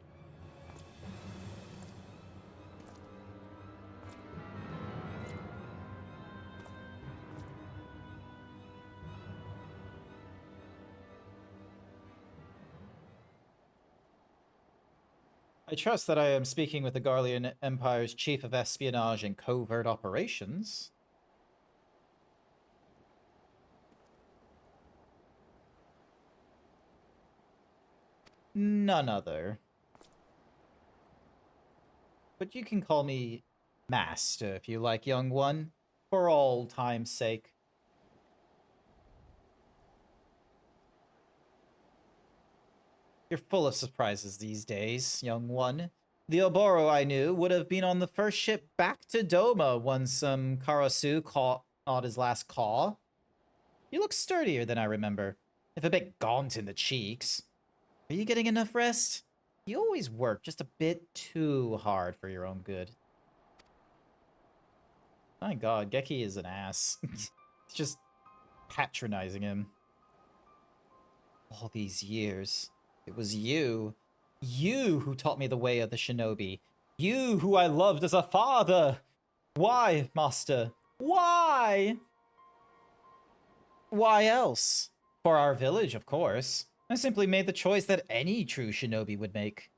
I trust that I am speaking with the Garlean Empire's Chief of Espionage and Covert Operations. None other. But you can call me Master if you like, young one, for all time's sake. You're full of surprises these days, young one. The Oboro I knew would have been on the first ship back to Doma once Karasu caught his last caw. You look sturdier than I remember, if a bit gaunt in the cheeks. Are you getting enough rest? You always work just a bit too hard for your own good. My god, Geki is an ass. It's just patronizing him. All these years, it was you who taught me the way of the shinobi. You who I loved as a father. Why, master? Why? Why else? For our village, of course. I simply made the choice that any true shinobi would make.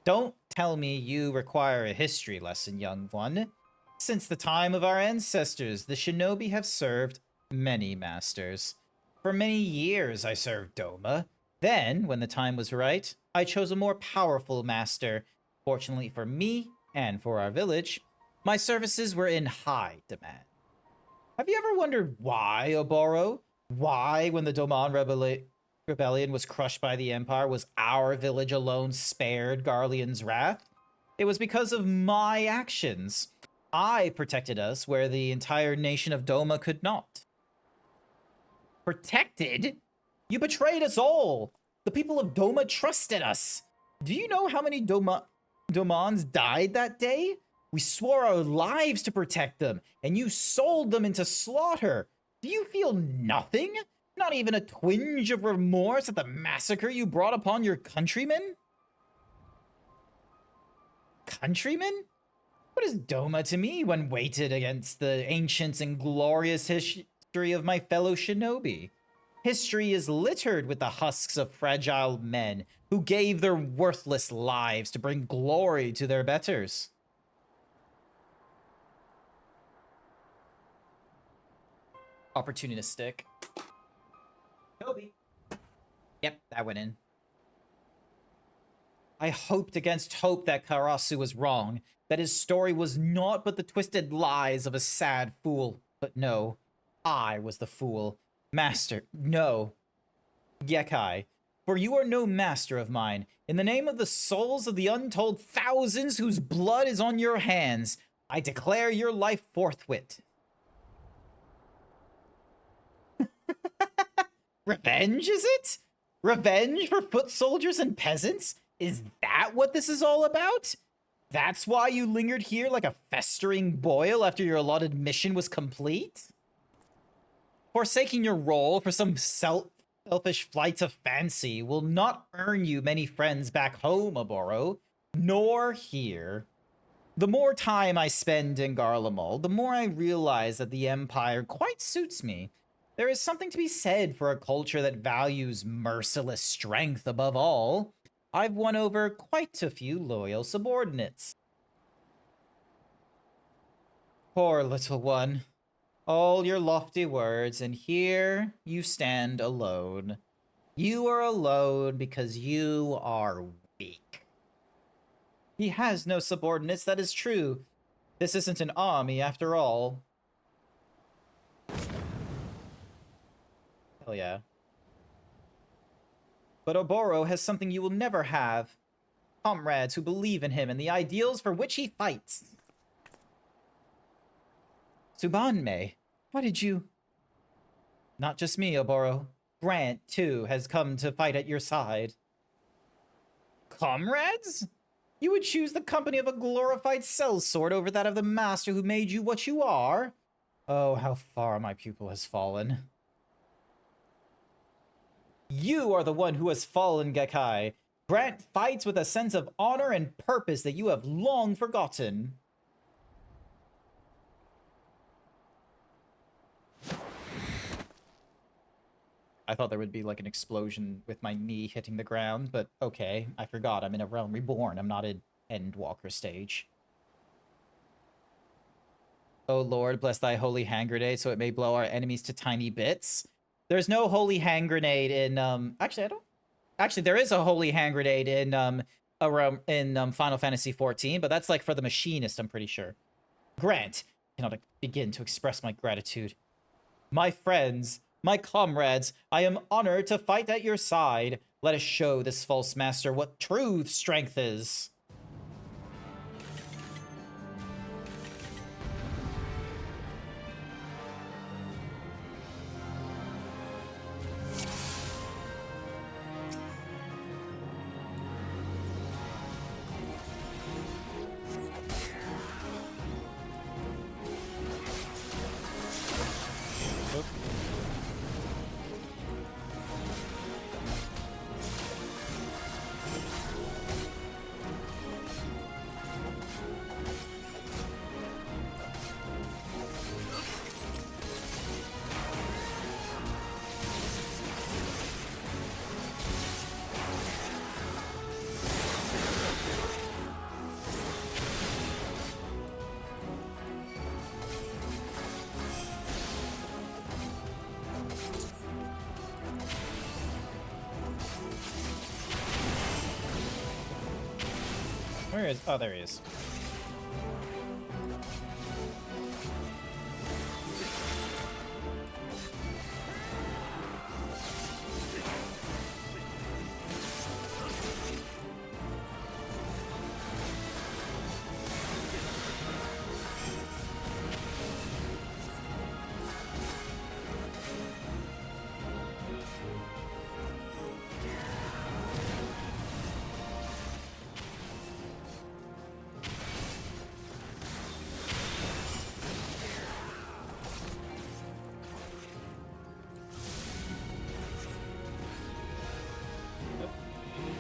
Don't tell me you require a history lesson, young one. Since the time of our ancestors, the shinobi have served many masters. For many years I served Doma. Then, when the time was right, I chose a more powerful master. Fortunately for me, and for our village, my services were in high demand. Have you ever wondered why, Oboro? Why, when the Doman rebellion was crushed by the Empire, was our village alone spared Garlean's wrath? It was because of my actions. I protected us where the entire nation of Doma could not. Protected? You betrayed us all! The people of Doma trusted us! Do you know how many Domans died that day? We swore our lives to protect them, and you sold them into slaughter! Do you feel nothing? Not even a twinge of remorse at the massacre you brought upon your countrymen? Countrymen? What is Doma to me when weighted against the ancient and glorious history of my fellow shinobi? History is littered with the husks of fragile men who gave their worthless lives to bring glory to their betters. Opportunistic. Toby. Yep, that went in. I hoped against hope that Karasu was wrong, that his story was naught but the twisted lies of a sad fool. But no, I was the fool. Master, no. Gekai, for you are no master of mine. In the name of the souls of the untold thousands whose blood is on your hands, I declare your life forthwith. Revenge, is it? Revenge for foot soldiers and peasants? Is that what this is all about? That's why you lingered here like a festering boil after your allotted mission was complete? Forsaking your role for some selfish flights of fancy will not earn you many friends back home, Oboro, nor here. The more time I spend in Garlemald, the more I realize that the Empire quite suits me. There is something to be said for a culture that values merciless strength above all. I've won over quite a few loyal subordinates. Poor little one. All your lofty words, and here you stand alone. You are alone because you are weak. He has no subordinates, that is true. This isn't an army after all. Hell yeah. But Oboro has something you will never have. Comrades who believe in him and the ideals for which he fights. Tsubanme, why did you... Not just me, Oboro. Grant, too, has come to fight at your side. Comrades? You would choose the company of a glorified sellsword over that of the master who made you what you are? Oh, how far my pupil has fallen. You are the one who has fallen, Gekai. Grant fights with a sense of honor and purpose that you have long forgotten. I thought there would be like an explosion with my knee hitting the ground, but okay, I forgot. I'm in a Realm Reborn. I'm not in Endwalker stage. Oh Lord, bless thy holy hand grenade so it may blow our enemies to tiny bits. There's no holy hand grenade in actually there is a holy hand grenade in Final Fantasy XIV, but that's like for the machinist, I'm pretty sure. Grant, I cannot begin to express my gratitude. My friends, my comrades, I am honored to fight at your side. Let us show this false master what true strength is. Where is... Oh, there he is.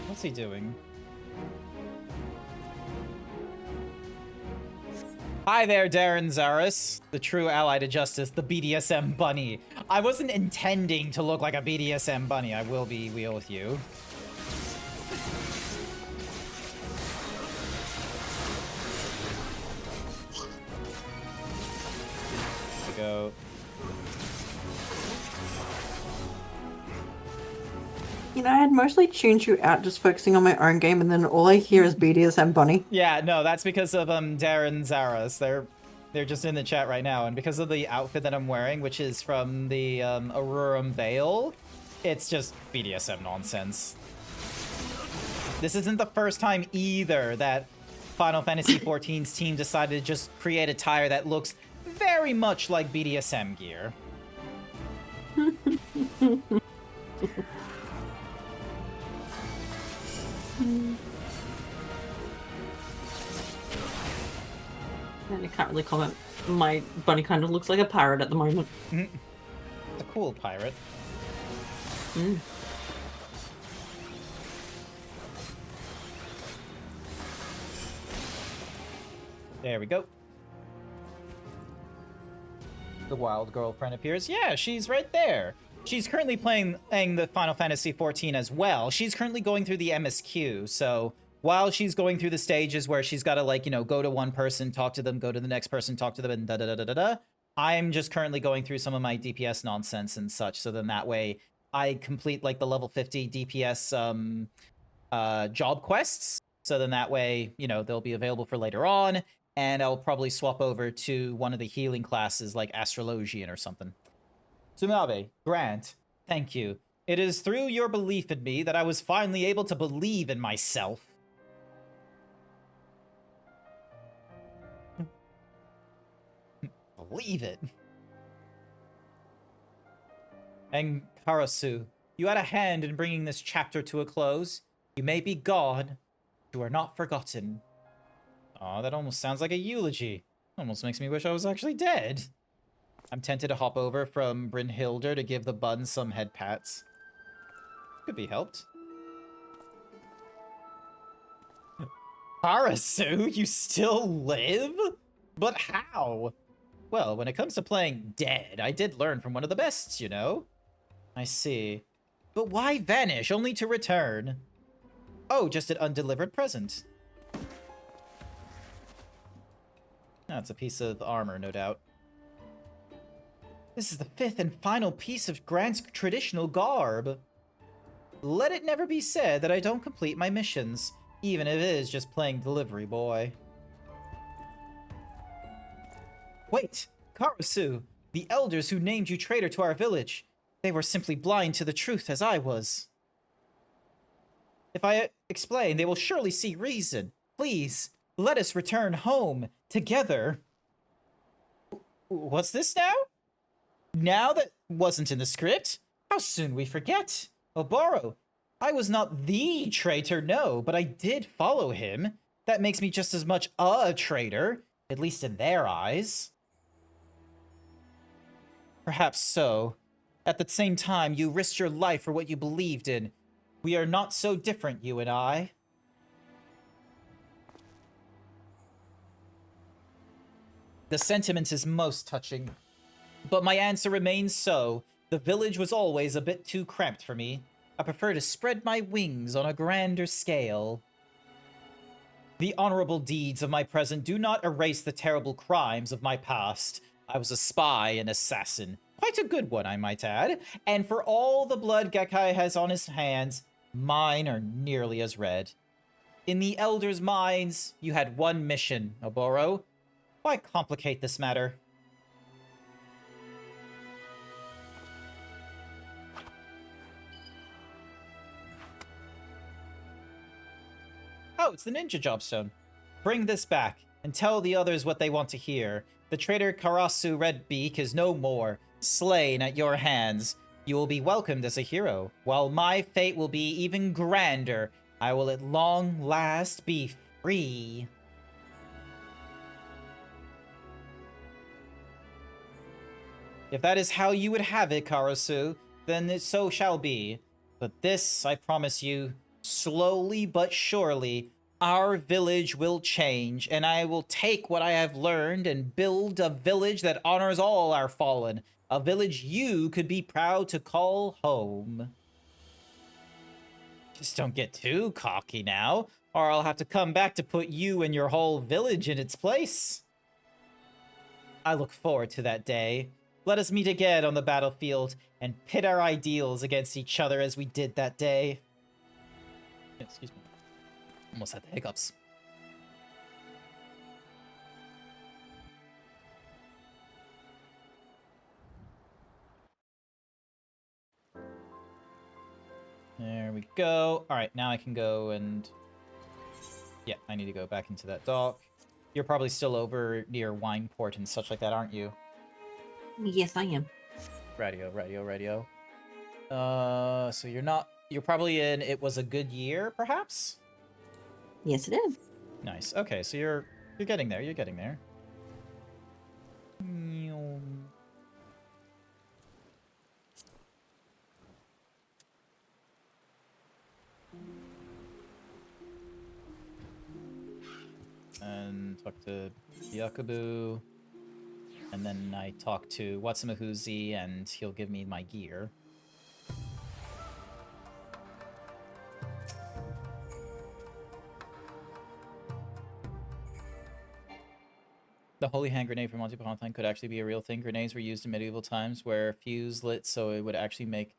What's he doing? Hi there, Darren Zaris, the true ally to justice, the BDSM bunny. I wasn't intending to look like a BDSM bunny. I will be real with you. There we go. You know, I had mostly tuned you out just focusing on my own game, and then all I hear is BDSM Bunny. Yeah, no, that's because of Darren Zaras. They're just in the chat right now, and because of the outfit that I'm wearing, which is from the Aurorum Veil, it's just BDSM nonsense. This isn't the first time either that Final Fantasy XIV's team decided to just create attire that looks very much like BDSM gear. And I can't really comment. My bunny kind of looks like a pirate at the moment. It's a cool pirate. Mm. There we go. The wild girlfriend appears. Yeah, she's right there. She's currently playing the Final Fantasy XIV as well. She's currently going through the MSQ, so while she's going through the stages where she's got to, like, you know, go to one person, talk to them, go to the next person, talk to them, and da-da-da-da-da-da, I'm just currently going through some of my DPS nonsense and such, so then that way I complete, like, the level 50 DPS job quests, so then that way, you know, they'll be available for later on, and I'll probably swap over to one of the healing classes, like Astrologian or something. Tsumabe, Grant, thank you. It is through your belief in me that I was finally able to believe in myself. Believe it. And Karasu, you had a hand in bringing this chapter to a close. You may be gone, but you are not forgotten. Aw, that almost sounds like a eulogy. Almost makes me wish I was actually dead. I'm tempted to hop over from Brynhilder to give the bun some head pats. Could be helped. Karasu, you still live? But how? Well, when it comes to playing dead, I did learn from one of the best, you know? I see. But why vanish, only to return? Oh, just an undelivered present. That's a piece of armor, no doubt. This is the 5th and final piece of Grant's traditional garb. Let it never be said that I don't complete my missions, even if it is just playing delivery boy. Wait, Karasu, the elders who named you traitor to our village. They were simply blind to the truth as I was. If I explain, they will surely see reason. Please, let us return home together. What's this now? Now that wasn't in the script? How soon we forget. Oboro, I was not the traitor, no, but I did follow him. That makes me just as much a traitor, at least in their eyes. Perhaps so. At the same time, you risked your life for what you believed in. We are not so different, you and I. The sentiment is most touching. But my answer remains so. The village was always a bit too cramped for me. I prefer to spread my wings on a grander scale. The honorable deeds of my present do not erase the terrible crimes of my past. I was a spy and assassin. Quite a good one, I might add. And for all the blood Gekkai has on his hands, mine are nearly as red. In the elders' minds, you had one mission, Oboro. Why complicate this matter? Oh, it's the ninja jobstone. Bring this back, and tell the others what they want to hear. The traitor Karasu Redbeak is no more, slain at your hands. You will be welcomed as a hero, while my fate will be even grander. I will at long last be free. If that is how you would have it, Karasu, then it so shall be. But this, I promise you, slowly but surely, our village will change, and I will take what I have learned and build a village that honors all our fallen. A village you could be proud to call home. Just don't get too cocky now, or I'll have to come back to put you and your whole village in its place. I look forward to that day. Let us meet again on the battlefield and pit our ideals against each other as we did that day. Excuse me. Almost had the hiccups. There we go. Alright, now I can go and... Yeah, I need to go back into that dock. You're probably still over near Wineport and such like that, aren't you? Yes, I am. Radio. So you're not... You're probably in It Was a Good Year, perhaps? Yes, it is. Nice. Okay, so you're getting there. You're getting there. And talk to Yakubu. And then I talk to Watsumahuzi, and he'll give me my gear. The holy hand grenade from Monty Python could actually be a real thing. Grenades were used in medieval times where fuse lit, so it would actually make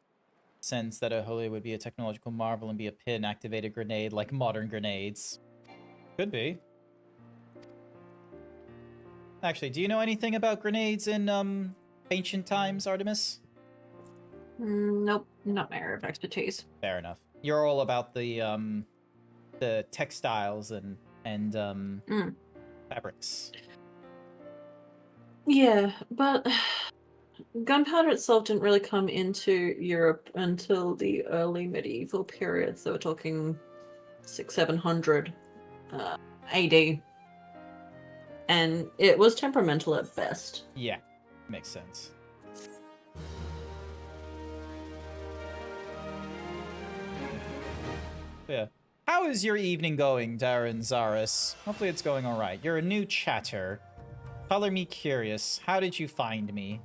sense that a holy would be a technological marvel and be a pin-activated grenade like modern grenades. Could be. Actually, do you know anything about grenades in ancient times, Artemis? Nope, not my area of expertise. Fair enough. You're all about the textiles and fabrics. Yeah, but gunpowder itself didn't really come into Europe until the early medieval period. So we're talking 600-700 AD. And it was temperamental at best. Yeah, makes sense. Yeah. How is your evening going, Darren Zaris? Hopefully it's going alright. You're a new chatter. Color me curious. How did you find me?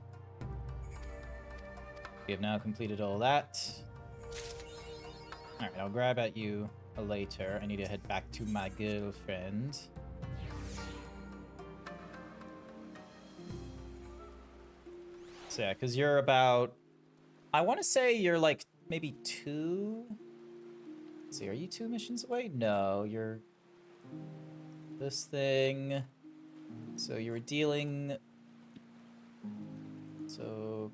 We have now completed all that. Alright, I'll grab at you later. I need to head back to my girlfriend. So yeah, because you're about... I want to say you're like maybe 2... Let's see, are you 2 missions away? No, you're... This thing... So you were dealing... So...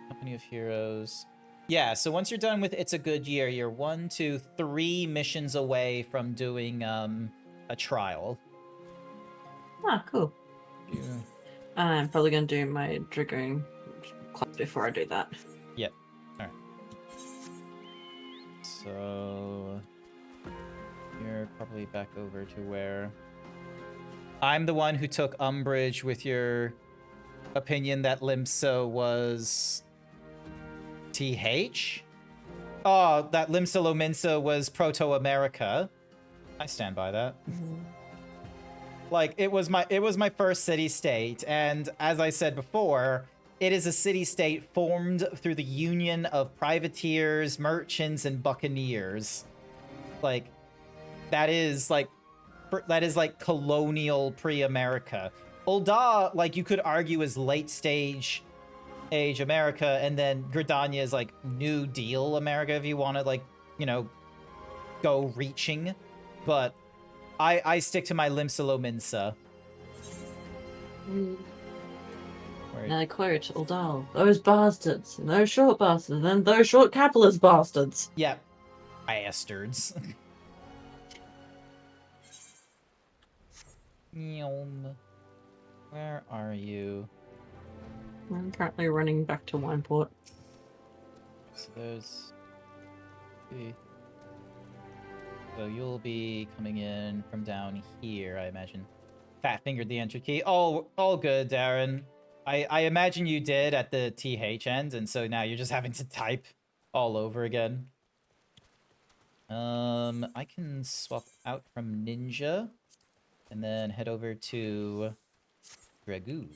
Company of Heroes... Yeah, so once you're done with It's a Good Year, you're 1, 2, 3 missions away from doing a trial. Ah, cool. Yeah. I'm probably gonna do my Dragoon class before I do that. Yep. Alright. So... You're probably back over to where... I'm the one who took umbrage with your opinion that Limsa was... TH? Oh, that Limsa Lominsa was Proto-America. I stand by that. Like, it was my first city-state, and as I said before, it is a city-state formed through the union of privateers, merchants, and buccaneers. Like, that is like colonial pre-America. Ul'dah, like, you could argue is late-stage age America, and then Gridania is like New Deal America if you want to, like, you know, go reaching. But I stick to my Limsa Lominsa. Now I quote Ul'dah, those bastards, and those short bastards, and those short capitalist bastards. Yep. Bastards. Where are you? I'm currently running back to Wineport. So there's... So you'll be coming in from down here, I imagine. Fat-fingered the entry key. All good, Darren. I imagine you did at the TH end, and so now you're just having to type all over again. I can swap out from Ninja, and then head over to Dragoon.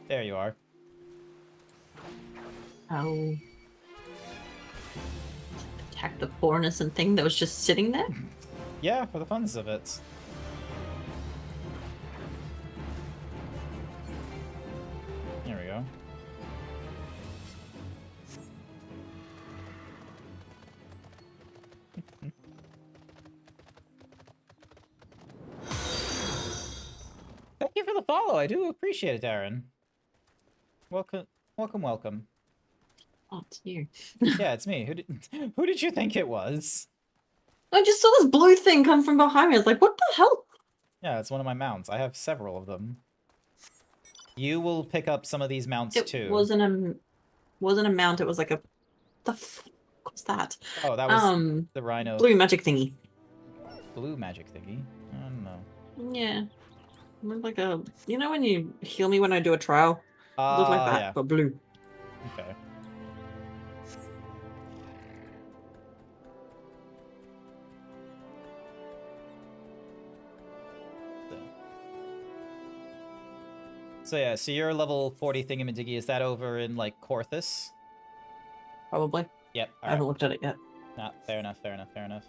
There you are. Oh. Attack the poor innocent thing that was just sitting there? Yeah, for the funs of it. There we go. Thank you for the follow. I do appreciate it, Darren. Welcome, welcome, welcome. Oh, it's you. Yeah, it's me. Who did you think it was? I just saw this blue thing come from behind me. I was like, what the hell? Yeah, it's one of my mounts. I have several of them. You will pick up some of these mounts It too. wasn't a mount, it was like a... The f... What's that? Oh, that was the rhino. Blue magic thingy. Blue magic thingy? I don't know. Yeah. It looked like a... You know when you heal me when I do a trial? It looked like that, Yeah. but blue. Okay. So yeah, so you're level 40 thingamadiggy. Is that over in, like, Corthus? Probably. Yep. I haven't looked at it yet. Nah, fair enough, fair enough, fair enough.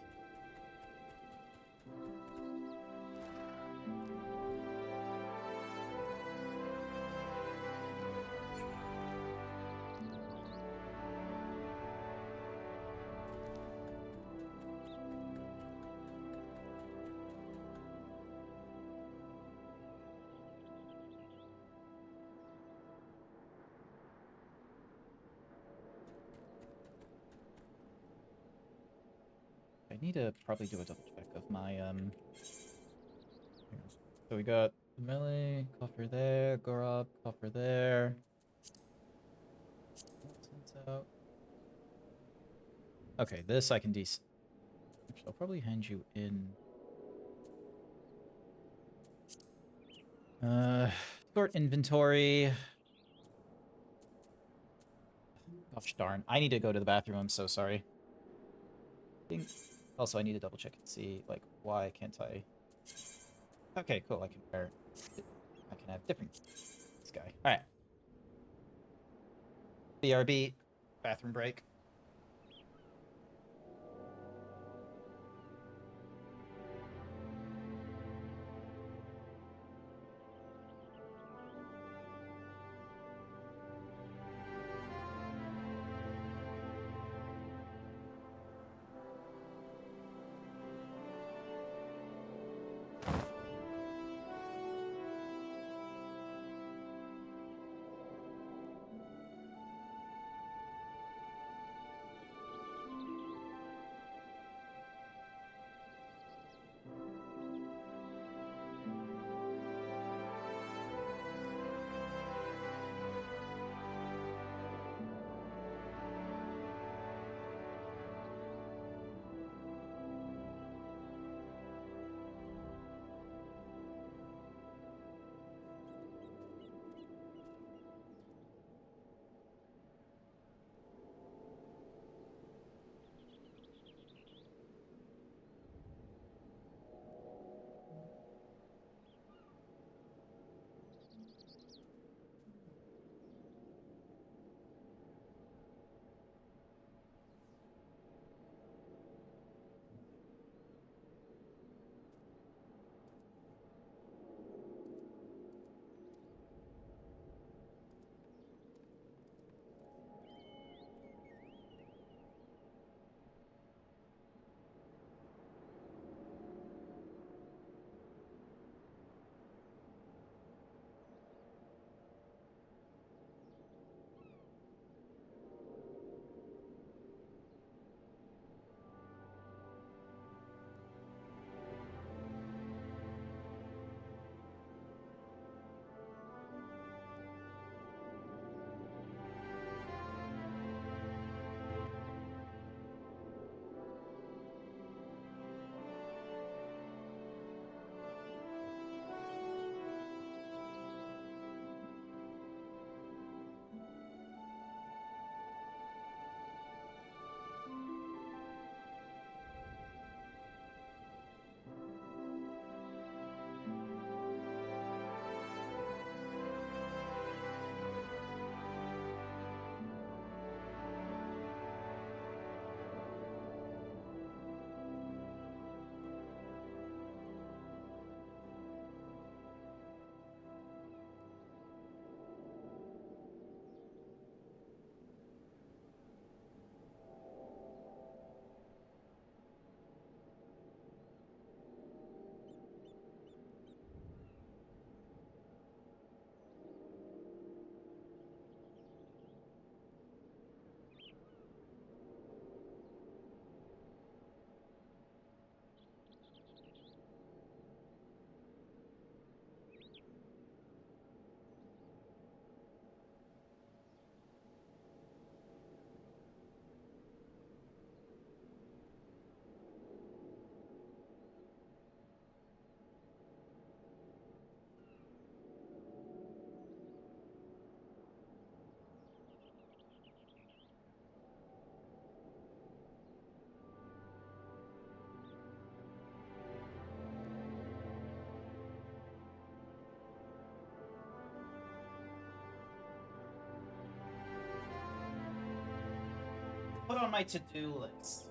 I need to probably do a double check of my, So we got melee, coffer there, Gorob, coffer there. Out. Okay, this I can Actually, I'll probably hand you in. Sort inventory. Gosh darn. I need to go to the bathroom. I'm so sorry. Also, I need to double check and see, like, why can't I... Okay, cool. I can have different... This guy. Alright. BRB. Bathroom break. Put on my to-do list.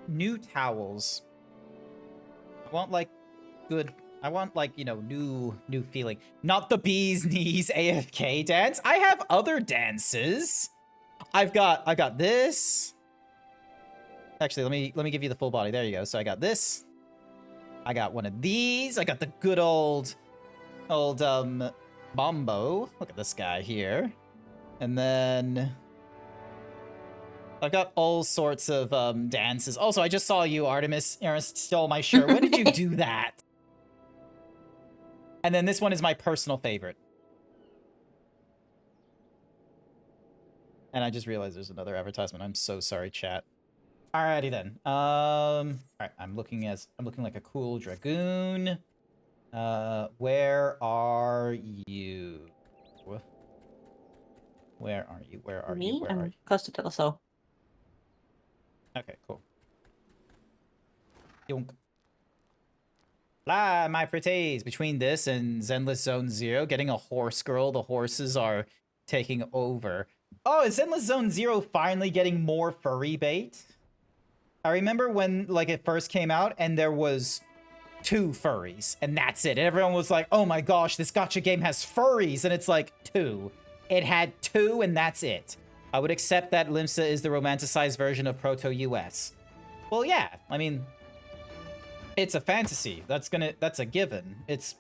New towels. I want, like, good... I want, like, you know, new feeling. Not the bee's knees AFK dance. I have other dances. I got this. Actually, let me give you the full body. There you go. So I got this. I got one of these. I got the good old Mambo. Look at this guy here. And then I've got all sorts of dances. Also, I just saw you, Artemis. Ernest stole my shirt. When did you do that? And then this one is my personal favorite. And I just realized there's another advertisement. I'm so sorry, chat. Alrighty then. Alright, I'm looking like a cool dragoon. Where are you? Where are Where are you? Me? Where are I'm you? Costa del Sol. Okay, cool. Yonk. La, my pretties. Between this and Zenless Zone Zero, getting a horse girl, the horses are taking over. Oh, is Zenless Zone Zero finally getting more furry bait? I remember when like it first came out and there was 2 furries and that's it. And everyone was like, oh my gosh, this gacha game has furries. And it's like 2. It had 2 and that's it. I would accept that Limsa is the romanticized version of Proto-US. Well, yeah, I mean, it's a fantasy. That's a given. It's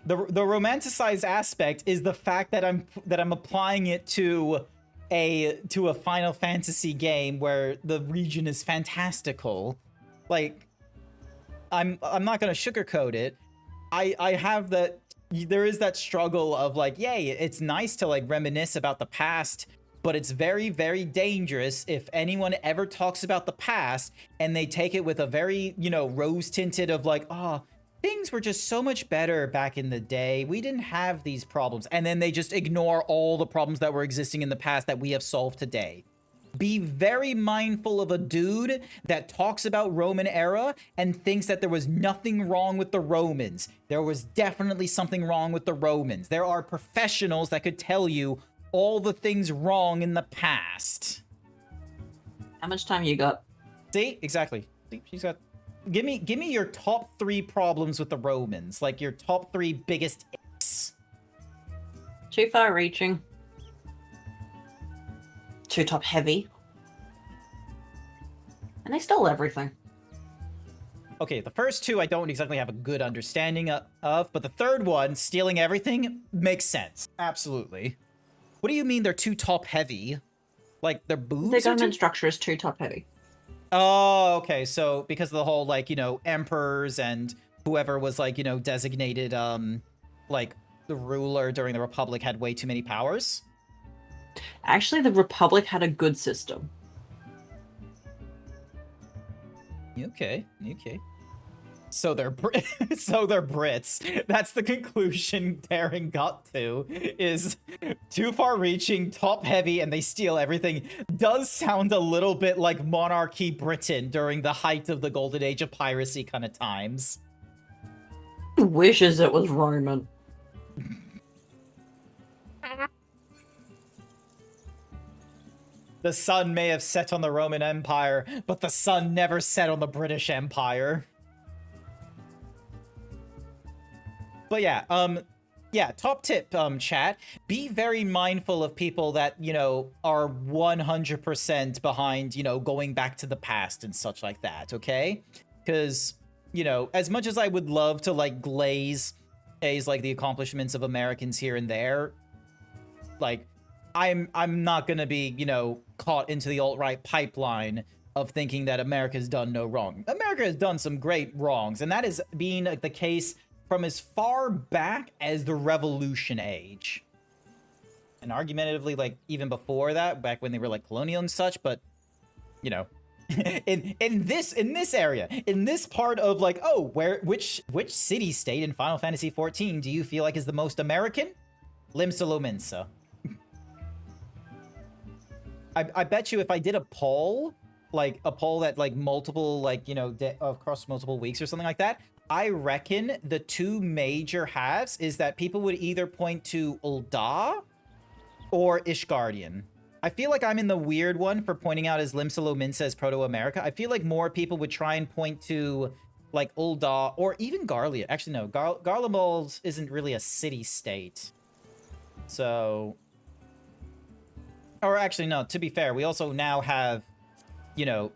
the romanticized aspect is the fact that I'm applying it to a Final Fantasy game where the region is fantastical. Like, I'm not gonna sugarcoat it. I have that. There is that struggle of like, yay, it's nice to like reminisce about the past, but it's very, very dangerous if anyone ever talks about the past and they take it with a very, you know, rose tinted of like, oh, things were just so much better back in the day. We didn't have these problems. And then they just ignore all the problems that were existing in the past that we have solved today. Be very mindful of a dude that talks about Roman era and thinks that there was nothing wrong with the Romans. There was definitely something wrong with the Romans. There are professionals that could tell you all the things wrong in the past. How much time you got? See? Exactly. See, she's got... Give me your top 3 problems with the Romans. Like, your top 3 biggest icks. Too far reaching. Too top heavy. And they stole everything. Okay, the first 2 I don't exactly have a good understanding of, but the third one, stealing everything, makes sense. Absolutely. What do you mean they're too top heavy? Like, their boobs The are government too... structure is too top heavy. Oh, okay, so because of the whole, like, you know, emperors and whoever was, like, you know, designated, like, the ruler during the Republic had way too many powers? Actually, the Republic had a good system. Okay. So they're so they're Brits. That's the conclusion Darren got to, is too far-reaching, top-heavy, and they steal everything. Does sound a little bit like monarchy Britain during the height of the golden age of piracy kind of times. Wishes it was Roman. The sun may have set on the Roman Empire, but the sun never set on the British Empire. But yeah, top tip, chat. Be very mindful of people that, you know, are 100% behind, you know, going back to the past and such like that, okay? Because, you know, as much as I would love to, like, glaze like the accomplishments of Americans here and there, like, I'm not gonna be, you know, caught into the alt-right pipeline of thinking that America's done no wrong. America has done some great wrongs, and that is being the case from as far back as the Revolution age. And argumentatively, like, even before that, back when they were, like, colonial and such, but, you know, in this area, in this part of, like, oh, which city-state in Final Fantasy XIV do you feel like is the most American? Limsa Lominsa. I bet you if I did a poll, like, a poll that, like, multiple, like, you know, across multiple weeks or something like that, I reckon the 2 major halves is that people would either point to Ul'dah or Ishgardian. I feel like I'm in the weird one for pointing out as Limsa Lominsa as Proto-America. I feel like more people would try and point to, like, Ul'dah or even Garlia. Actually, no, Garlemald isn't really a city-state. So... Or actually, no, to be fair, we also now have, you know,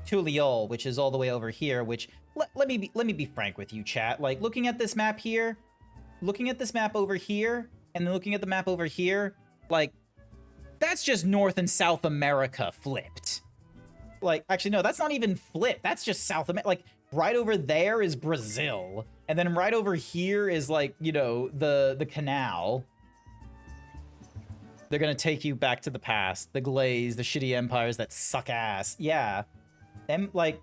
Tuliol, which is all the way over here, which... Let me be frank with you, chat. Like, looking at this map here, looking at this map over here, and then looking at the map over here, like, that's just North and South America flipped. Like, actually, no, that's not even flipped. That's just South America. Like, right over there is Brazil. And then right over here is, like, you know, the canal. They're gonna take you back to the past. The glaze, the shitty empires that suck ass. Yeah. Like...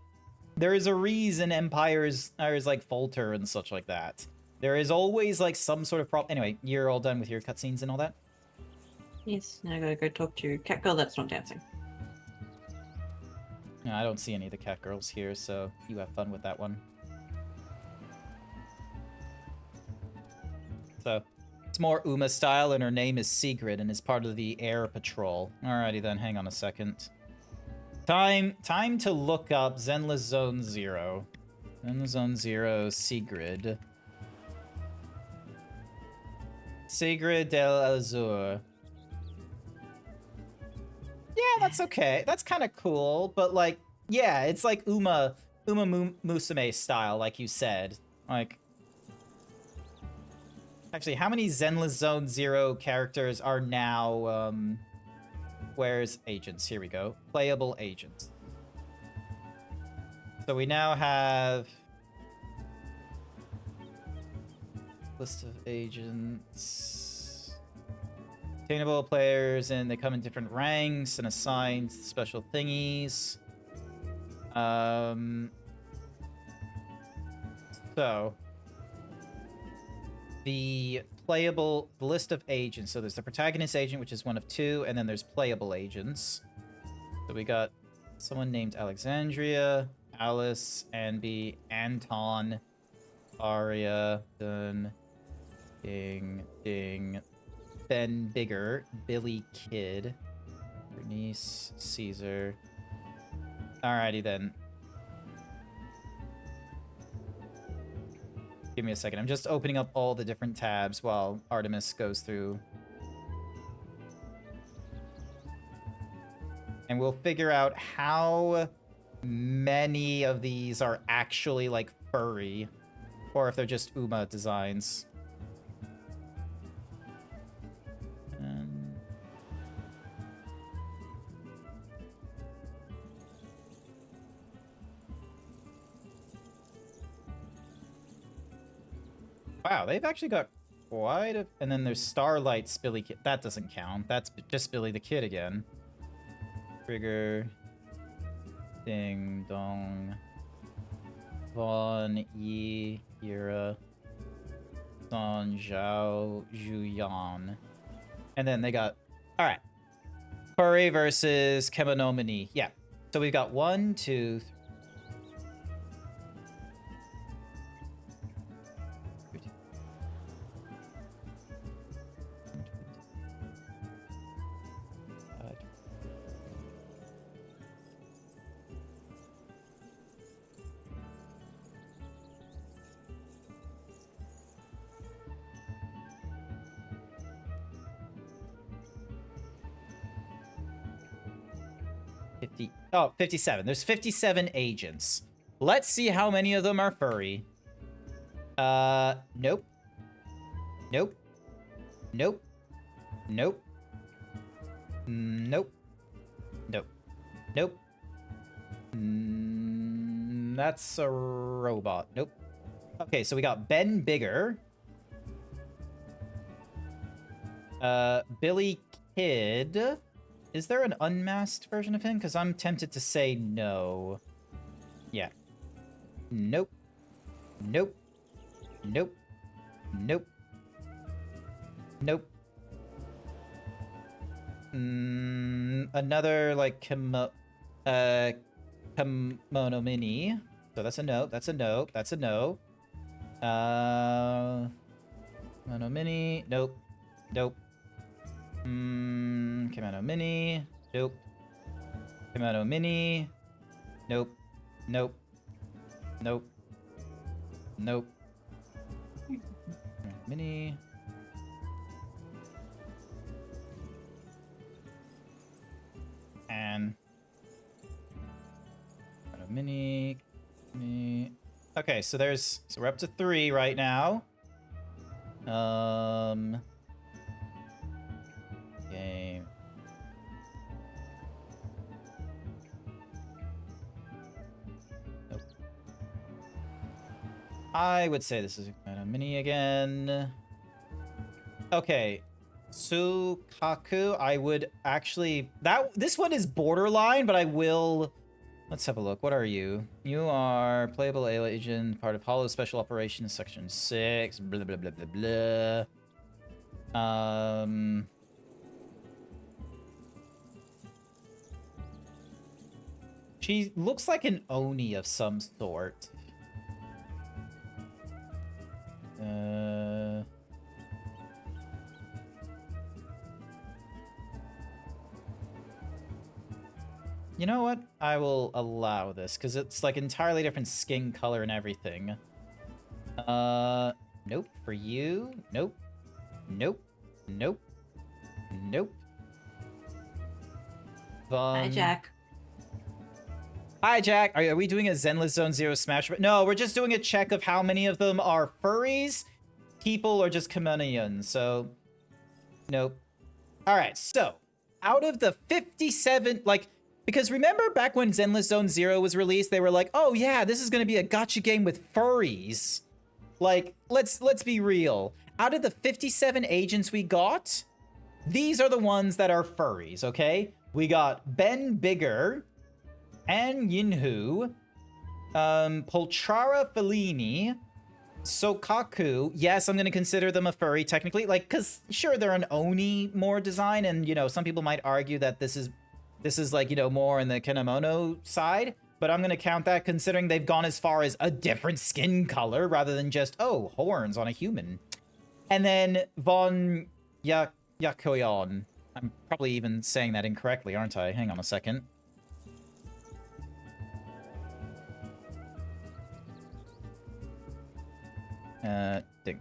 There is a reason empires like falter and such like that. There is always like some sort of problem. Anyway, you're all done with your cutscenes and all that? Yes, now I gotta go talk to cat girl that's not dancing. No, I don't see any of the cat girls here, so you have fun with that one. So, it's more Uma style, and her name is Sigrid, and is part of the Air Patrol. Alrighty then, hang on a second. Time to look up Zenless Zone 0. Zenless Zone 0, Sigrid. Sigrid del Azur. Yeah, that's okay. That's kind of cool, but like, yeah, it's like Uma Musume style, like you said. Like, actually, how many Zenless Zone 0 characters are now, where's agents? Here we go. Playable agents. So we now have list of agents. Obtainable players, and they come in different ranks and assigned special thingies. So the list of agents. So there's the protagonist agent, which is one of 2, and then there's playable agents. So we got someone named Alexandria, Alice, Anby, Anton, Aria, Dun, Ding, Ding, Ben Bigger, Billy Kid, Bernice, Caesar. Alrighty then. Give me a second. I'm just opening up all the different tabs while Artemis goes through. And we'll figure out how many of these are actually, like, furry. Or if they're just Uma designs. Wow, they've actually got quite a... And then there's Starlight Billy Kid. That doesn't count. That's just Billy the Kid again. Trigger. Ding Dong. Vaughn, Yi, Ira. Son, Zhao, Zhuyan. And then they got... Alright. Furry versus Kemonomini. Yeah. So we've got 1, 2, 3. Oh, 57. There's 57 agents. Let's see how many of them are furry. Nope. Nope. Nope. Nope. Nope. Nope. Nope. That's a robot. Nope. Okay, so we got Ben Bigger. Billy Kid. Is there an unmasked version of him? Because I'm tempted to say no. Yeah. Nope. Nope. Nope. Nope. Nope. Another, like, Kimono Mini. So that's a no. That's a no. That's a no. Kimono Mini. Nope. Nope. Kimono Mini. Nope. Kimono Mini. Nope. Nope. Nope. Nope. Mini. And Kimono Mini. Okay, so we're up to 3 right now. Game. Nope. I would say this is a mini again. Okay. Sukaku, I would actually... This one is borderline, but I will... Let's have a look. What are you? You are playable alien agent, part of Hollow Special Operations, Section 6, blah, blah, blah, blah, blah. She looks like an Oni of some sort. You know what? I will allow this, because it's like entirely different skin color and everything. Nope. For you? Nope. Nope. Nope. Nope. Hi, Jack. Hi, Jack. Are we doing a Zenless Zone Zero Smash? No, we're just doing a check of how many of them are furries, people, or just Kamonians. So, nope. All right. So, out of the 57, like, because remember back when Zenless Zone Zero was released, they were like, "Oh yeah, this is gonna be a gacha game with furries." Like, let's be real. Out of the 57 agents we got, these are the ones that are furries. Okay, we got Ben Bigger, An Yinhu, Poltrara Fellini, Sokaku. Yes, I'm gonna consider them a furry technically, like, cause sure they're an Oni more design, and you know some people might argue that this is like, you know, more in the Kenemono side, but I'm gonna count that considering they've gone as far as a different skin color rather than just, oh, horns on a human. And then Von Yakoyon. I'm probably even saying that incorrectly, aren't I? Hang on a second. Ding.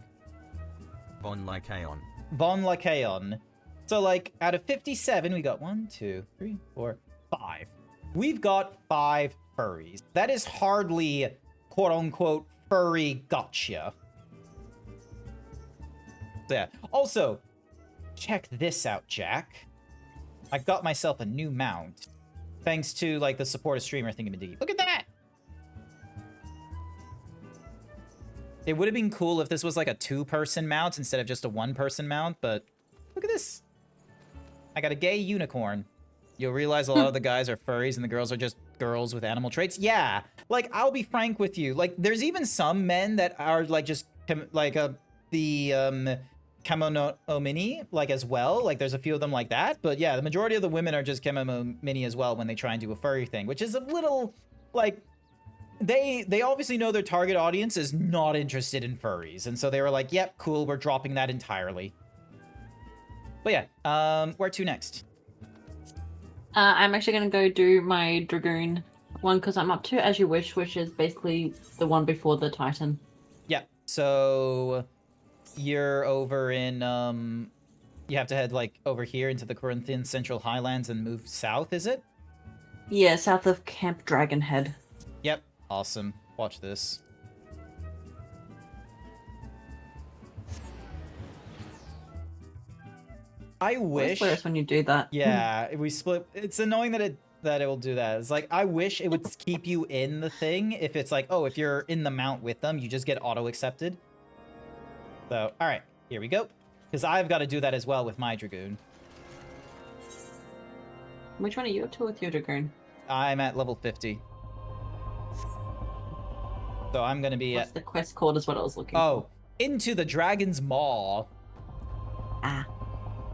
Von Lycaon. Von Lycaon. So, like, out of 57, we got 1, 2, 3, 4, 5. We've got 5 furries. That is hardly, quote-unquote, furry gotcha. So, yeah. Also, check this out, Jack. I got myself a new mount. Thanks to, like, the support a streamer thingamajiggy. Look at that! It would have been cool if this was, like, a 2-person mount instead of just a 1-person mount, but look at this. I got a gay unicorn. You'll realize a lot of the guys are furries and the girls are just girls with animal traits. Yeah, like, I'll be frank with you. Like, there's even some men that are, like, just, like, the, Kemono Mini, like, as well. Like, there's a few of them like that. But, yeah, the majority of the women are just Kemono Mini as well when they try and do a furry thing, which is a little, like, they obviously know their target audience is not interested in furries. And so they were like, yep, cool, we're dropping that entirely. But yeah, where to next? I'm actually going to go do my Dragoon one because I'm up to As You Wish, which is basically the one before the Titan. Yeah, so you're over in, you have to head, like, over here into the Corinthian Central Highlands and move south, is it? Yeah, south of Camp Dragonhead. Yep, awesome. Watch this. I wish. It's when you do that. Yeah, we split. It's annoying that it will do that. It's like, I wish it would keep you in the thing. If it's like, oh, if you're in the mount with them, you just get auto accepted. So, all right, here we go. Because I've got to do that as well with my Dragoon. Which one are you up to with your Dragoon? I'm at level 50. So I'm gonna be What's at. the quest called? Is what I was looking for. Oh, Into the Dragon's Maw. Ah.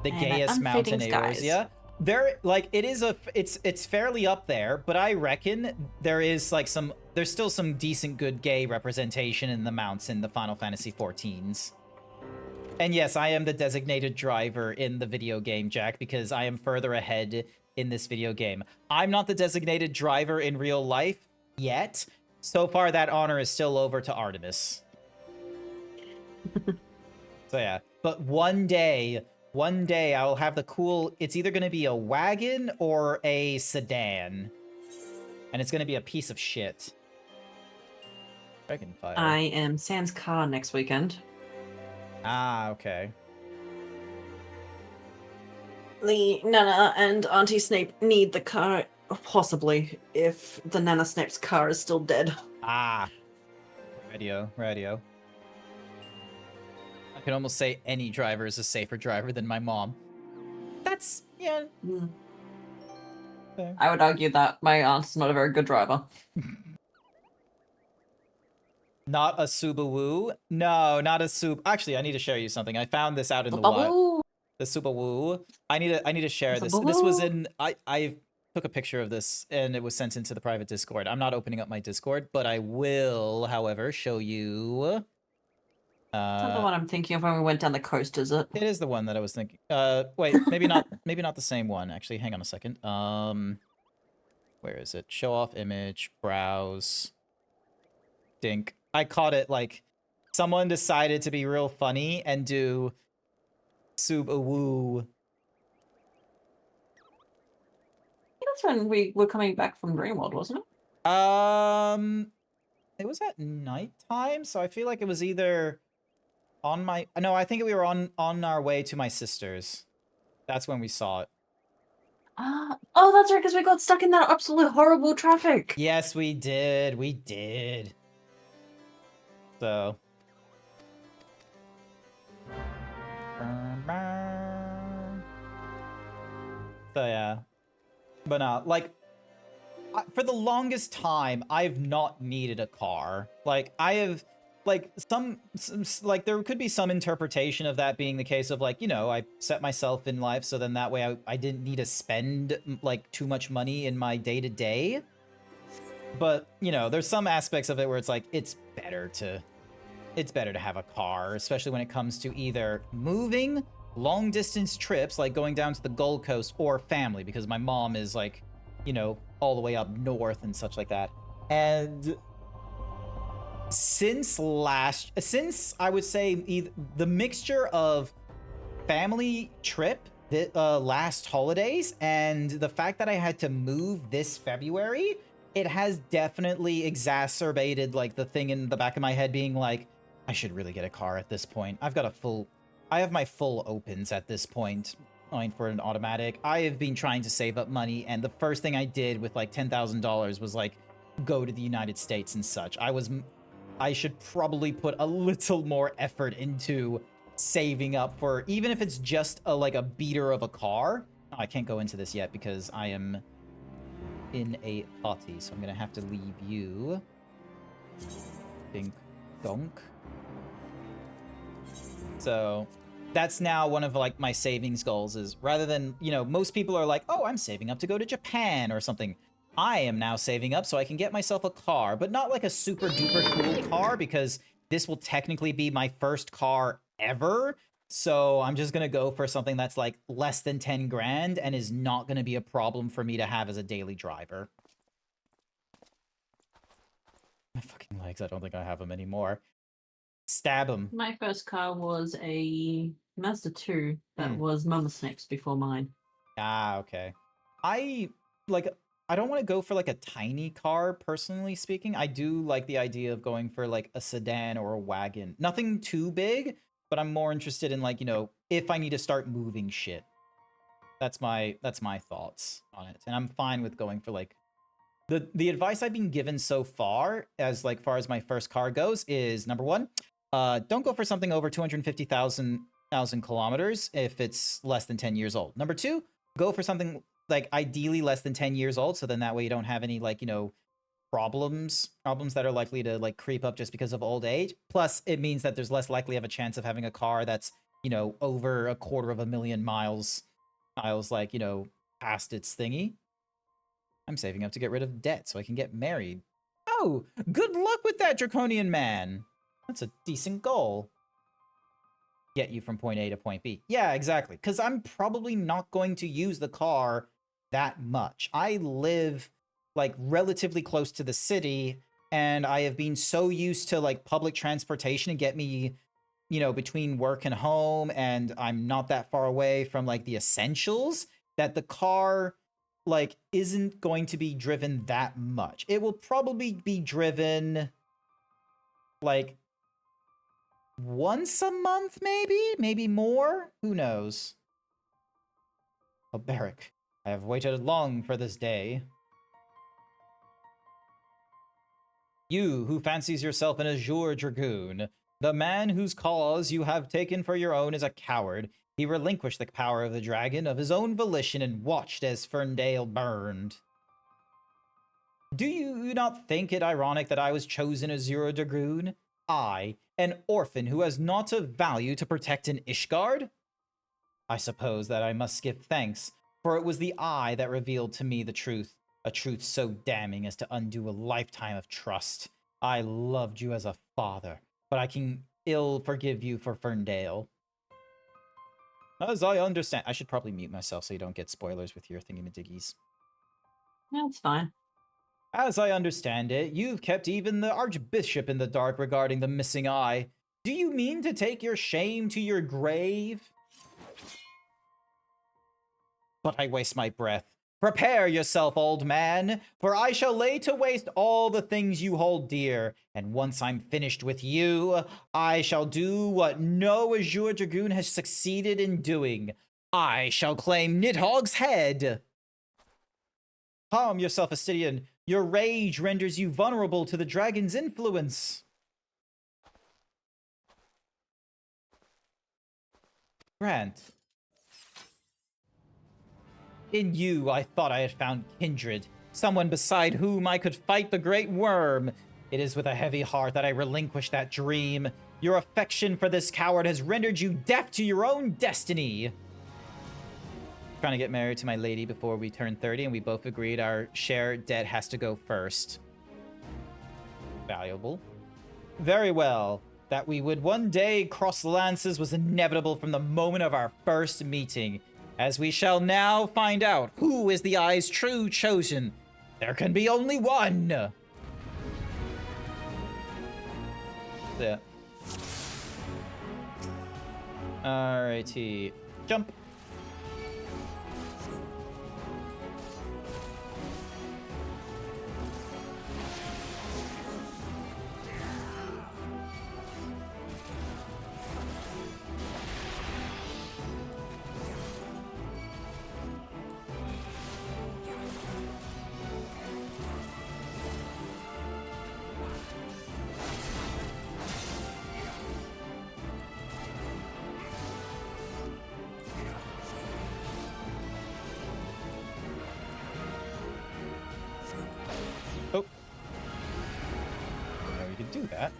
The And gayest Unfading mountain Skies. Eorzea. There, like, it is it's fairly up there, but I reckon there is, like, there's still some decent good gay representation in the mounts in the Final Fantasy XIVs. And yes, I am the designated driver in the video game, Jack, because I am further ahead in this video game. I'm not the designated driver in real life yet. So far, that honor is still over to Artemis. So yeah, but one day I will have the cool, it's either going to be a wagon or a sedan. And it's going to be a piece of shit. Dragonfire. I am Sans car next weekend. Ah, okay. The Nana and Auntie Snape need the car, possibly, if the Nana Snape's car is still dead. Ah. Radio. I can almost say any driver is a safer driver than my mom. That's, yeah. Mm. Fair. I would argue that my aunt's not a very good driver. Not a Subaru? No, not a Sub. Actually, I need to share you something. I found this out in the wild. The Subaru. I need to share this. This was in I've took a picture of this and it was sent into the private Discord. I'm not opening up my Discord, but I will, however, show you. It's not the one I'm thinking of when we went down the coast, is it? It is the one that I was thinking. Wait, maybe not. Maybe not the same one. Actually, hang on a second. Where is it? Show off image, browse. Dink. I caught it like someone decided to be real funny and do sub a woo. That's when we were coming back from Dreamworld, wasn't it? It was at nighttime, so I feel like it was either on my. No, I think we were on our way to my sister's. That's when we saw it. Oh, that's right, because we got stuck in that absolute horrible traffic. Yes, we did. We did. So. So yeah. But like, for the longest time, I've not needed a car. Like, I have, like, some like, there could be some interpretation of that being the case of, like, you know, I set myself in life so then that way I didn't need to spend, like, too much money in my day-to-day. But, you know, there's some aspects of it where it's like, it's better to have a car, especially when it comes to either moving, long-distance trips, like going down to the Gold Coast, or family, because my mom is, like, you know, all the way up north and such like that. And since I would say the mixture of family trip, the last holidays, and the fact that I had to move this February, it has definitely exacerbated, like, the thing in the back of my head being like, I should really get a car at this point. I have my full opens at this point. For an automatic. I have been trying to save up money, and the first thing I did with like $10,000 was like go to the United States and such. I should probably put a little more effort into saving up for, even if it's just like a beater of a car. Oh, I can't go into this yet because I am in a party, so I'm gonna have to leave you. Dink donk. So that's now one of like my savings goals, is rather than, you know, most people are like, oh, I'm saving up to go to Japan or something. I am now saving up so I can get myself a car, but not like a super duper cool car, because this will technically be my first car ever. So I'm just going to go for something that's like less than 10 grand and is not going to be a problem for me to have as a daily driver. My fucking legs, I don't think I have them anymore. Stab them. My first car was a Mazda 2 that was Mama Snake's before mine. Ah, okay. I don't want to go for like a tiny car, personally speaking. I do like the idea of going for like a sedan or a wagon. Nothing too big, but I'm more interested in, like, you know, if I need to start moving shit. That's my thoughts on it. And I'm fine with going for like the advice I've been given so far as far as my first car goes is, number one, don't go for something over 250,000 kilometers if it's less than 10 years old. Number two, go for something like ideally less than 10 years old, so then that way you don't have any, like, you know, problems that are likely to like creep up just because of old age. Plus, it means that there's less likely of a chance of having a car that's, you know, over 250,000 miles, like, you know, past its thingy. I'm saving up to get rid of debt so I can get married. Oh, good luck with that, draconian man. That's a decent goal. Get you from point A to point B. Yeah, exactly. Because I'm probably not going to use the car that much. I live like relatively close to the city, and I have been so used to like public transportation to get me, you know, between work and home, and I'm not that far away from like the essentials, that the car like isn't going to be driven that much. It will probably be driven like once a month, maybe more, who knows. Oh, Barrack, I have waited long for this day. You who fancies yourself an azure dragoon, the man whose cause you have taken for your own is a coward. He relinquished the power of the dragon of his own volition and watched as Ferndale burned. Do you not think it ironic that I was chosen Azure Dragoon? I, an orphan who has not of value to protect an Ishgard? I suppose that I must give thanks For it was the eye that revealed to me the truth, a truth so damning as to undo a lifetime of trust. I loved you as a father, but I can ill forgive you for Ferndale. As I understand, I should probably mute myself so you don't get spoilers with your thingy-majiggies. That's fine. As I understand it, you've kept even the Archbishop in the dark regarding the missing eye. Do you mean to take your shame to your grave? But I waste my breath. Prepare yourself, old man, for I shall lay to waste all the things you hold dear, and once I'm finished with you, I shall do what no Azure Dragoon has succeeded in doing. I shall claim Nidhogg's head. Calm yourself, Astidian. Your rage renders you vulnerable to the dragon's influence. Grant. In you, I thought I had found kindred, someone beside whom I could fight the great worm. It is with a heavy heart that I relinquish that dream. Your affection for this coward has rendered you deaf to your own destiny. Trying to get married to my lady before we turn 30, and we both agreed our shared debt has to go first. Valuable. Very well. That we would one day cross lances was inevitable from the moment of our first meeting. As we shall now find out who is the eye's true chosen. There can be only one. Yeah. Alrighty. Jump. Oh. Didn't know you could do that.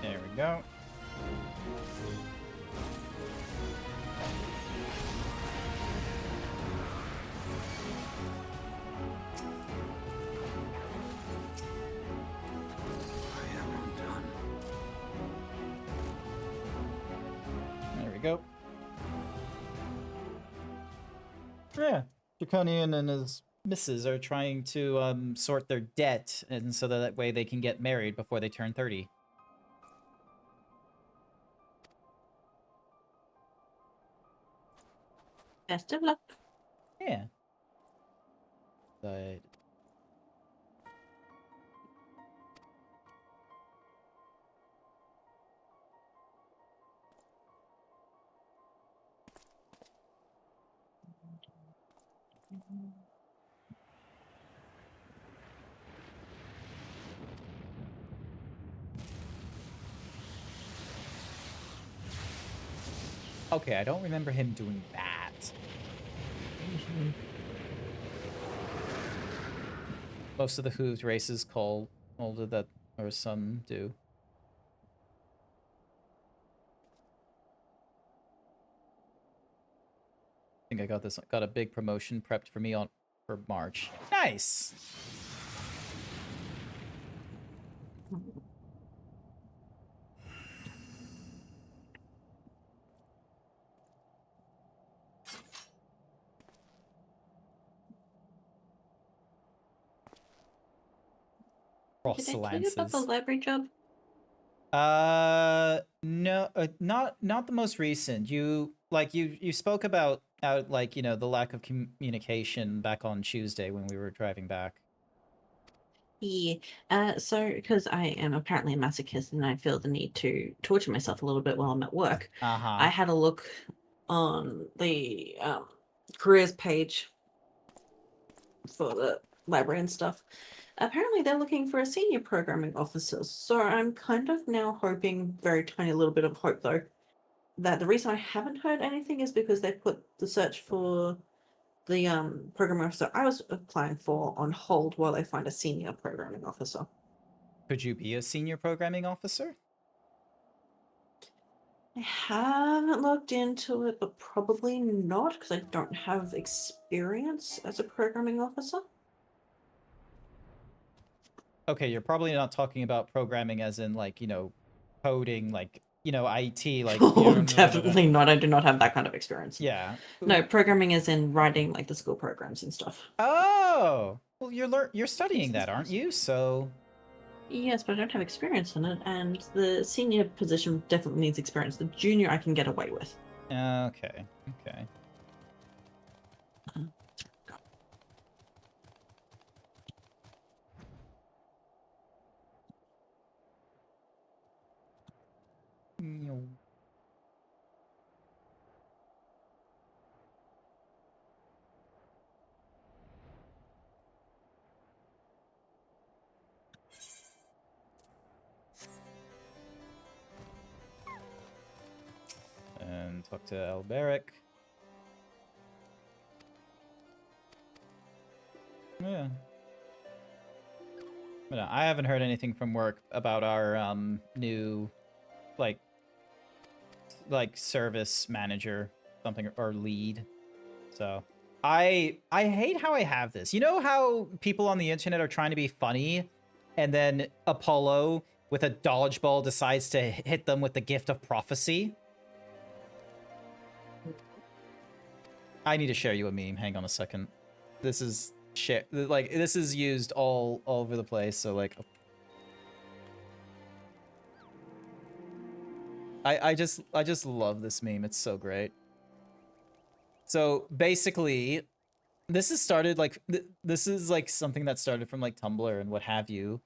There we go. There we go. Yeah, Draconian and his missus are trying to sort their debt, and so that way they can get married before they turn 30. Best of luck. Yeah. But okay, I don't remember him doing that. Most of the hooved races call that, or some do. I think I got a big promotion prepped for me for March. Nice. Did I tell you about the library job? No, not the most recent. You spoke about like, you know, the lack of communication back on Tuesday when we were driving back. Yeah. So because I am apparently a masochist and I feel the need to torture myself a little bit while I'm at work, I had a look on the careers page for the library and stuff. Apparently, they're looking for a senior programming officer. So I'm kind of now hoping, very tiny little bit of hope though, that the reason I haven't heard anything is because they put the search for the programming officer I was applying for on hold while they find a senior programming officer. Could you be a senior programming officer? I haven't looked into it, but probably not because I don't have experience as a programming officer. Okay, you're probably not talking about programming as in like, coding, like, IT, like Oh, definitely not. I do not have that kind of experience. Yeah. No, programming is in writing like the school programs and stuff. Oh, well, you're studying that, aren't you? So Yes, but I don't have experience in it, and the senior position definitely needs experience. The junior I can get away with. okay. And talk to Alberic. Yeah. But no, I haven't heard anything from work about our new like service manager something or lead. So I hate how I have this. You know how people on the internet are trying to be funny and then Apollo with a dodgeball decides to hit them with the gift of prophecy? I need to share you a meme. Hang on a second. This is this is used all over the place, so like I just love this meme. It's so great. So basically, this is started like this is like something that started from like Tumblr and what have you.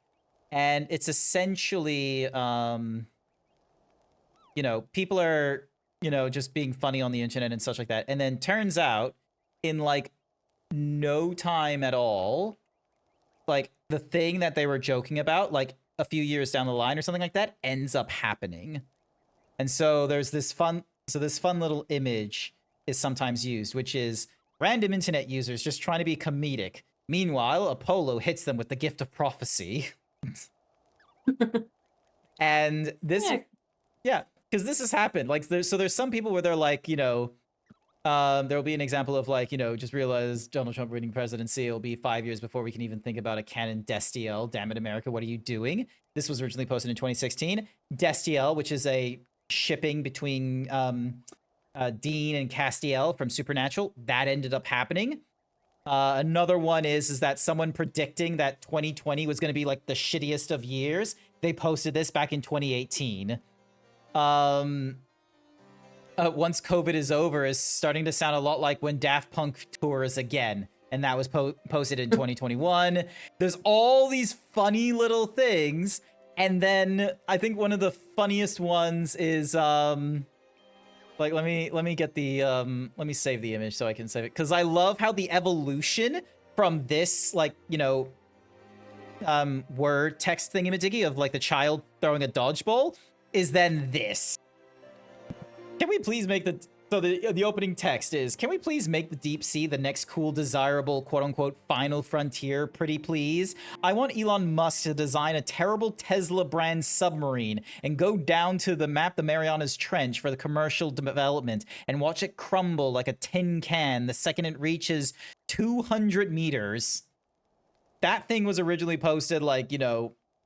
And it's essentially people are, just being funny on the internet and such like that. And then turns out in like no time at all, like the thing that they were joking about, like a few years down the line or something like that, ends up happening. And so there's this fun little image is sometimes used, which is random internet users just trying to be comedic. Meanwhile, Apollo hits them with the gift of prophecy. And this, yeah, because this has happened. Like, there's some people where they're like, there'll be an example of like, just realize Donald Trump winning presidency will be 5 years before we can even think about a canon Destiel. Damn it, America, what are you doing? This was originally posted in 2016. Destiel, which is a shipping between Dean and Castiel from Supernatural, that ended up happening. Another one is that someone predicting that 2020 was going to be like the shittiest of years. They posted this back in 2018. Once COVID is over is starting to sound a lot like when Daft Punk tours again. And that was posted in 2021. There's all these funny little things. And then I think one of the funniest ones is like let me get the let me save the image so I can save it, because I love how the evolution from this like word text thingamajiggy of like the child throwing a dodgeball is then this. Can we please make the opening text is, can we please make the deep sea the next cool, desirable, quote-unquote, final frontier, pretty please? I want Elon Musk to design a terrible Tesla brand submarine and go down to the Marianas Trench for the commercial development and watch it crumble like a tin can the second it reaches 200 meters. That thing was originally posted like,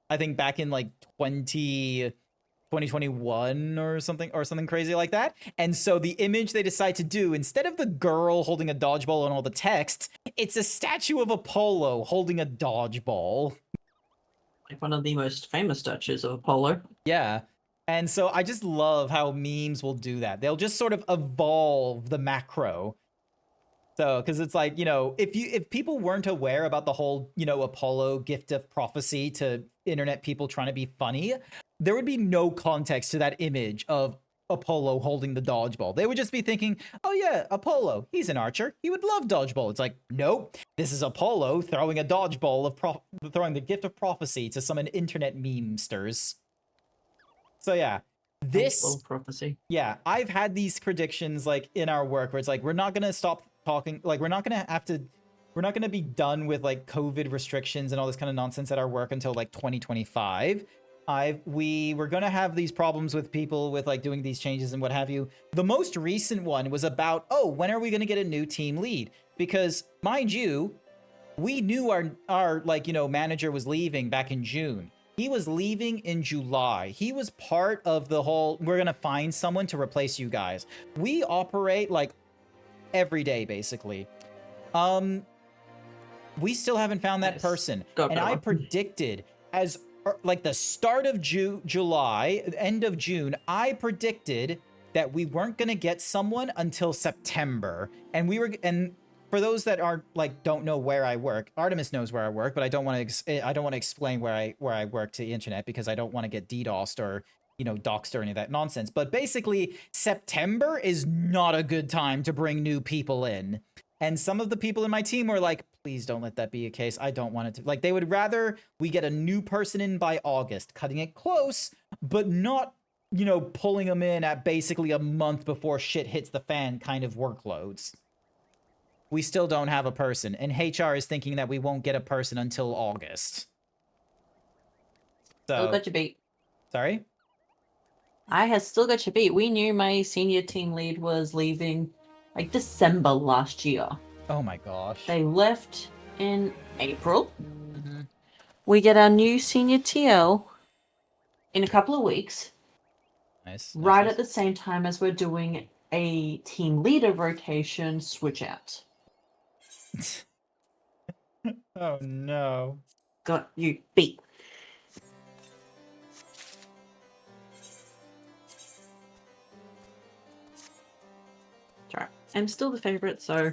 I think back in like 2021 or something crazy like that. And so the image they decide to do, instead of the girl holding a dodgeball and all the text, it's a statue of Apollo holding a dodgeball. Like one of the most famous statues of Apollo. Yeah. And so I just love how memes will do that. They'll just sort of evolve the macro. So, because it's like, if people weren't aware about the whole, Apollo gift of prophecy to internet people trying to be funny, there would be no context to that image of Apollo holding the dodgeball. They would just be thinking, oh yeah, Apollo, he's an archer. He would love dodgeball. It's like, nope, this is Apollo throwing a dodgeball throwing the gift of prophecy to some internet memesters. So yeah, Dodgeball prophecy. yeah, I've had these predictions like in our work where it's like, we're not going to stop talking. Like, we're not going to be done with like COVID restrictions and all this kind of nonsense at our work until like 2025. We were going to have these problems with people with like doing these changes and what have you. The most recent one was about, oh, when are we going to get a new team lead? Because mind you, we knew our manager was leaving back in June. He was leaving in July. He was part of the whole, we're going to find someone to replace you guys. We operate like every day, basically. We still haven't found that person. And I predicted as like the start of July, end of June, I predicted that we weren't going to get someone until September. And for those that don't know where I work, Artemis knows where I work, but I don't want to explain where I work to the internet because I don't want to get DDoSed or doxed or any of that nonsense. But basically, September is not a good time to bring new people in. And some of the people in my team were like, please don't let that be a case. I don't want it to. Like, they would rather we get a new person in by August, cutting it close, but not, pulling them in at basically a month before shit hits the fan kind of workloads. We still don't have a person, and HR is thinking that we won't get a person until August. So, Still got you beat. Sorry? I have still got you beat. We knew my senior team lead was leaving like December last year. Oh my gosh. They left in April. Mm-hmm. We get our new senior TL in a couple of weeks. Nice. Right at the same time as we're doing a team leader rotation switch out. Oh no. Got you beat. Sorry. I'm still the favorite, so.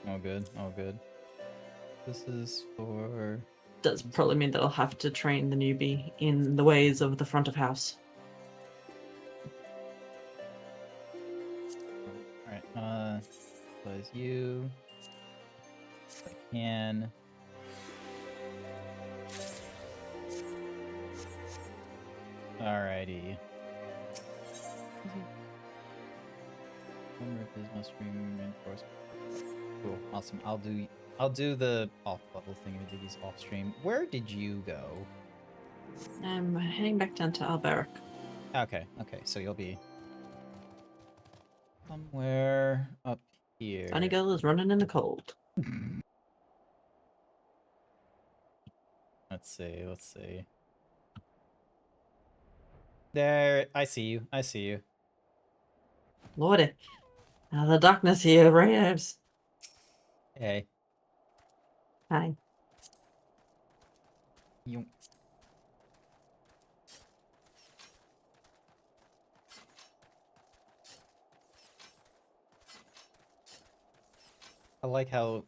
Oh good. Oh good. This is for. Does probably mean that I'll have to train the newbie in the ways of the front of house. Alright, close you. I can. Alrighty. Most reinforcement. Cool, awesome. I'll do the off-level thing with these off-stream. Where did you go? I'm heading back down to Alberic. Okay, so you'll be somewhere up here. Funny girl is running in the cold. Let's see. There, I see you. Lordy. Now the darkness here raves. Hey. Hi. You. I like how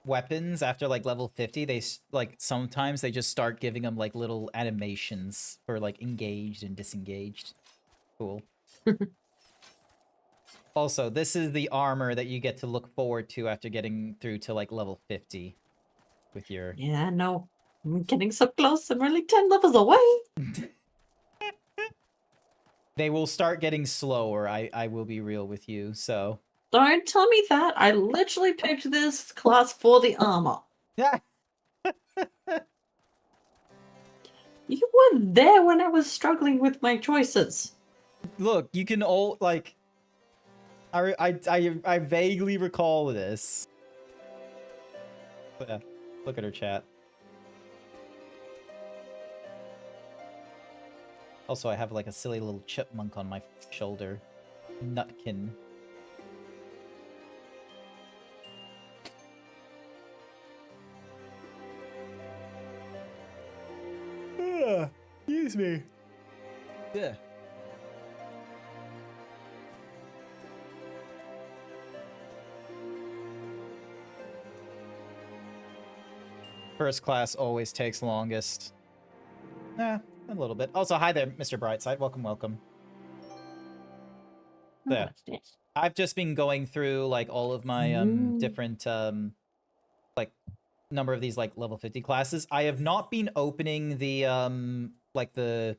weapons after like level 50, they sometimes they just start giving them like little animations for like engaged and disengaged. Cool. Also, this is the armor that you get to look forward to after getting through to like level 50 with your. Yeah, no. I'm getting so close. I'm only 10 levels away. They will start getting slower. I will be real with you. So. Don't tell me that. I literally picked this class for the armor. Yeah. You were there when I was struggling with my choices. Look, you can all like. I vaguely recall this. But yeah, look at her chat. Also, I have like a silly little chipmunk on my shoulder. Nutkin. Excuse me. Yeah. First class always takes longest. A little bit. Also, hi there, Mr. Brightside. Welcome, welcome. There. What's this? I've just been going through like all of my different like number of these like level 50 classes. I have not been opening the like the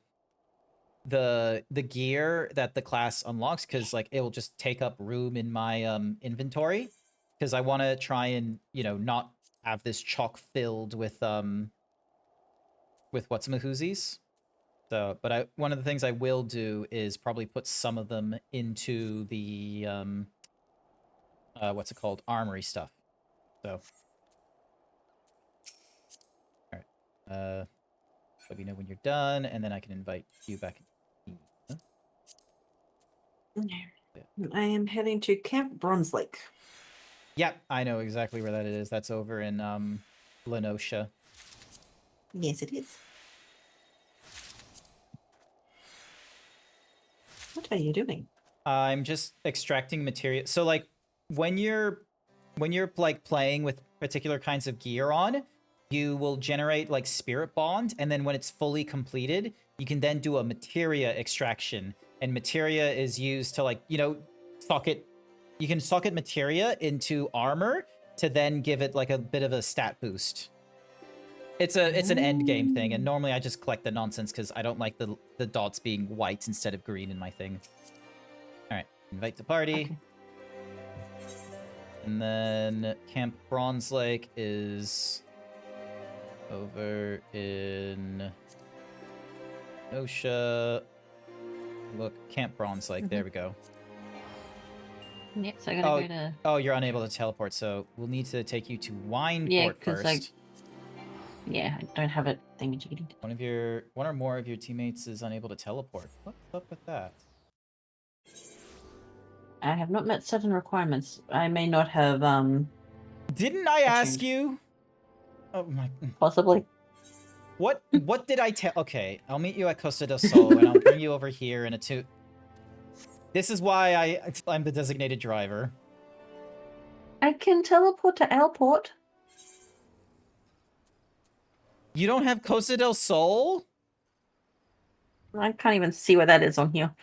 gear that the class unlocks because like it will just take up room in my inventory because I want to try and, you know, not have this chock filled with what's-a-mahoozies. So, but one of the things I will do is probably put some of them into the what's it called, armory stuff. So, all right, let me know when you're done, and then I can invite you back. I am heading to Camp Bronze Lake. Yeah, I know exactly where that is. That's over in Lenosha. Yes, it is. What are you doing? I'm just extracting material. So like when you're like playing with particular kinds of gear on, you will generate like spirit bond, and then when it's fully completed, you can then do a materia extraction. And materia is used to like, you know, you can socket materia into armor to then give it like a bit of a stat boost. It's an end game thing, and normally I just collect the nonsense because I don't like the dots being white instead of green in my thing. All right, invite to party. Okay. And then Camp Bronze Lake is over in Osha. Look, Camp Bronze Lake. There we go. Yep, so I gotta go to... Oh, you're unable to teleport, so we'll need to take you to Wineport Yeah, 'cause first. Yeah, I don't have it thingy-jiggy. One or more of your teammates is unable to teleport. What's up with that? I have not met certain requirements. I may not have, Didn't I ask you? Oh my... possibly. What did I tell? Okay, I'll meet you at Costa del Sol, and I'll bring you over here in a two... This is why I'm the designated driver. I can teleport to Alport. You don't have Costa del Sol? I can't even see where that is on here.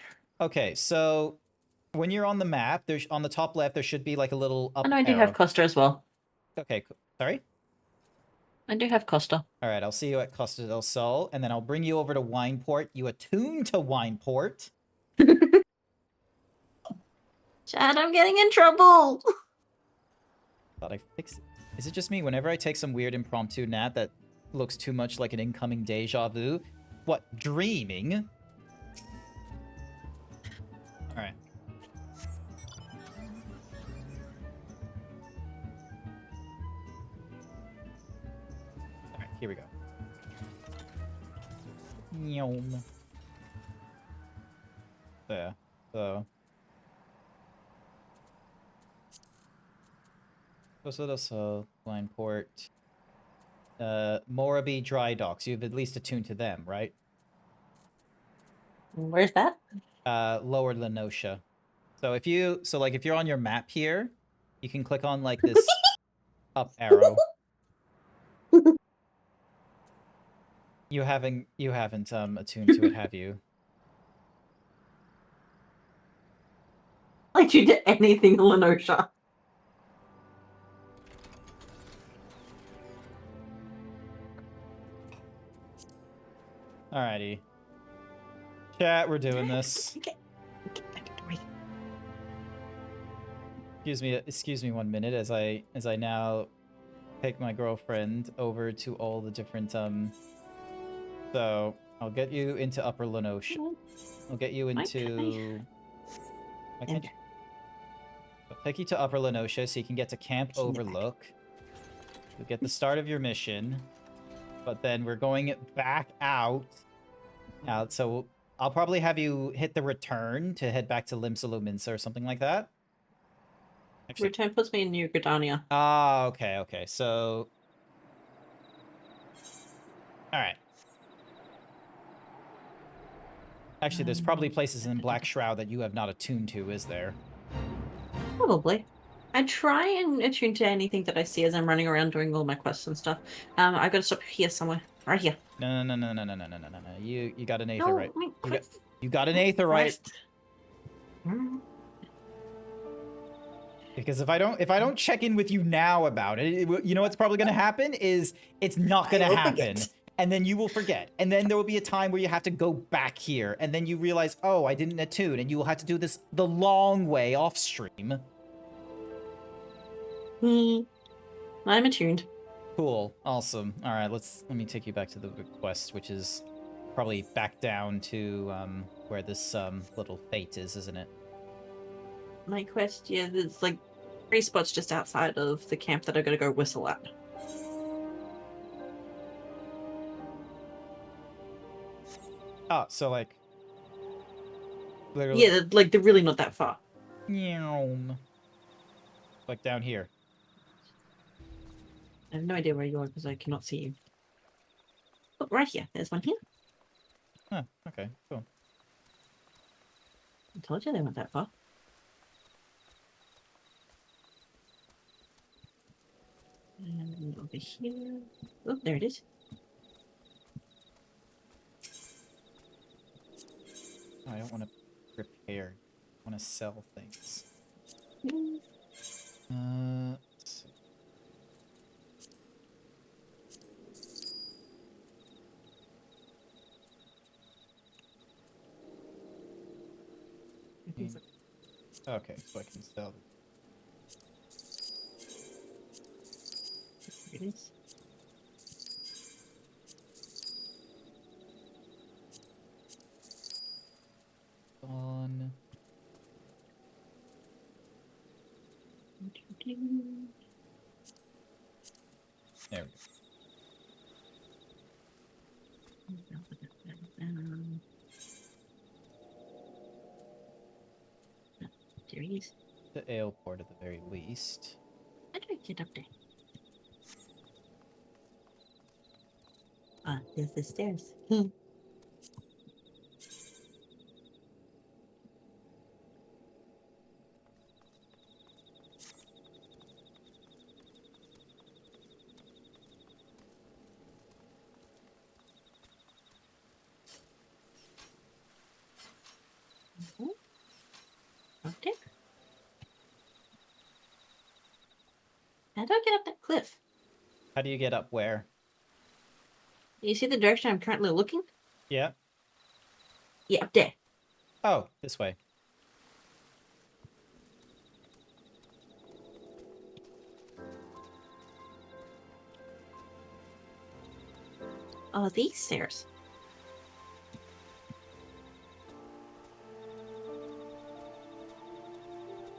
Okay, so when you're on the map, there's on the top left there should be like a little up And I do arrow. have Costa as well. Okay, sorry? I do have Costa. All right, I'll see you at Costa del Sol, and then I'll bring you over to Wineport. You attune to Wineport. Chad, I'm getting in trouble. Thought I fixed it. Is it just me? Whenever I take some weird impromptu nap that looks too much like an incoming deja vu. What, dreaming? Alright. Alright, here we go. Yum. There. So. Costa del Sol, Wineport. Moraby Dry Docks. You've at least attuned to them, right? Where's that? Lower Lenosha. So if you're on your map here, you can click on like this up arrow. You haven't attuned to it, have you? Like you did anything, Lenosha. Alrighty. Chat, we're doing this. Excuse me 1 minute as I now take my girlfriend over to all the different so I'll get you into Upper Lenosha. I'll get you into I'll take you to Upper Lenosha so you can get to Camp Overlook. You'll get the start of your mission. But then we're going back out. So I'll probably have you hit the return to head back to Limsa or something like that. Actually, Return puts me in New Gridania. ah, okay. So, all right. Actually, there's probably places in Black Shroud that you have not attuned to, is there? Probably. I try and attune to anything that I see as I'm running around doing all my quests and stuff. I gotta stop here somewhere. Right here. No. You got an No, aetherite. I mean, You got an aetherite. quest. Mm. Because if I don't check in with you now about it, you know what's probably gonna happen is it's not gonna I will happen. forget. And then you will forget. And then there will be a time where you have to go back here. And then you realize, oh, I didn't attune. And you will have to do this the long way off stream. I'm attuned. Cool. Awesome. All right, let me take you back to the quest, which is probably back down to where this little fate is, isn't it? My quest, yeah, there's like 3 spots just outside of the camp that I gotta go whistle at. Oh, so like literally. Yeah, they're really not that far. Like down here. I have no idea where you are because I cannot see you. Oh, right here. There's one here. Huh, okay, cool. I told you they weren't that far. And over here. Oh, there it is. I don't want to repair. I want to sell things. Mm. Let's see. Okay, so I can sell. It is. On. There we go. There he is. The ale port at the very least. How do I get up there? Ah, there's the stairs. Up there. How do I get up that cliff? How do you get up where? You see the direction I'm currently looking? Yeah. Yeah, up there. Oh, this way. Oh, these stairs.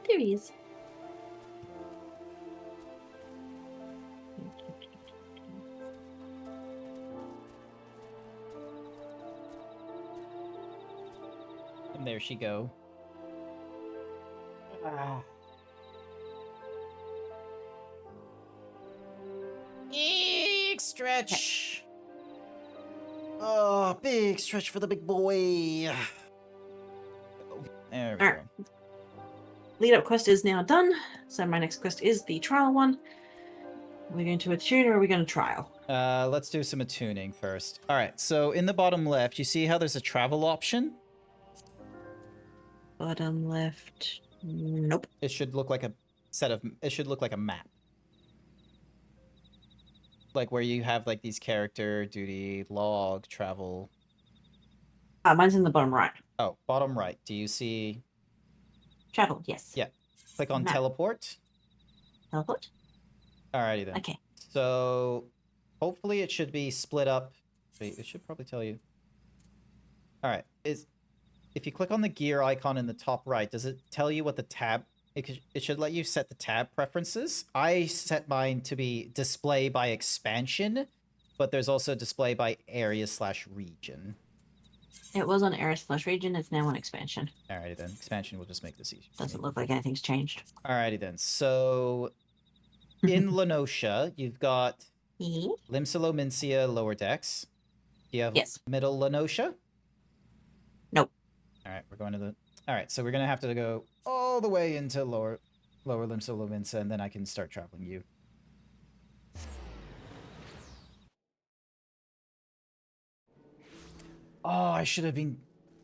There he is. And there she go. Big stretch. Oh, big stretch for the big boy. There we Alright. go. Lead up quest is now done. So my next quest is the trial one. Are we going to attune or are we going to trial? Let's do some attuning first. All right, so in the bottom left, you see how there's a travel option? Bottom left. Nope. It should look like a it should look like a map. Like where you have like these character, duty, log, travel. Mine's in the bottom right. Oh, bottom right. Do you see? Travel, yes. Yeah. Click on Map. teleport. Teleport? Alrighty then. Okay. So hopefully it should be split up. Wait, it should probably tell you. Alright. If you click on the gear icon in the top right, does it tell you what the tab? It should let you set the tab preferences. I set mine to be display by expansion, but there's also display by area/region. It was on area/region. It's now on expansion. Alrighty then. Expansion will just make this easier. Doesn't look like anything's changed. Alrighty then. So in Lenosha, you've got Limsalomincia lower decks. Do you have Yes. middle Lenosha? Nope. Alright, we're going to the... Alright, so we're going to have to go all the way into lower... lower limb Solominsa, and then I can start traveling you. Oh, I should have been...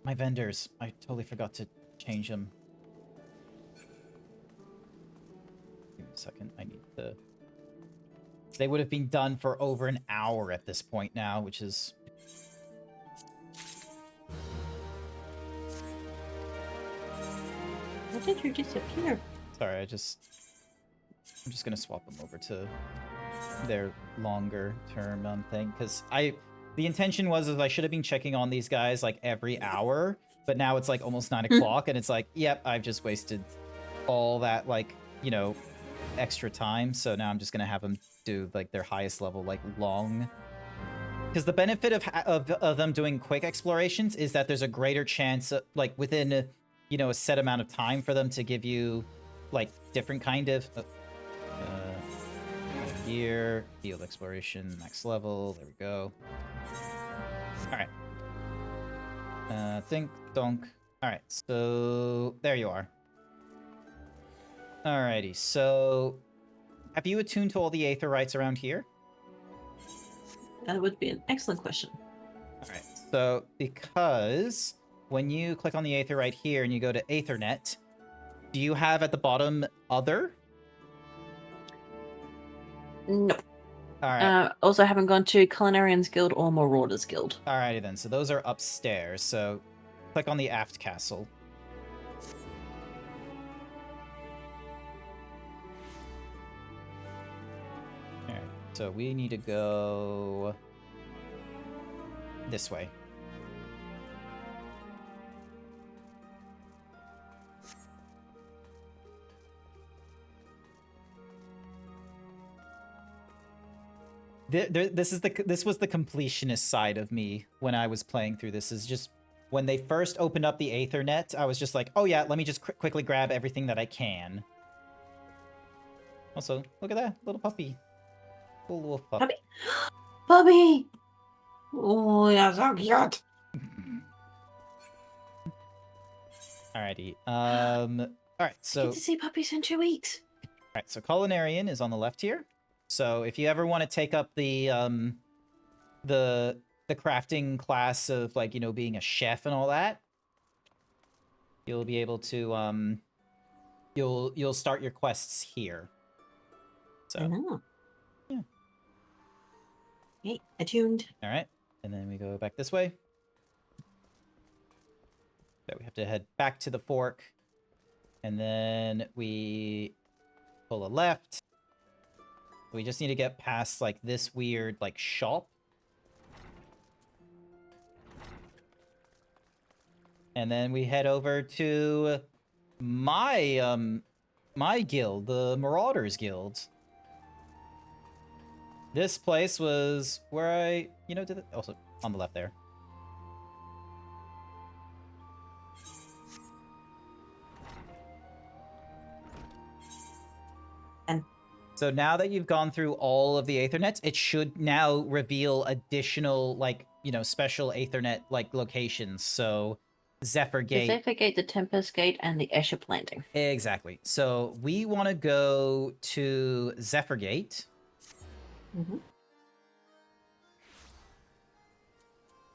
My vendors. I totally forgot to change them. Give me a second. I need to... They would have been done for over an hour at this point now, which is... How did you disappear? Sorry, I'm just gonna swap them over to their longer term thing, because the intention was I should have been checking on these guys like every hour, but now it's like almost 9 o'clock, and it's like, yep, I've just wasted all that, like, you know, extra time. So now I'm just gonna have them do like their highest level, like long. Because the benefit of them doing quick explorations is that there's a greater chance, like within, you know, a set amount of time for them to give you, like, different kind of gear, field exploration, max level. There we go. All right. Think, donk. All right, so there you are. Alrighty, so have you attuned to all the Aether rights around here? That would be an excellent question. Alright, so because when you click on the Aether right here and you go to Aethernet, do you have at the bottom other? No. Alright. Also, haven't gone to Culinarian's Guild or Marauders Guild. Alrighty then, so those are upstairs, so click on the aft castle. Alright, so we need to go this way. This was the completionist side of me when I was playing through this. Is just when they first opened up the Aethernet, I was just like, oh yeah, let me just quickly grab everything that I can. Also, look at that little puppy, little wolf pup. Puppy, puppy. Oh, yeah, so cute. Alrighty. Alright, so Get to see puppies in 2 weeks. alright, so Culinarian is on the left here. So if you ever want to take up the crafting class of, like, you know, being a chef and all that, you'll be able to you'll start your quests here. So I know. yeah. Okay, attuned. All right, and then we go back this way. So we have to head back to the fork, and then we pull a left. We just need to get past, like, this weird, like, shop. And then we head over to my my guild, the Marauders Guild. This place was where I, you know, did it also on the left there. And so now that you've gone through all of the Aethernets, it should now reveal additional, like, you know, special Aethernet, like, locations. So Zephyr the Gate. Zephyr Gate, the Tempest Gate, and the Esher Landing. Exactly. So we want to go to Zephyr Gate. Mm-hmm.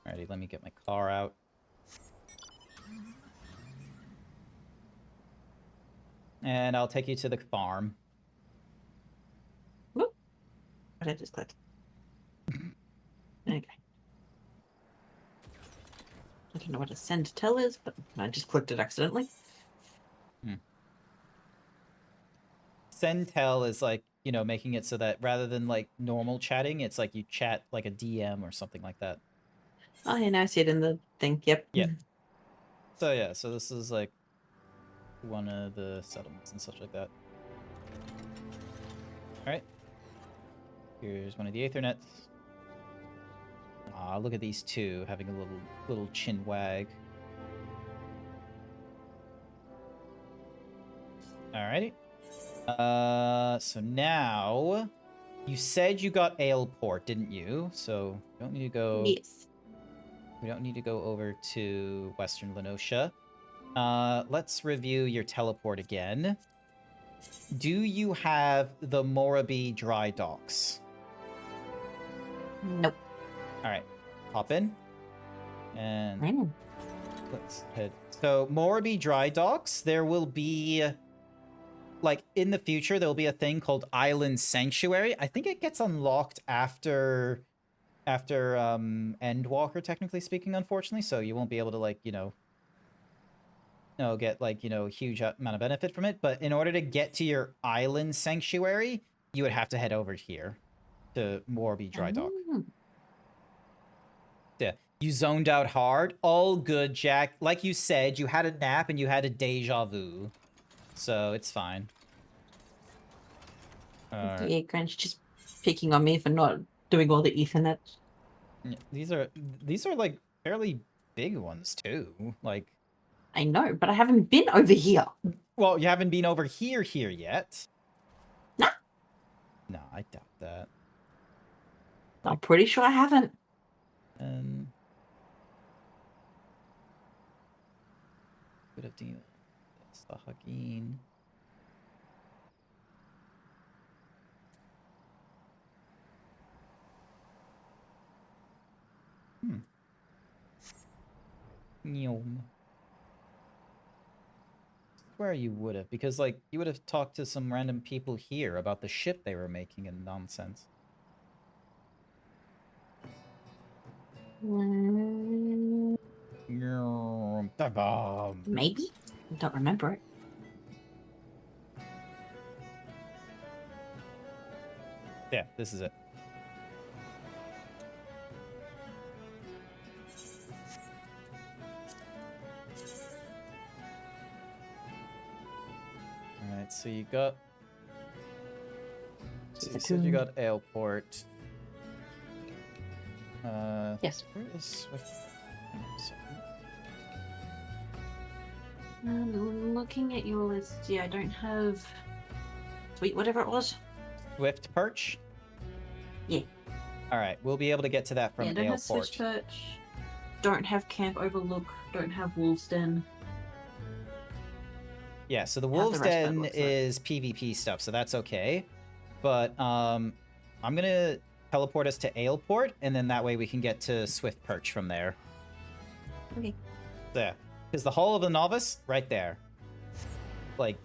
Alrighty, let me get my car out. And I'll take you to the farm. Whoop. What did I just click? Okay. I don't know what a send tell is, but I just clicked it accidentally. Send tell is, like, you know, making it so that rather than, like, normal chatting, it's like you chat like a DM or something like that. Oh, yeah, now I see it in the thing. Yep. Yeah. So yeah, so this is like one of the settlements and such like that. Alright. Here's one of the Aethernets. Ah, look at these two having a little chin wag. Alrighty. So now you said you got Aleport, didn't you? So we don't need to go. Yes. We don't need to go over to Western Lenosha. Let's review your teleport again. Do you have the Morabee dry docks? Nope. All right, hop in, and Mm. let's head. So Morabee dry docks, there will be, like, in the future, there will be a thing called Island Sanctuary. I think it gets unlocked after Endwalker, technically speaking, unfortunately. So you won't be able to, like, get, like, a huge amount of benefit from it. But in order to get to your Island Sanctuary, you would have to head over here to Morabee dry dock. Mm. Yeah, you zoned out hard. All good, Jack. Like you said, you had a nap and you had a deja vu. So it's fine. Alright. Yeah, Grant's just picking on me for not doing all the Ethernet. These are like fairly big ones too. Like, I know, but I haven't been over here. well, you haven't been over here yet. Nah. No, I doubt that. I'm pretty sure I haven't. Could have deal. Sahagin. Nyom. Where you would have, because, like, you would have talked to some random people here about the ship they were making and nonsense. Mm, maybe? I don't remember it. Yeah, this is it. Alright, so you got... So you said you got Aleport. Yes. Where is Swift? Looking at your list, yeah, I don't have Sweet whatever it was. Swift Perch? Yeah. Alright, we'll be able to get to that from Yeah, don't have Aleport. Switch Perch. Don't have Camp Overlook. Don't have Wolf's Den. Yeah, so the Have the Wolves rest, but it Den looks like- is PvP stuff, so that's okay. But I'm gonna teleport us to Aleport, and then that way we can get to Swift Perch from there. Okay. There. Because the Hall of the Novice, right there. Like...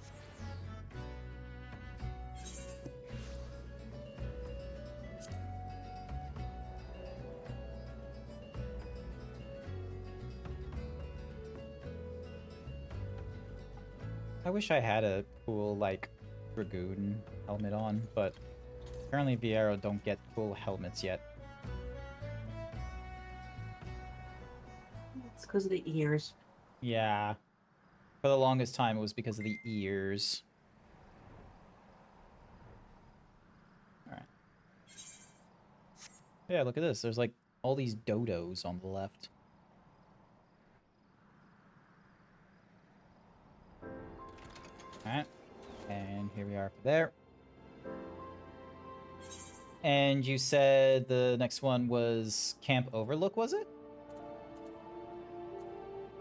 I wish I had a cool, like, Dragoon helmet on, but apparently Vieiro don't get cool helmets yet. It's because of the ears. Yeah. For the longest time, it was because of the ears. Alright. Yeah, look at this. There's, like, all these dodos on the left. Alright. And here we are for there. And you said the next one was Camp Overlook, was it?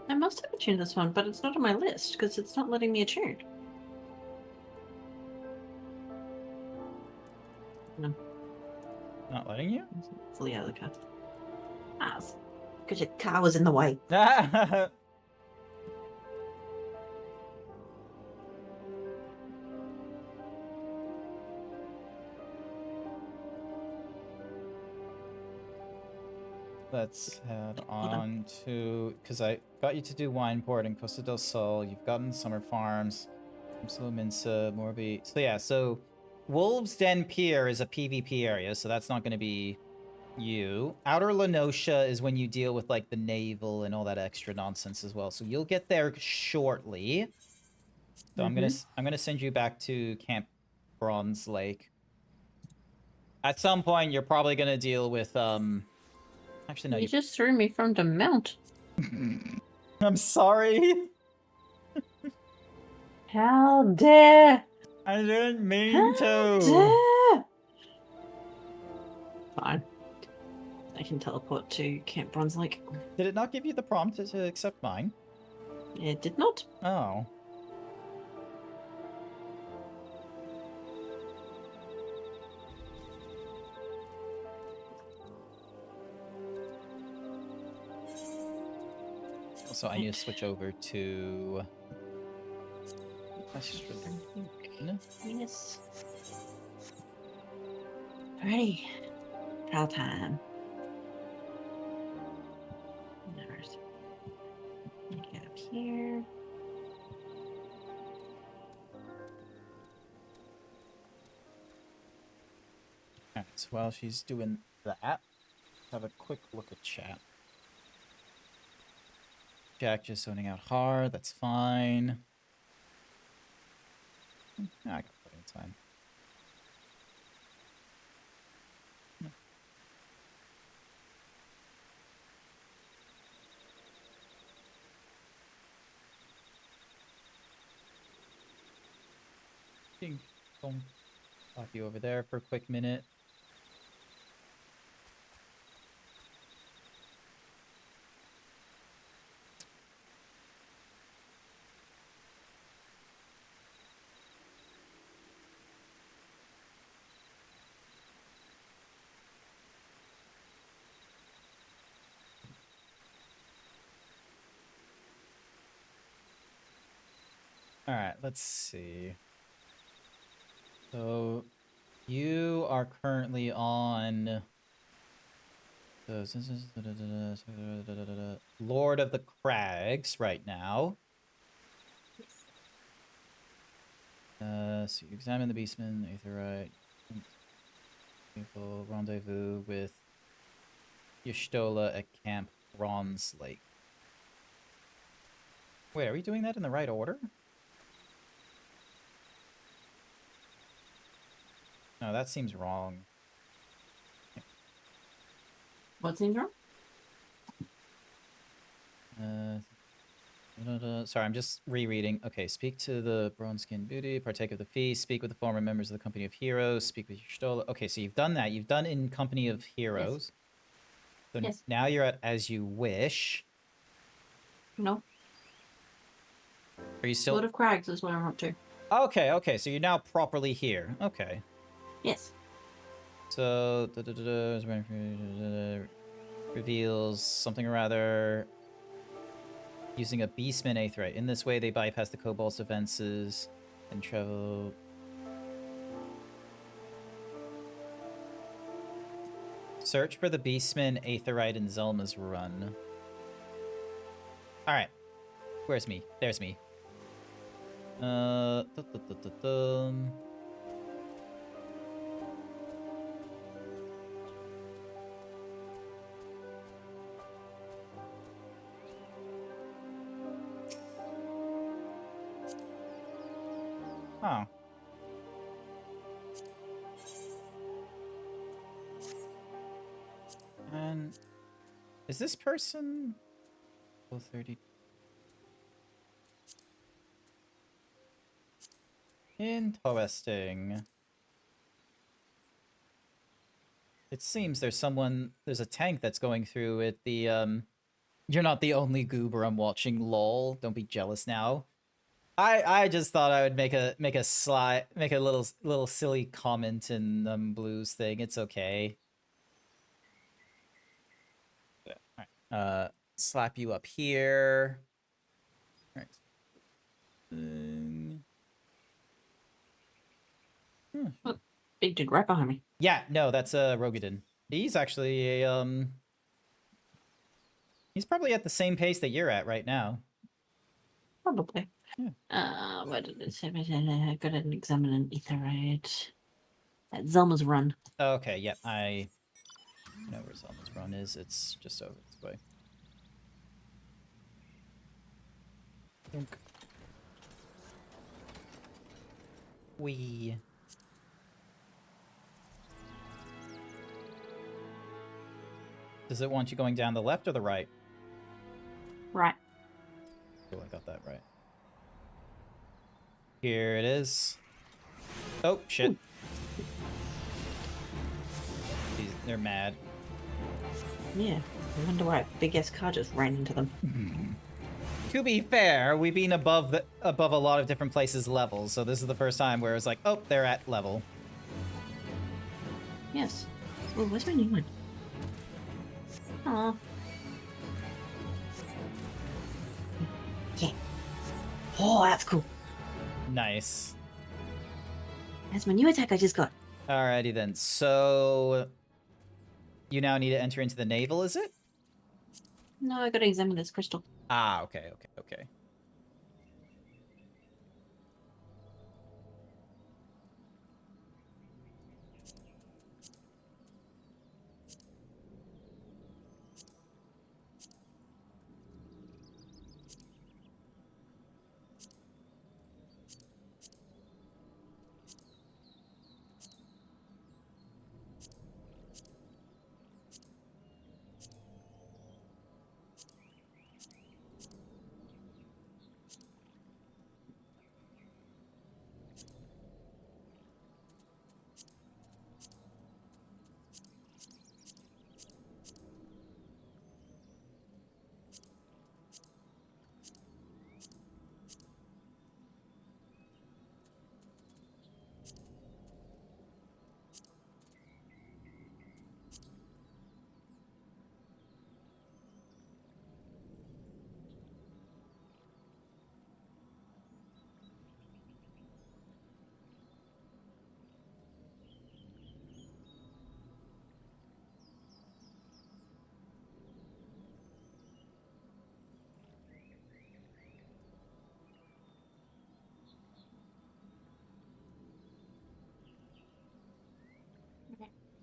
I must have attuned this one, but it's not on my list because it's not letting me attune. No, Not letting you? it's fully out of the car. Ah, because your car was in the way. Let's head on to... Because I got you to do Wineport and Costa del Sol. You've gotten Summer Farms. Minsa, Morbi. So yeah, so Wolves Den Pier is a PvP area, so that's not going to be you. Outer Lenosha is when you deal with, like, the naval and all that extra nonsense as well. So you'll get there shortly. So I'm gonna send you back to Camp Bronze Lake. At some point, you're probably gonna deal with Actually, no. You just threw me from the mount. I'm sorry. How dare! I didn't mean How to. dare! Fine. I can teleport to Camp Bronze Lake. Did it not give you the prompt to accept mine? It did not. Oh. Also, I need to switch over to. Yes. Alrighty. Trial time. There's. Get up here. Alright, so while she's doing that, have a quick look at chat. Jack just zoning out hard, that's fine. I got plenty of time. Ding dong. Lock you over there for a quick minute. Alright, let's see. So, you are currently on... Lord of the Crags right now. So you examine the Beastman, Aetherite, people rendezvous with Y'shtola at Camp Bronze Lake. Wait, are we doing that in the right order? No, that seems wrong. What seems wrong? Sorry, I'm just rereading. Okay, speak to the bronze-skinned beauty, partake of the feast, speak with the former members of the Company of Heroes, speak with Y'shtola. Okay, so you've done that. You've done in Company of Heroes. So Yes. now you're at As You Wish. No. Are you still... Lord of Crags is where I'm up to. Okay, okay, so you're now properly here. Okay. Yes. So... reveals something or rather... Using a Beastman Aetherite. In this way, they bypass the Kobold's defenses and travel... Search for the Beastman Aetherite in Zelma's Run. Alright. Where's me? There's me. Oh. And is this person 30? Interesting. It seems there's a tank that's going through it. You're not the only goober I'm watching, lol. Don't be jealous now. I just thought I would make a little silly comment in Blue's thing. It's okay. Yeah, alright. Slap you up here. Alright. Big dude right behind me. Yeah, no, that's Rogadin. He's actually a he's probably at the same pace that you're at right now. Probably. Yeah. What did it say? I got an examine an Aetherite. At Zelma's Run. Okay, yep, I know where Zelma's Run is. It's just over this way. Dunk. Wee. Does it want you going down the left or the right? Right. Cool, I got that right. Here it is. Oh, shit. They're mad. Yeah. I wonder why a big ass car just ran into them. To be fair, we've been above a lot of different places levels, so this is the first time where it's like, oh, they're at level. Yes. Oh, where's my new one? Aw. Oh, that's cool. Nice. That's my new attack I just got. Alrighty then. So you now need to enter into the navel, is it? No, I gotta examine this crystal. Ah, okay.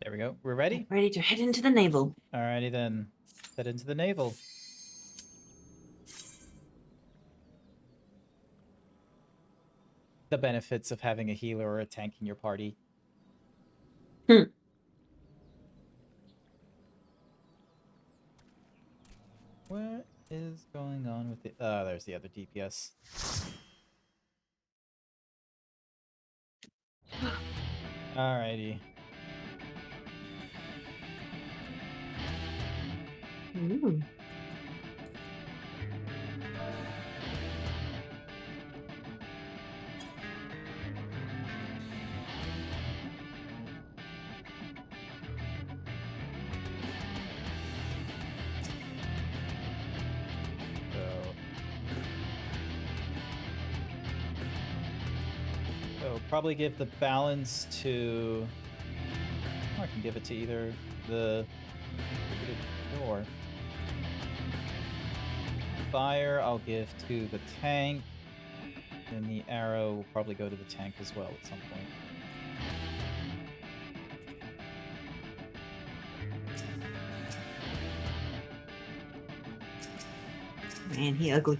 There we go. We're ready? Ready to head into the navel. Alrighty then. Head into the navel. The benefits of having a healer or a tank in your party. What is going on with it? Oh, there's the other DPS. Alrighty. Ooh. So probably give the balance to... Or I can give it to either the door. Fire I'll give to the tank. And the arrow will probably go to the tank as well at some point. Man, he ugly.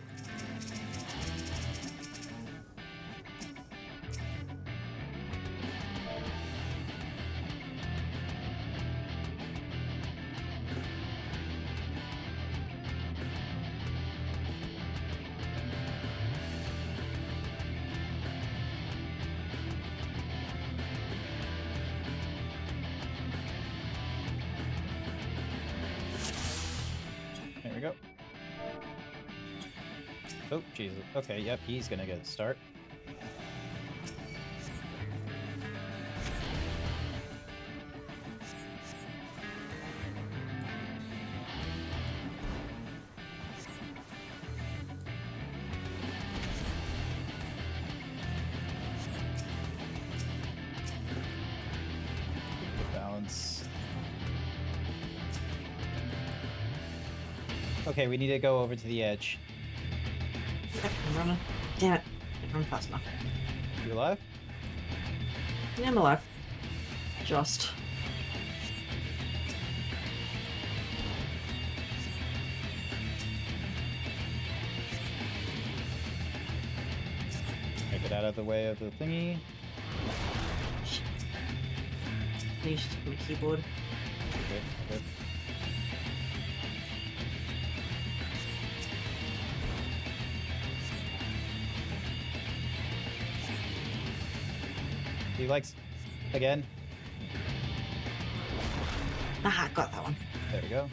There we go. Oh, Jesus. Okay, yep, he's gonna get a start. Balance. Okay, we need to go over to the edge. I'm running. Damn it. Can't run fast enough. You alive? Yeah, I'm alive. Just. Make it out of the way of the thingy. Finish my keyboard. Okay, good. He likes... Again. Aha, got that one. There we go.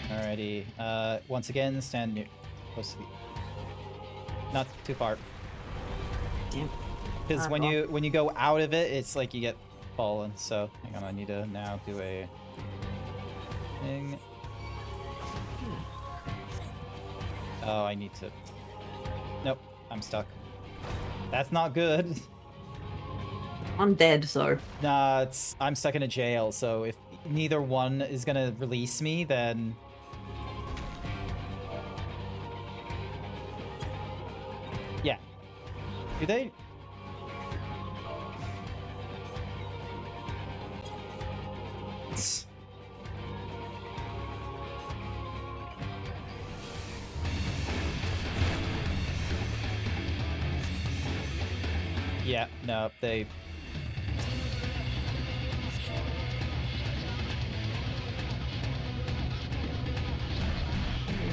Alrighty. Once again, stand near... Close to the... Not too far. Damn. Because when you go out of it, it's like you get fallen. So, hang on, I need to now do a... thing. Oh, I need to... Nope, I'm stuck. That's not good. I'm dead, so. Nah, I'm stuck in a jail, so if neither one is gonna release me, then... Yeah. Do they... Yeah, no, they...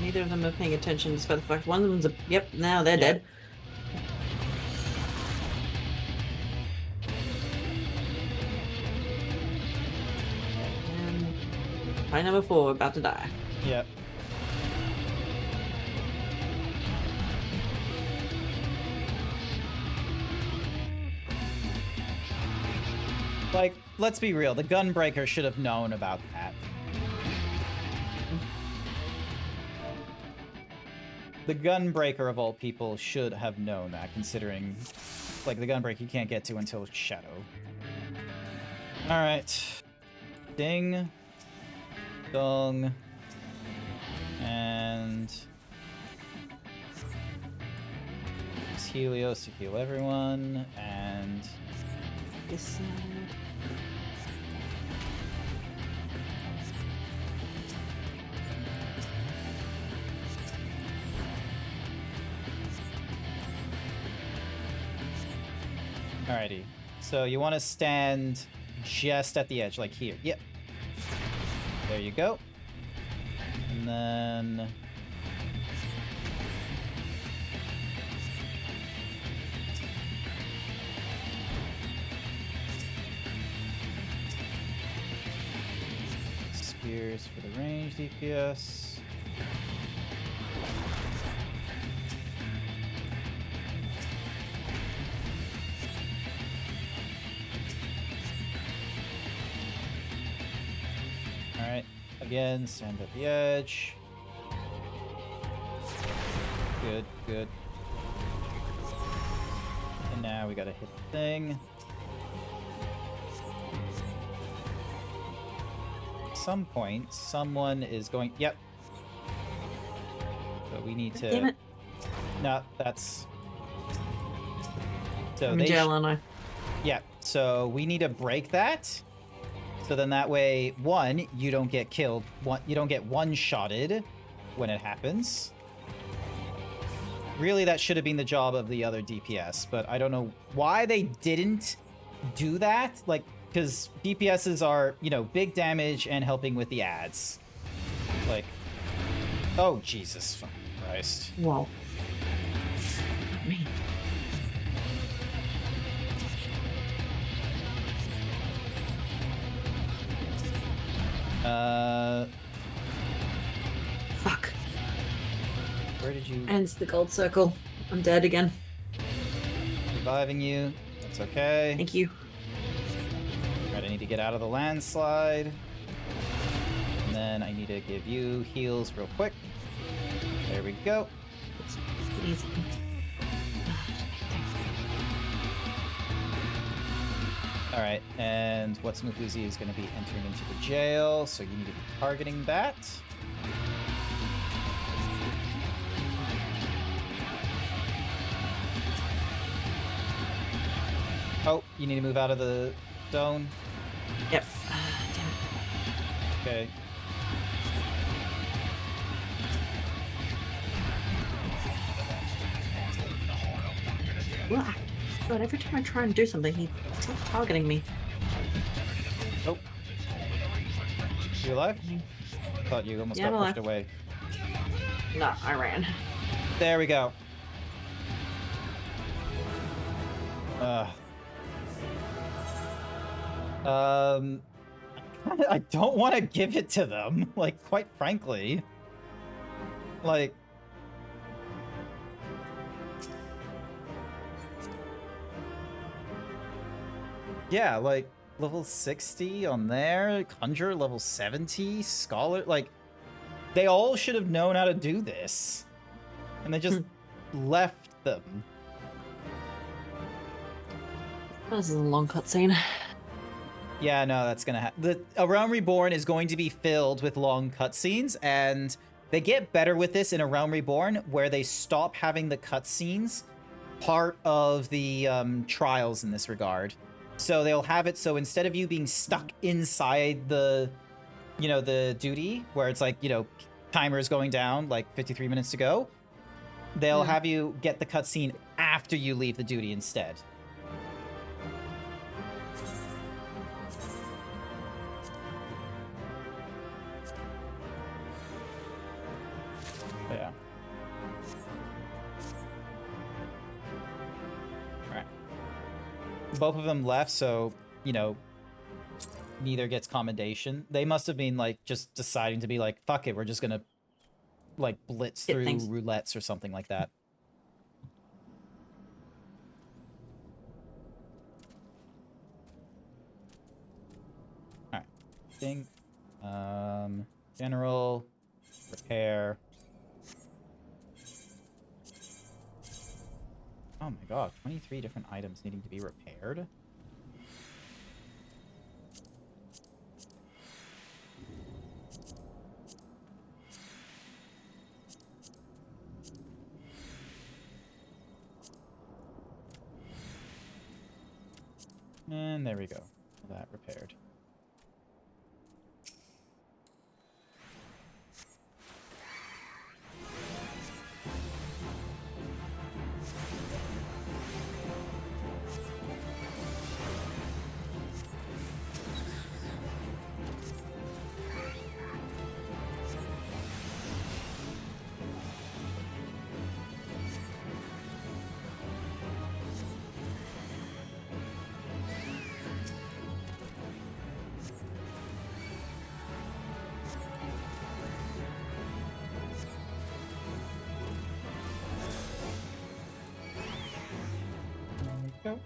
Neither of them are paying attention despite the fact one of them's a. Yep, now they're Yeah. dead. And fight number 4 about to die. Yep. Like, let's be real, the Gunbreaker should have known about that. The Gunbreaker of all people should have known that, considering, like, the Gunbreaker you can't get to until Shadow. Alright. Ding. Dong. And... use Helios to heal everyone, and... This side. Alrighty. So you want to stand just at the edge, like here. Yep. There you go. And then... Spears for the range DPS. Alright, again, stand at the edge. Good, good. And now we gotta hit the thing. At some point, someone is going... Yep. So we need to... Damn it. No, that's... So I'm in they jail, aren't I? Yeah, so we need to break that. So then that way, one, you don't get killed. You don't get one-shotted when it happens. Really, that should have been the job of the other DPS, but I don't know why they didn't do that. Like, because DPSs are, you know, big damage and helping with the ads. Like, oh, Jesus fucking Christ. Whoa. Me. Fuck. Where did you... Ends the gold circle. I'm dead again. Reviving you. That's okay. Thank you. Right, I need to get out of the landslide. And then I need to give you heals real quick. There we go. It's easy. Alright, and what's Mufuzi is going to be entering into the jail, so you need to be targeting that. Oh, you need to move out of the zone. Yep. Damn Okay. it. Ugh. God, every time I try and do something, he keeps targeting me. Oh. You alive? Thought you almost Yeah, got I'm pushed alive. away. No, I ran. There we go. I don't want to give it to them, like, quite frankly. Like... Yeah, like, level 60 on there, Conjure level 70, Scholar, like, they all should have known how to do this. And they just left them. This is a long cutscene. Yeah, no, that's gonna happen. A Realm Reborn is going to be filled with long cutscenes, and they get better with this in A Realm Reborn, where they stop having the cutscenes part of the trials in this regard. So they'll have it so instead of you being stuck inside the, the duty, where it's like, timer is going down, like 53 minutes to go, they'll have you get the cutscene after you leave the duty instead. Yeah. Alright. Both of them left, so, neither gets commendation. They must have been, like, just deciding to be like, fuck it, we're just gonna, like, blitz Hit through things. roulettes or something like that. Alright. Thing. General. Repair. Oh my god, 23 different items needing to be repaired? And there we go. That repaired. Go.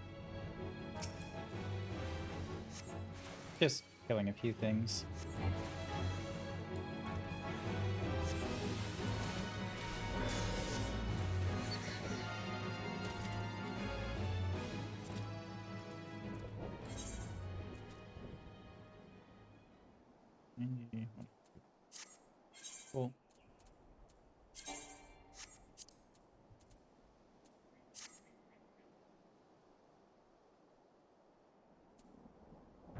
Just killing a few things. Cool.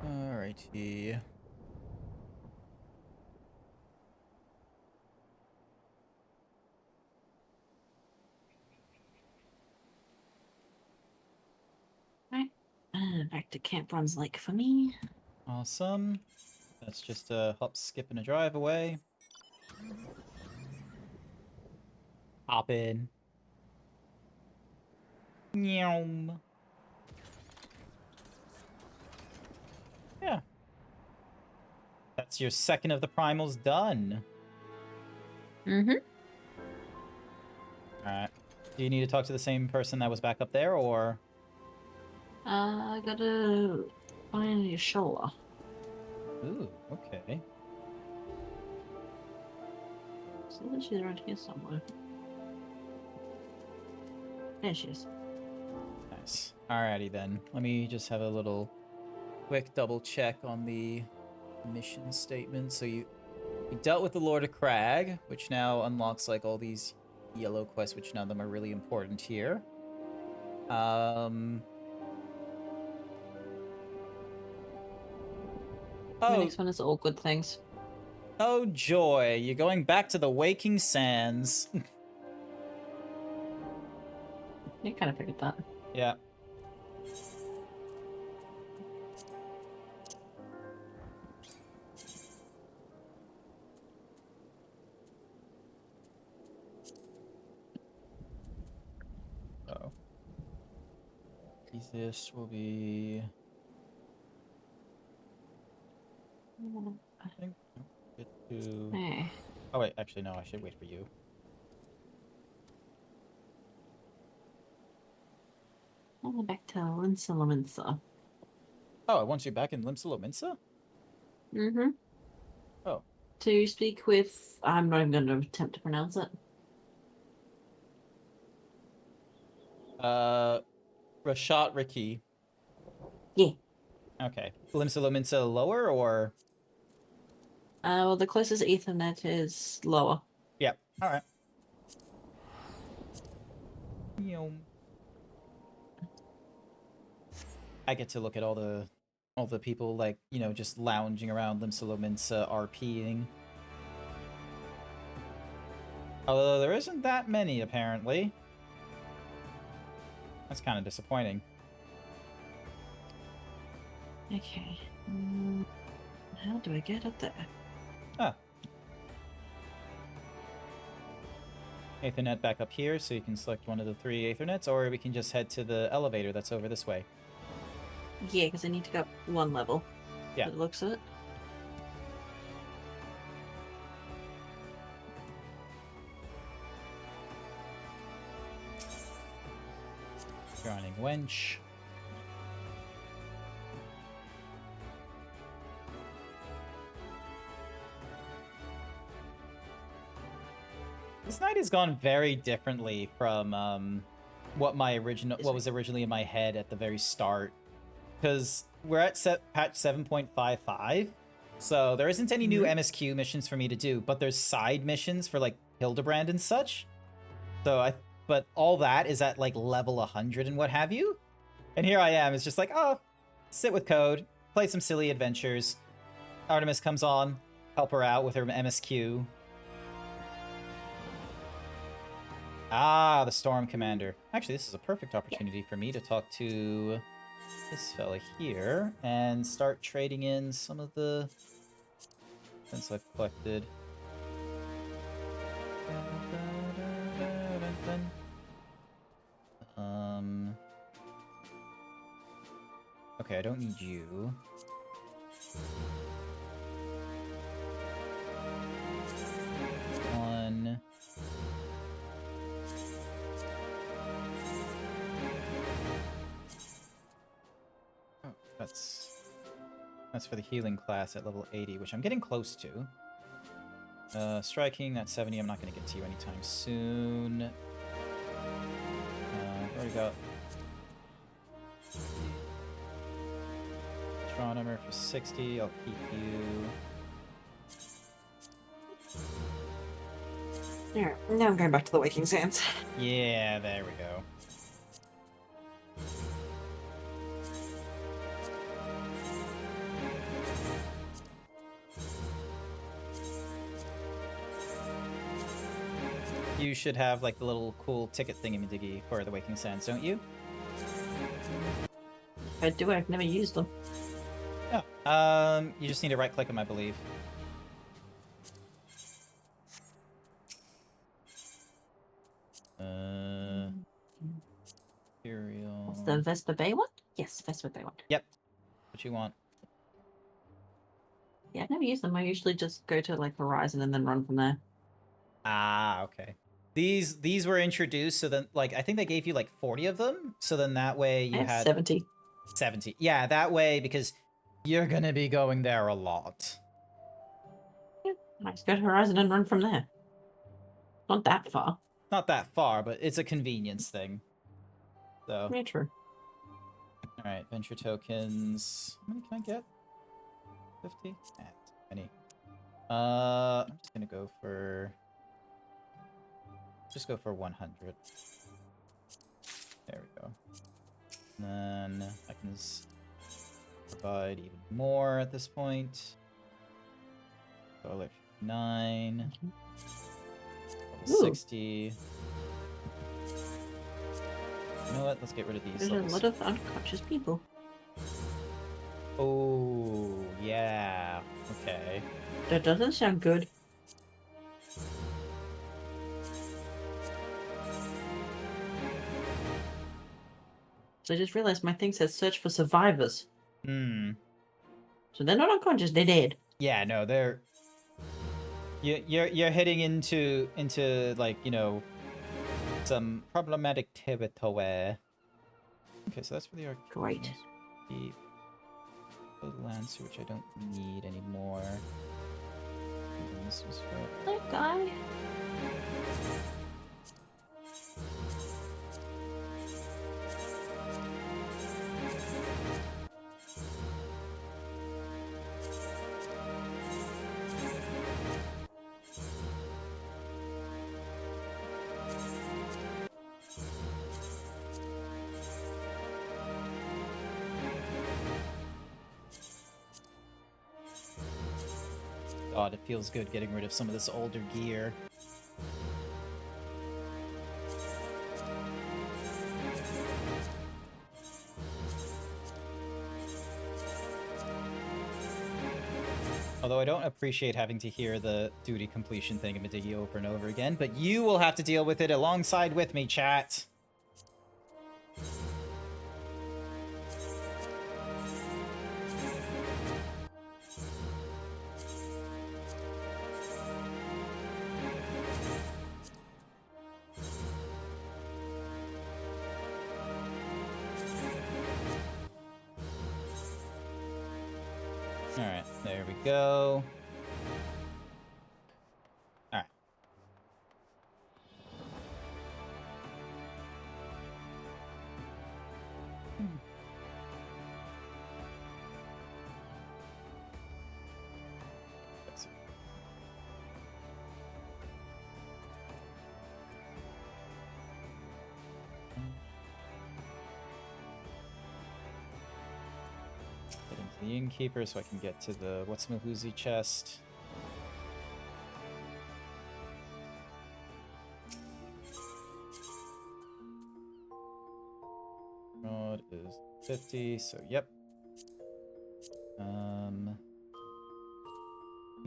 Alrighty. Right. Back to Camp Runs Lake for me. Awesome. That's just a hop, skip, and a drive away. Hop in. Meow. Yeah. That's your second of the primals done. Mm-hmm. Alright. Do you need to talk to the same person that was back up there, or...? I gotta find your shoulder. Ooh, okay. So she's around here somewhere. There she is. Nice. Alrighty then. Let me just have a little quick double check on the mission statement. So you dealt with the Lord of Crag, which now unlocks like all these yellow quests, which none of them are really important here. The Oh, next one is all good things. oh joy! You're going back to the Waking Sands. You kind of figured that. Yeah. Oh. Easiest will be... I think... Get to... Hey. Oh wait, actually no, I should wait for you. Back to Linsalaminsa. Oh, it wants you back in Limsalominsa? Mm-hmm. Oh. To speak with... I'm not even going to attempt to pronounce it. Rashat Ricky. Yeah. Okay. Limsa lower or? Well, the closest Ethernet is lower. Yep. All right. Yum. I get to look at all the people like, you know, just lounging around Limsa RPing. Although there isn't that many apparently. That's kind of disappointing. Okay. How do I get up there? Ah. Ethernet back up here, so you can select one of the 3 Ethernets, or we can just head to the elevator that's over this way. Yeah, because I need to go up 1 level. Yeah. It looks it. Joining Wench. This night has gone very differently from what was originally in my head at the very start. Because we're at patch 7.55, so there isn't any new MSQ missions for me to do, but there's side missions for like Hildebrand and such. But all that is at like level 100 and what have you. And here I am, it's just like, oh, sit with Code, play some silly adventures. Artemis comes on, help her out with her MSQ. Ah, the Storm Commander. Actually, this is a perfect opportunity for me to talk to this fella here and start trading in some of the things I've collected. Okay, I don't need you. One. Oh, that's for the healing class at level 80, which I'm getting close to. Striking, that's 70. I'm not going to get to you anytime soon. I've already got Astronomer for 60. I'll keep you. There. Now I'm going back to the Waking Sands. Yeah, there we go. You should have like the little cool ticket thingy-majiggy for the Waking Sands, don't you? I do. I've never used them. Yeah. You just need to right-click them, I believe. Imperial. What's the Vespa Bay one? Yes, Vespa Bay one. Yep. What you want? Yeah, I've never used them. I usually just go to like Horizon and then run from there. Ah, okay. These were introduced, so then like I think they gave you like 40 of them, so then that way you I have had 70. 70. Yeah, that way because you're gonna be going there a lot. Yeah, I just go to Horizon and run from there. Not that far. Not that far, but it's a convenience thing. So, Yeah, true. all right, venture tokens. How many can I get? 50? Ah, too many. I'm just gonna go for. Just go for 100. There we go. And then I can provide even more at this point. So like 9. Level 60. You know what? Let's get rid of these. There's levels. a lot of unconscious people. Oh, yeah. Okay. That doesn't sound good. So I just realized my thing says search for survivors. Hmm. So they're not unconscious, they're dead. Yeah, no, they're... You're heading into like, you know, some problematic territory. Okay, so that's for the arcane. Great. The Lancer, which I don't need anymore. And this was for... That guy. God, it feels good getting rid of some of this older gear. Although I don't appreciate having to hear the duty completion thingamadiggy over and over again, but you will have to deal with it alongside with me, chat. Alright, there we go. Alright. Let's see. Get into the innkeeper so I can get to the what's-a-mahoozy chest. Rod is 50, so yep.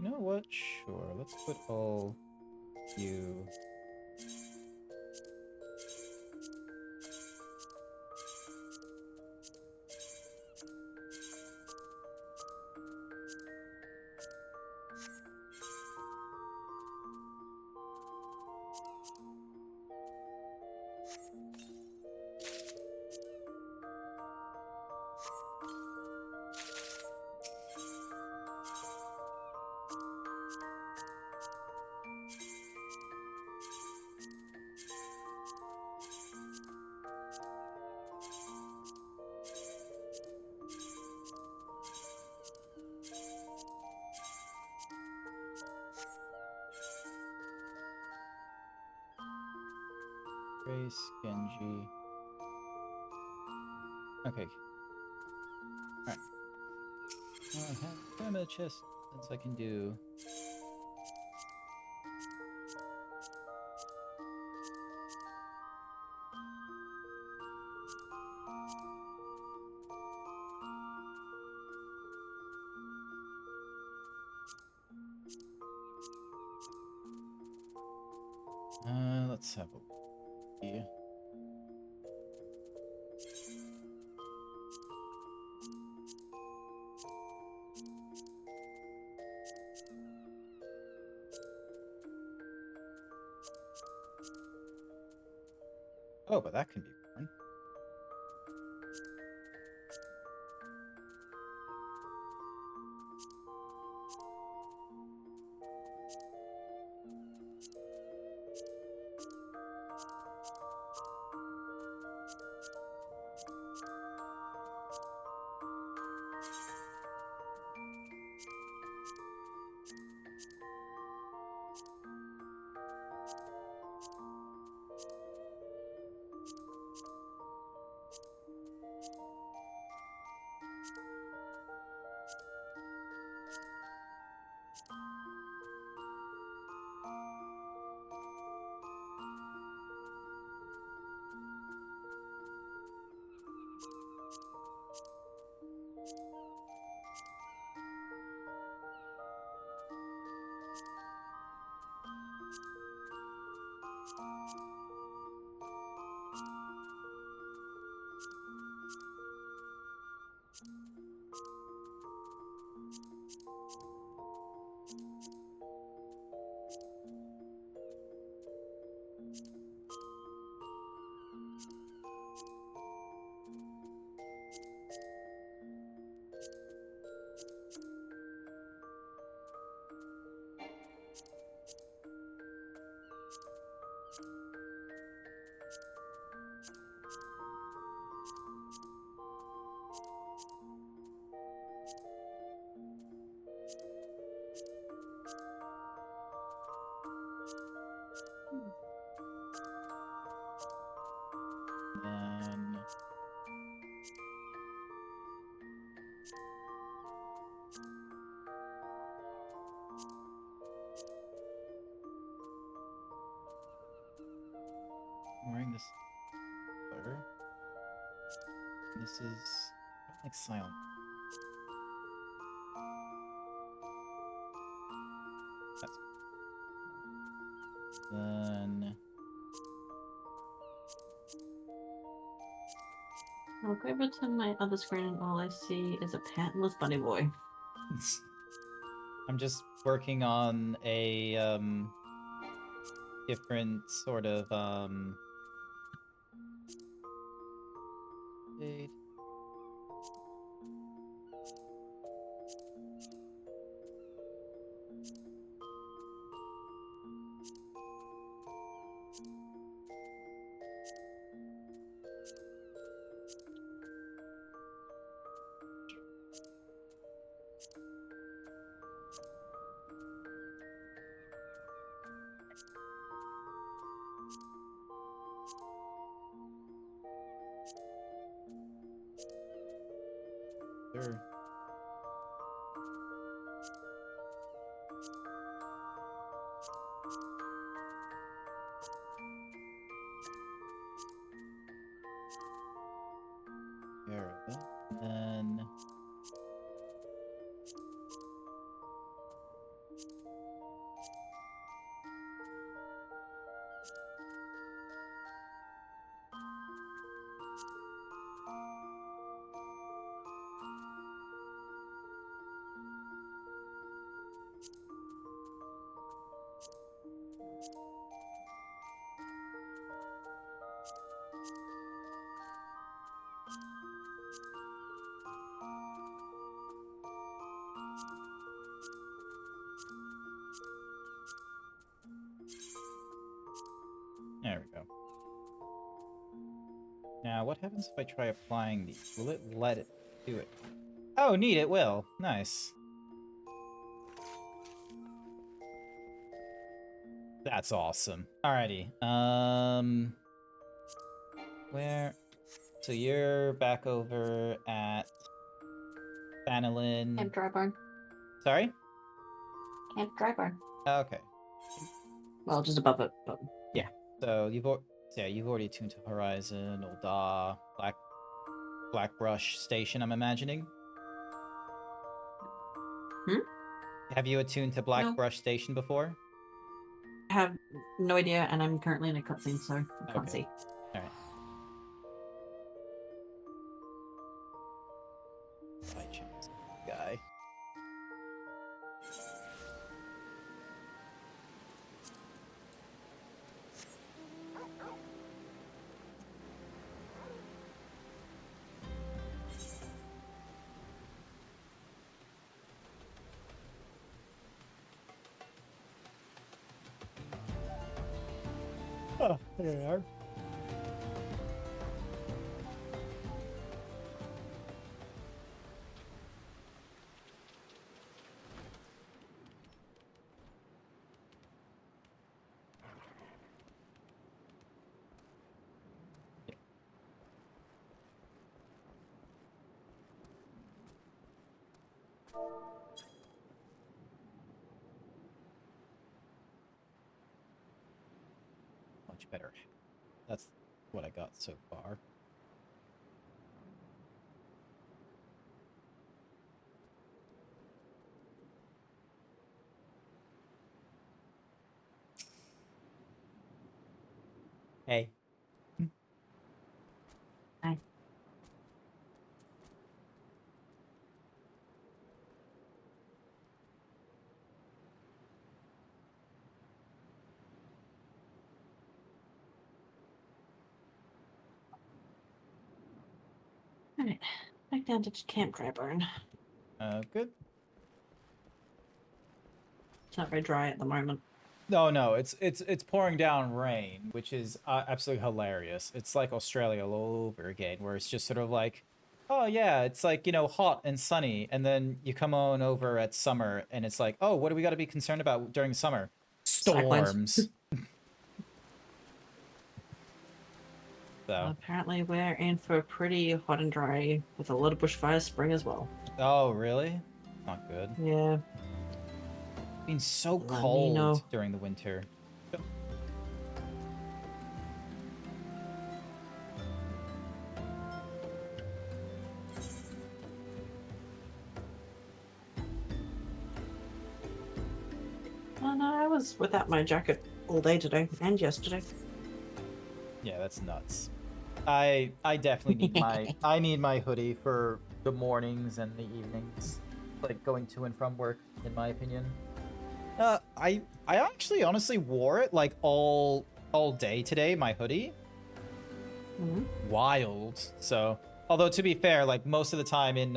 You know what? Sure, let's put all you. Grace, Genji. Okay. Alright. Now I have Grandma chest since I can do. Let's have a look here. Oh, but that can be worn. Then wearing this color. This is like silent. That's then I'll go over to my other screen and all I see is a pantless bunny boy. I'm just working on a different sort of shade. Sure. There we go. And there we go. Now, what happens if I try applying these? Will it let it do it? Oh, neat, it will. Nice. That's awesome. Alrighty. Where? So you're back over at Fanolin. Camp Dryburn. Sorry? Camp Dryburn. Okay. Well, just above it, but Yeah. So you've already tuned to Horizon, Ulda, Black Brush Station, I'm imagining. Hmm? Have you attuned to Black No. Brush Station before? I have no idea, and I'm currently in a cutscene, so I can't Okay. see. Alright. By chance, guy. Oh, there they are. Much better. That's what I got so far. Hey. Hi. Alright, back down to Camp Dryburn. Good. It's not very dry at the moment. No, it's pouring down rain, which is absolutely hilarious. It's like Australia all over again, where it's just sort of like, oh yeah, it's like, you know, hot and sunny, and then you come on over at summer, and it's like, oh, what do we got to be concerned about during summer? Cyclones. Storms. So, Apparently, we're in for a pretty hot and dry with a lot of bushfire spring as well. oh really? Not good. Yeah. Been so La cold Nino. during the winter. was without my jacket all day today and yesterday. Yeah, that's nuts. I definitely need my hoodie for the mornings and the evenings, like going to and from work, in my opinion. I actually honestly wore it like all day today, my hoodie. Wild. So, although to be fair, like most of the time in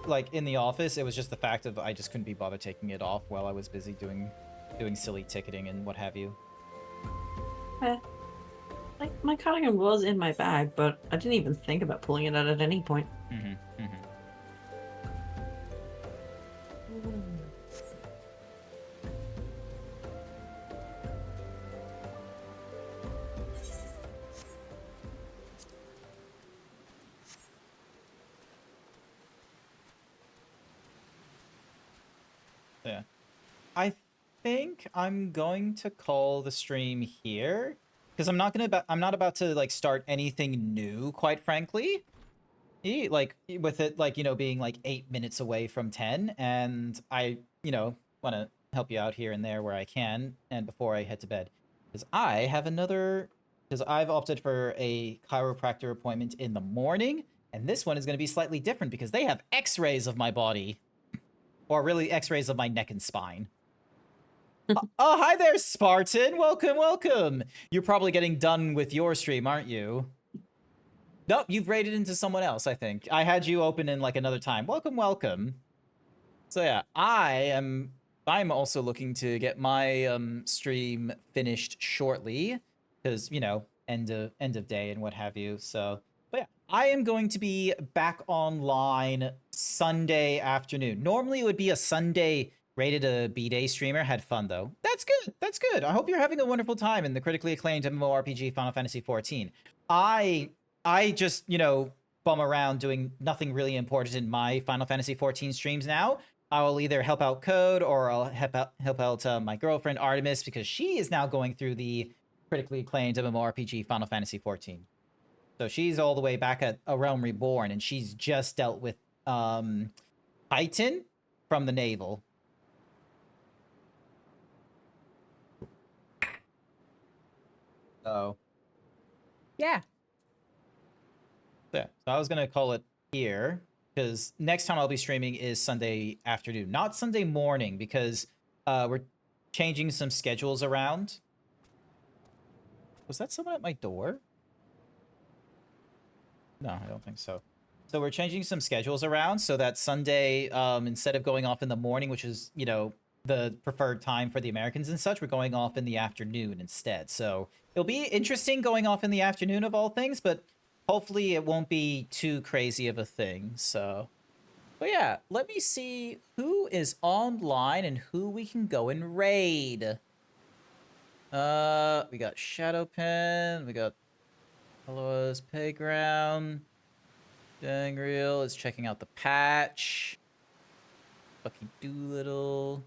like in the office, it was just the fact of I just couldn't be bothered taking it off while I was busy doing silly ticketing and what have you. Like my cardigan was in my bag, but I didn't even think about pulling it out at any point. Yeah. I think I'm going to call the stream here because I'm not about to like start anything new, quite frankly. Like with it like, you know, being like 8 minutes away from 10, and I, you know, want to help you out here and there where I can and before I head to bed. Because I've opted for a chiropractor appointment in the morning, and this one is going to be slightly different because they have x-rays of my body. Or really x-rays of my neck and spine. Oh, hi there, Spartan. Welcome, welcome. You're probably getting done with your stream, aren't you? Nope, you've raided into someone else, I think. I had you open in like another time. Welcome, welcome. So yeah, I'm also looking to get my stream finished shortly because, you know, end of day and what have you. So, but yeah, I am going to be back online Sunday afternoon. Normally it would be a Sunday rated a B-Day streamer. Had fun though. That's good. That's good. I hope you're having a wonderful time in the critically acclaimed MMORPG Final Fantasy XIV. I just, you know, bum around doing nothing really important in my Final Fantasy XIV streams now. I will either help out Code or I'll help out my girlfriend Artemis because she is now going through the critically acclaimed MMORPG Final Fantasy XIV. So she's all the way back at A Realm Reborn, and she's just dealt with Titan from the Naval. So yeah. Yeah. So I was gonna call it here because next time I'll be streaming is Sunday afternoon, not Sunday morning, because we're changing some schedules around. Was that someone at my door? No, I don't think so. So we're changing some schedules around so that Sunday, instead of going off in the morning, which is, you know, the preferred time for the Americans and such, we're going off in the afternoon instead. So it'll be interesting going off in the afternoon of all things, but hopefully it won't be too crazy of a thing. So, but yeah, let me see who is online and who we can go and raid. We got Shadowpen, we got Hello's Playground. Dangreal is checking out the patch. Bucky Doolittle.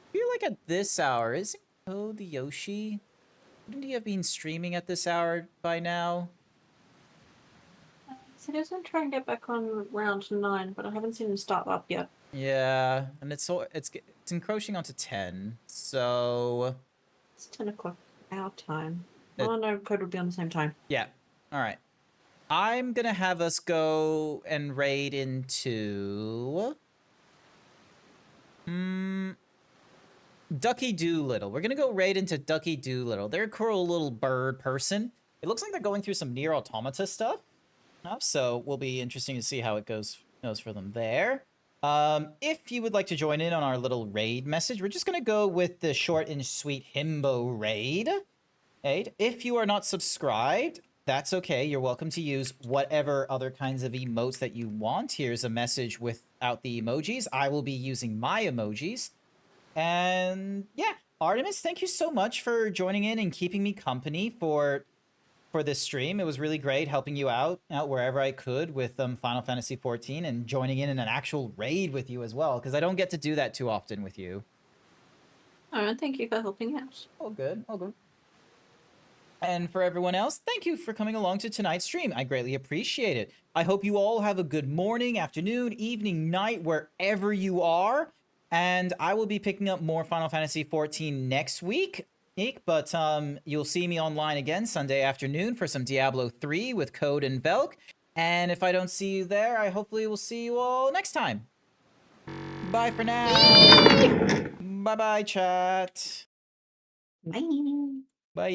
I feel like at this hour, isn't Code the Yoshi? Wouldn't he have been streaming at this hour by now? So he doesn't try and get back on round 9, but I haven't seen him start up yet. Yeah, and it's encroaching onto 10, so It's 10 o'clock our time. Oh no, Code would be on the same time. yeah. All right. I'm gonna have us go and raid into Ducky Doolittle. We're gonna go raid into Ducky Doolittle. They're a cool little bird person. It looks like they're going through some Nier Automata stuff. So will be interesting to see how it goes for them there. If you would like to join in on our little raid message, we're just gonna go with the short and sweet himbo raid. If you are not subscribed, that's okay. You're welcome to use whatever other kinds of emotes that you want. Here's a message without the emojis. I will be using my emojis. And yeah, Artemis, thank you so much for joining in and keeping me company for this stream. It was really great helping you out wherever I could with Final Fantasy XIV and joining in an actual raid with you as well, because I don't get to do that too often with you. Oh, thank you for helping out. All good, all good. And for everyone else, thank you for coming along to tonight's stream. I greatly appreciate it. I hope you all have a good morning, afternoon, evening, night, wherever you are. And I will be picking up more Final Fantasy XIV next week. But you'll see me online again Sunday afternoon for some Diablo 3 with Code and Velk. And if I don't see you there, I hopefully will see you all next time. Bye for now. Bye-bye, chat. Bye. Bye.